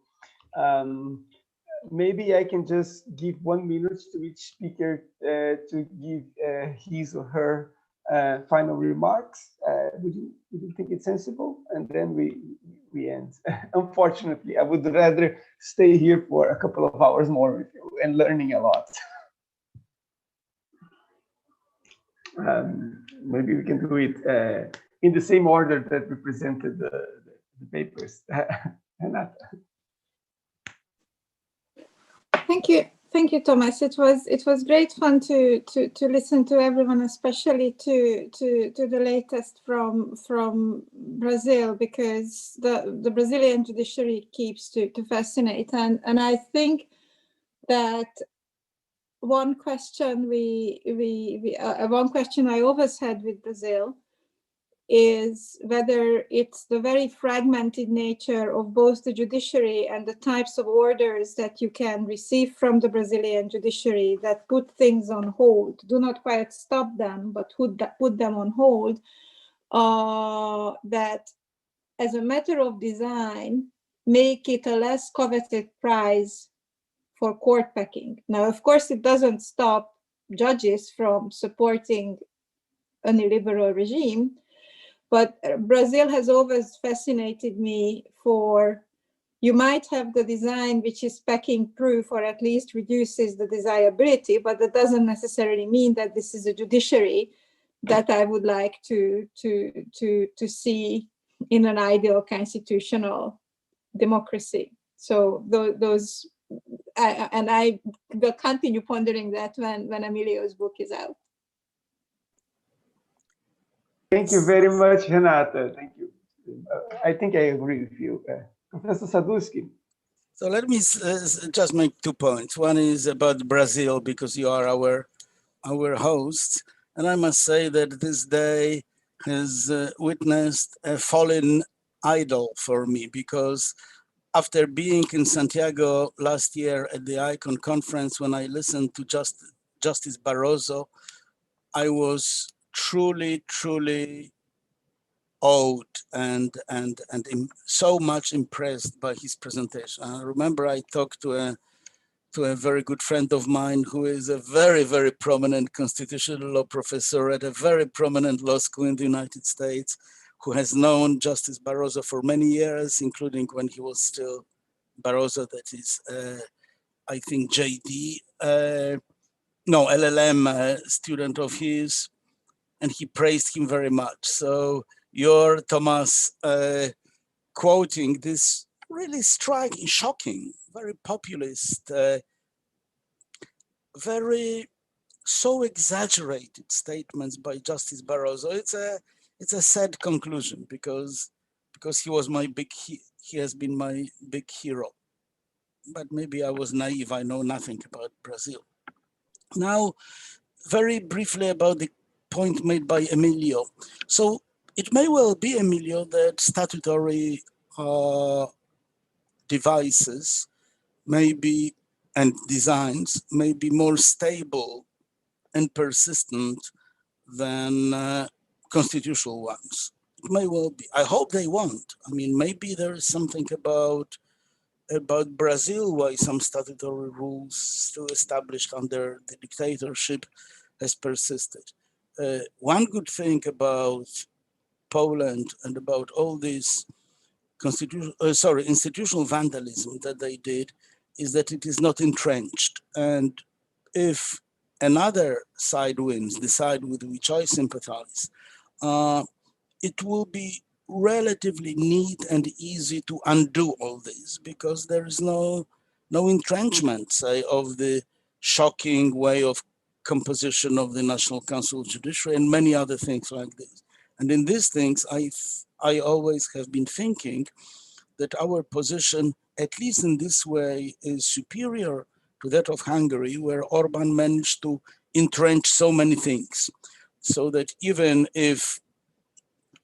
maybe I can just give 1 minute to each speaker to give his or her final remarks. Would you think it's sensible? And then we end. Unfortunately, I would rather stay here for a couple of hours more with you and learning a lot. Maybe we can do it in the same order that we presented the papers. Renata. Thank you, Thomas. It was great fun to listen to everyone, especially to the latest from Brazil, because the Brazilian judiciary keeps to fascinate, and I think that one question one question I always had with Brazil is whether it's the very fragmented nature of both the judiciary and the types of orders that you can receive from the Brazilian judiciary that put things on hold, do not quite stop them, but put them on hold, that as a matter of design, make it a less coveted prize for court packing. Now, of course, it doesn't stop judges from supporting an illiberal regime, but Brazil has always fascinated me for, you might have the design which is packing proof or at least reduces the desirability, but that doesn't necessarily mean that this is a judiciary that I would like to see in an ideal constitutional democracy. So those, and I will continue pondering that when Emílio's book is out. Thank you very much, Renata. Thank you. I think I agree with you. Professor Sadurski. So let me just make 2 points. One is about Brazil, because you are our host. And I must say that this day has witnessed a fallen idol for me, because after being in Santiago last year at the ICON conference, when I listened to Justice Barroso, I was truly awed and so much impressed by his presentation. I remember I talked to a very good friend of mine who is a very prominent constitutional law professor at a very prominent law school in the United States, who has known Justice Barroso for many years, including when he was still Barroso, that is, I think JD, LLM student of his, and he praised him very much. So your Thomas quoting this really striking, shocking, very populist, very so exaggerated statements by Justice Barroso. It's a sad conclusion because he was he has been my big hero. But maybe I was naive. I know nothing about Brazil. Now, very briefly about the point made by Emílio. So it may well be, Emílio, that statutory devices and designs may be more stable and persistent than constitutional ones. It may well be. I hope they won't. I mean, maybe there is something about Brazil why some statutory rules still established under the dictatorship has persisted. One good thing about Poland and about all this institutional vandalism that they did is that it is not entrenched. And if another side wins, the side with which I sympathize, it will be relatively neat and easy to undo all this because there is no entrenchment, say, of the shocking way of composition of the National Council of Judiciary and many other things like this. And in these things, I always have been thinking that our position, at least in this way, is superior to that of Hungary, where Orban managed to entrench so many things. So that even if,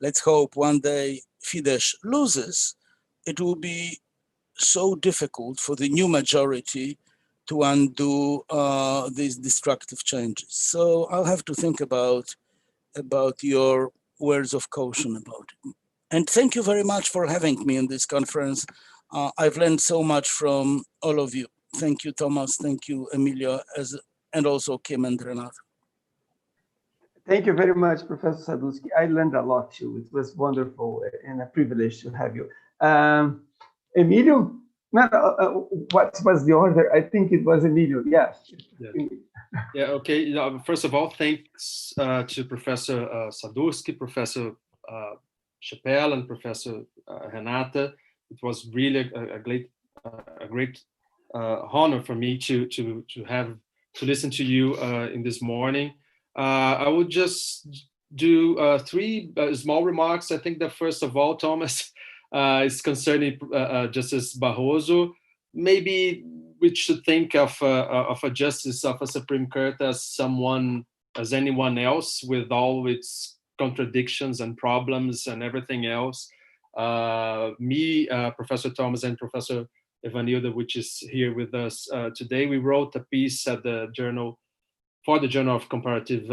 let's hope one day Fidesz loses, it will be so difficult for the new majority to undo these destructive changes. So I'll have to think about your words of caution about it. And thank you very much for having me in this conference. I've learned so much from all of you. Thank you, Thomas. Thank you, Emílio, and also Kim and Renata. Thank you very much, Professor Sadurski. I learned a lot too. It was wonderful and a privilege to have you. Emílio? What was the order? I think it was Emílio. Yeah. Yeah. Okay. First of all, thanks to Professor Sadurski, Professor Scheppele, and Professor Renata. It was really a great honor for me to listen to you in this morning. I would just do three small remarks. I think that first of all, Thomas, is concerning Justice Barroso. Maybe we should think of a justice of a Supreme Court as anyone else, with all its contradictions and problems and everything else. Professor Thomas, and Professor Emílio, which is here with us today, we wrote a piece at the Journal of Comparative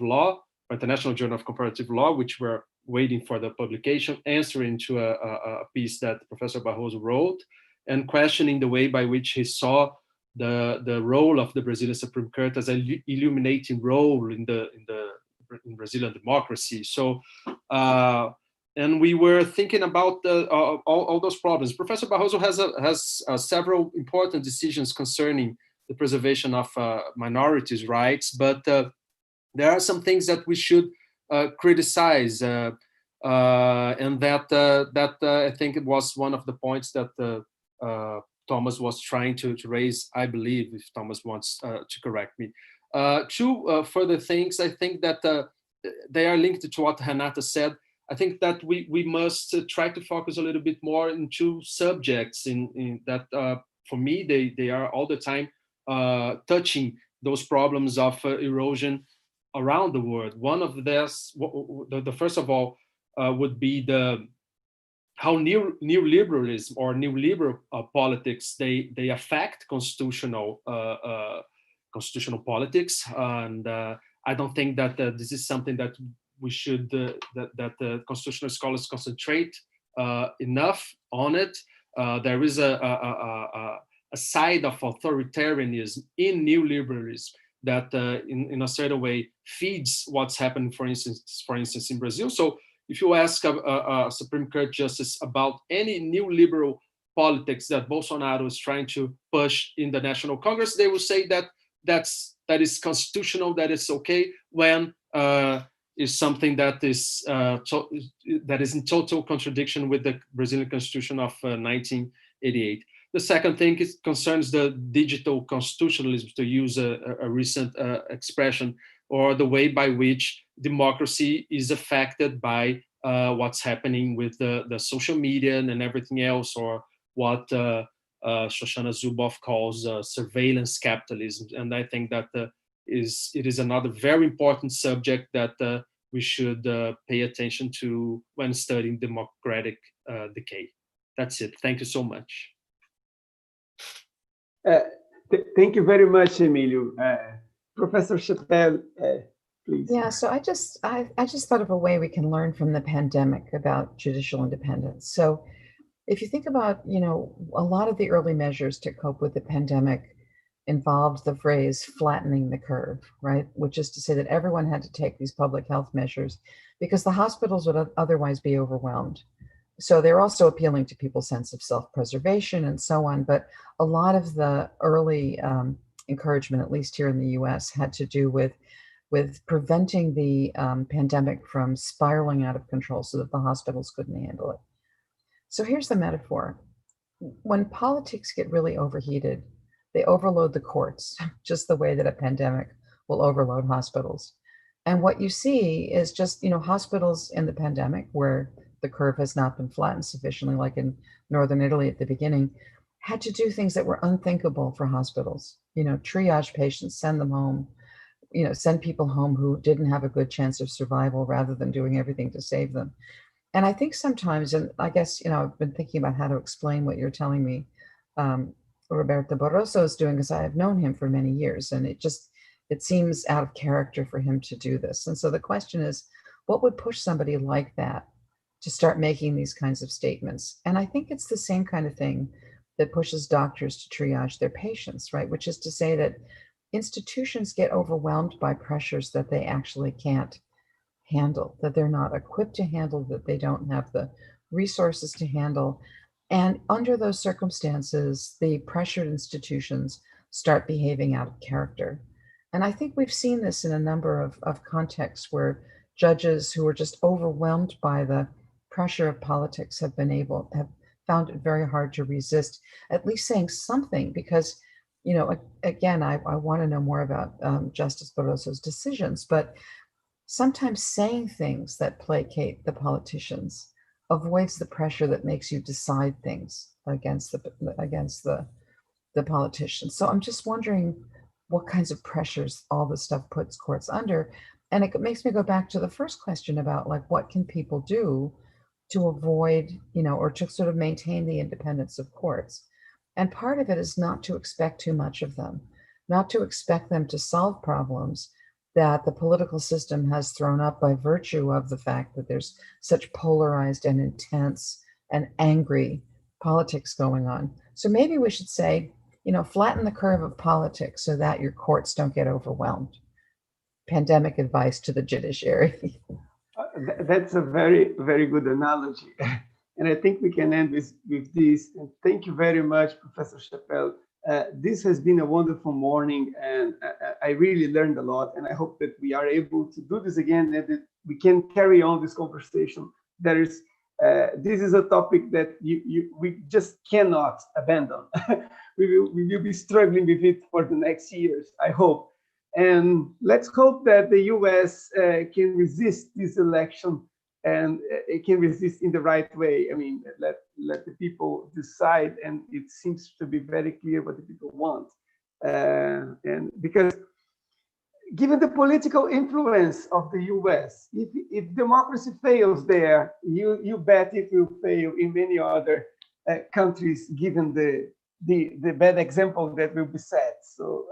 Law, International Journal of Comparative Law, which we're waiting for the publication, answering to a piece that Professor Barroso wrote and questioning the way by which he saw the role of the Brazilian Supreme Court as an illuminating role in Brazilian democracy. So, and we were thinking about all those problems. Professor Barroso has several important decisions concerning the preservation of minorities' rights, but there are some things that we should criticize, and that I think it was one of the points that Thomas was trying to raise, I believe, if Thomas wants to correct me. Two further things, I think that they are linked to what Renata said. I think that we must try to focus a little bit more in two subjects in that, for me, they are all the time touching those problems of erosion around the world. One of this, the first of all, would be how neoliberalism or neoliberal politics they affect constitutional politics, and I don't think that this is something that we should that the constitutional scholars concentrate enough on it. There is a side of authoritarianism in neoliberalism that in a certain way feeds what's happening, for instance, in Brazil. So if you ask a Supreme Court justice about any neoliberal politics that Bolsonaro is trying to push in the National Congress, they will say that is constitutional, that is okay, when is something that is in total contradiction with the Brazilian Constitution of 1988. The second thing concerns the digital constitutionalism, to use a recent expression, or the way by which democracy is affected by what's happening with the social media and everything else, or what Shoshana Zuboff calls surveillance capitalism. And I think that it is another very important subject that we should pay attention to when studying democratic decay. That's it. Thank you so much. Thank you very much, Emílio. Professor Scheppele, please. Yeah, so I just thought of a way we can learn from the pandemic about judicial independence. So if you think about, a lot of the early measures to cope with the pandemic involved the phrase flattening the curve, right? Which is to say that everyone had to take these public health measures because the hospitals would otherwise be overwhelmed. So they're also appealing to people's sense of self-preservation and so on. But a lot of the early encouragement, at least here in the US, had to do with preventing the pandemic from spiraling out of control so that the hospitals couldn't handle it. So here's the metaphor. When politics get really overheated, they overload the courts, just the way that a pandemic will overload hospitals. And what you see is just, hospitals in the pandemic where the curve has not been flattened sufficiently, like in Northern Italy at the beginning, had to do things that were unthinkable for hospitals. Triage patients, send them home, send people home who didn't have a good chance of survival rather than doing everything to save them. And I think sometimes, and I guess, I've been thinking about how to explain what you're telling me, Roberto Barroso is doing, because I have known him for many years, and it seems out of character for him to do this. And so the question is, what would push somebody like that to start making these kinds of statements? And I think it's the same kind of thing that pushes doctors to triage their patients, right? Which is to say that institutions get overwhelmed by pressures that they actually can't handle, that they're not equipped to handle, that they don't have the resources to handle. And under those circumstances, the pressured institutions start behaving out of character. And I think we've seen this in a number of contexts where judges who are just overwhelmed by the pressure of politics have found it very hard to resist at least saying something, because, again, I want to know more about Justice Barroso's decisions, but sometimes saying things that placate the politicians avoids the pressure that makes you decide things against the politicians. So I'm just wondering what kinds of pressures all this stuff puts courts under. And it makes me go back to the first question about, like, what can people do to avoid, or to sort of maintain the independence of courts? And part of it is not to expect too much of them, not to expect them to solve problems that the political system has thrown up by virtue of the fact that there's such polarized and intense and angry politics going on. So maybe we should say, flatten the curve of politics so that your courts don't get overwhelmed. Pandemic advice to the judiciary. That's a very, very good analogy. And I think we can end with this. And thank you very much, Professor Scheppele. This has been a wonderful morning, and I really learned a lot. And I hope that we are able to do this again, and that we can carry on this conversation. This is a topic that we just cannot abandon. we will be struggling with it for the next years, I hope. And let's hope that the US can resist this election, and it can resist in the right way. I mean, let the people decide, and it seems to be very clear what the people want. And because given the political influence of the US, if democracy fails there, you bet it will fail in many other countries, given the bad example that will be set. So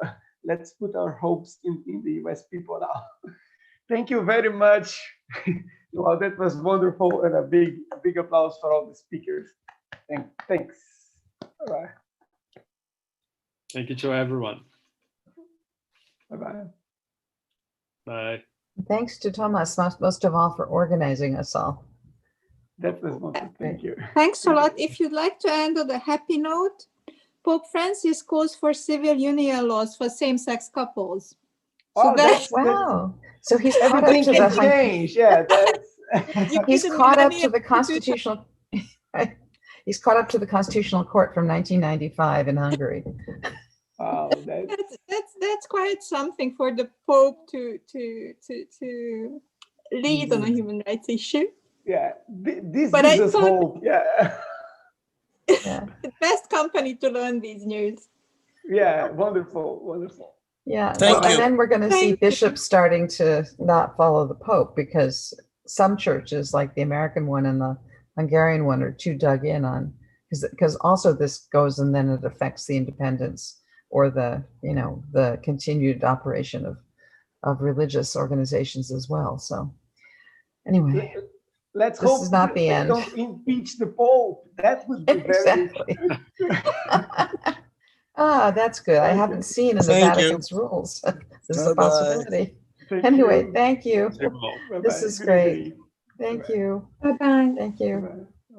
let's put our hopes in the US people now. Thank you very much. Well, that was wonderful, and a big applause for all the speakers. Thanks. Bye-bye. Thank you to everyone. Bye-bye. Bye. Thanks to Thomas, most of all, for organizing us all. That was wonderful. Thank you. Thanks a lot. If you'd like to end on a happy note, Pope Francis calls for civil union laws for same-sex couples. So that's wow. So he's caught up everything to can the change. Yeah, that's he's caught up to the constitutional He's caught up to the Constitutional Court from 1995 in Hungary. Wow, That's quite something for the Pope to lead on a human rights issue. yeah, this But gives I us thought- hope. Yeah. Yeah. The best company to learn these news. Yeah, wonderful, wonderful. Yeah. Thank Well, you. and then we're going to see Thank you. bishops starting to not follow the Pope because some churches, like the American one and the Hungarian one, are too dug in on, because also this goes and then it affects the independence or the, you know, the continued operation of religious organizations as well. So anyway, Let's This hope is not the they end. don't impeach the Pope. That would be very exactly. Ah, that's good. I haven't seen in the Thank you. Vatican's rules. This is a Bye-bye. possibility. Thank Anyway, you. thank you. Very well. Bye-bye. This is Good great. evening. Thank Bye-bye. you. Bye-bye. Thank you. Bye-bye.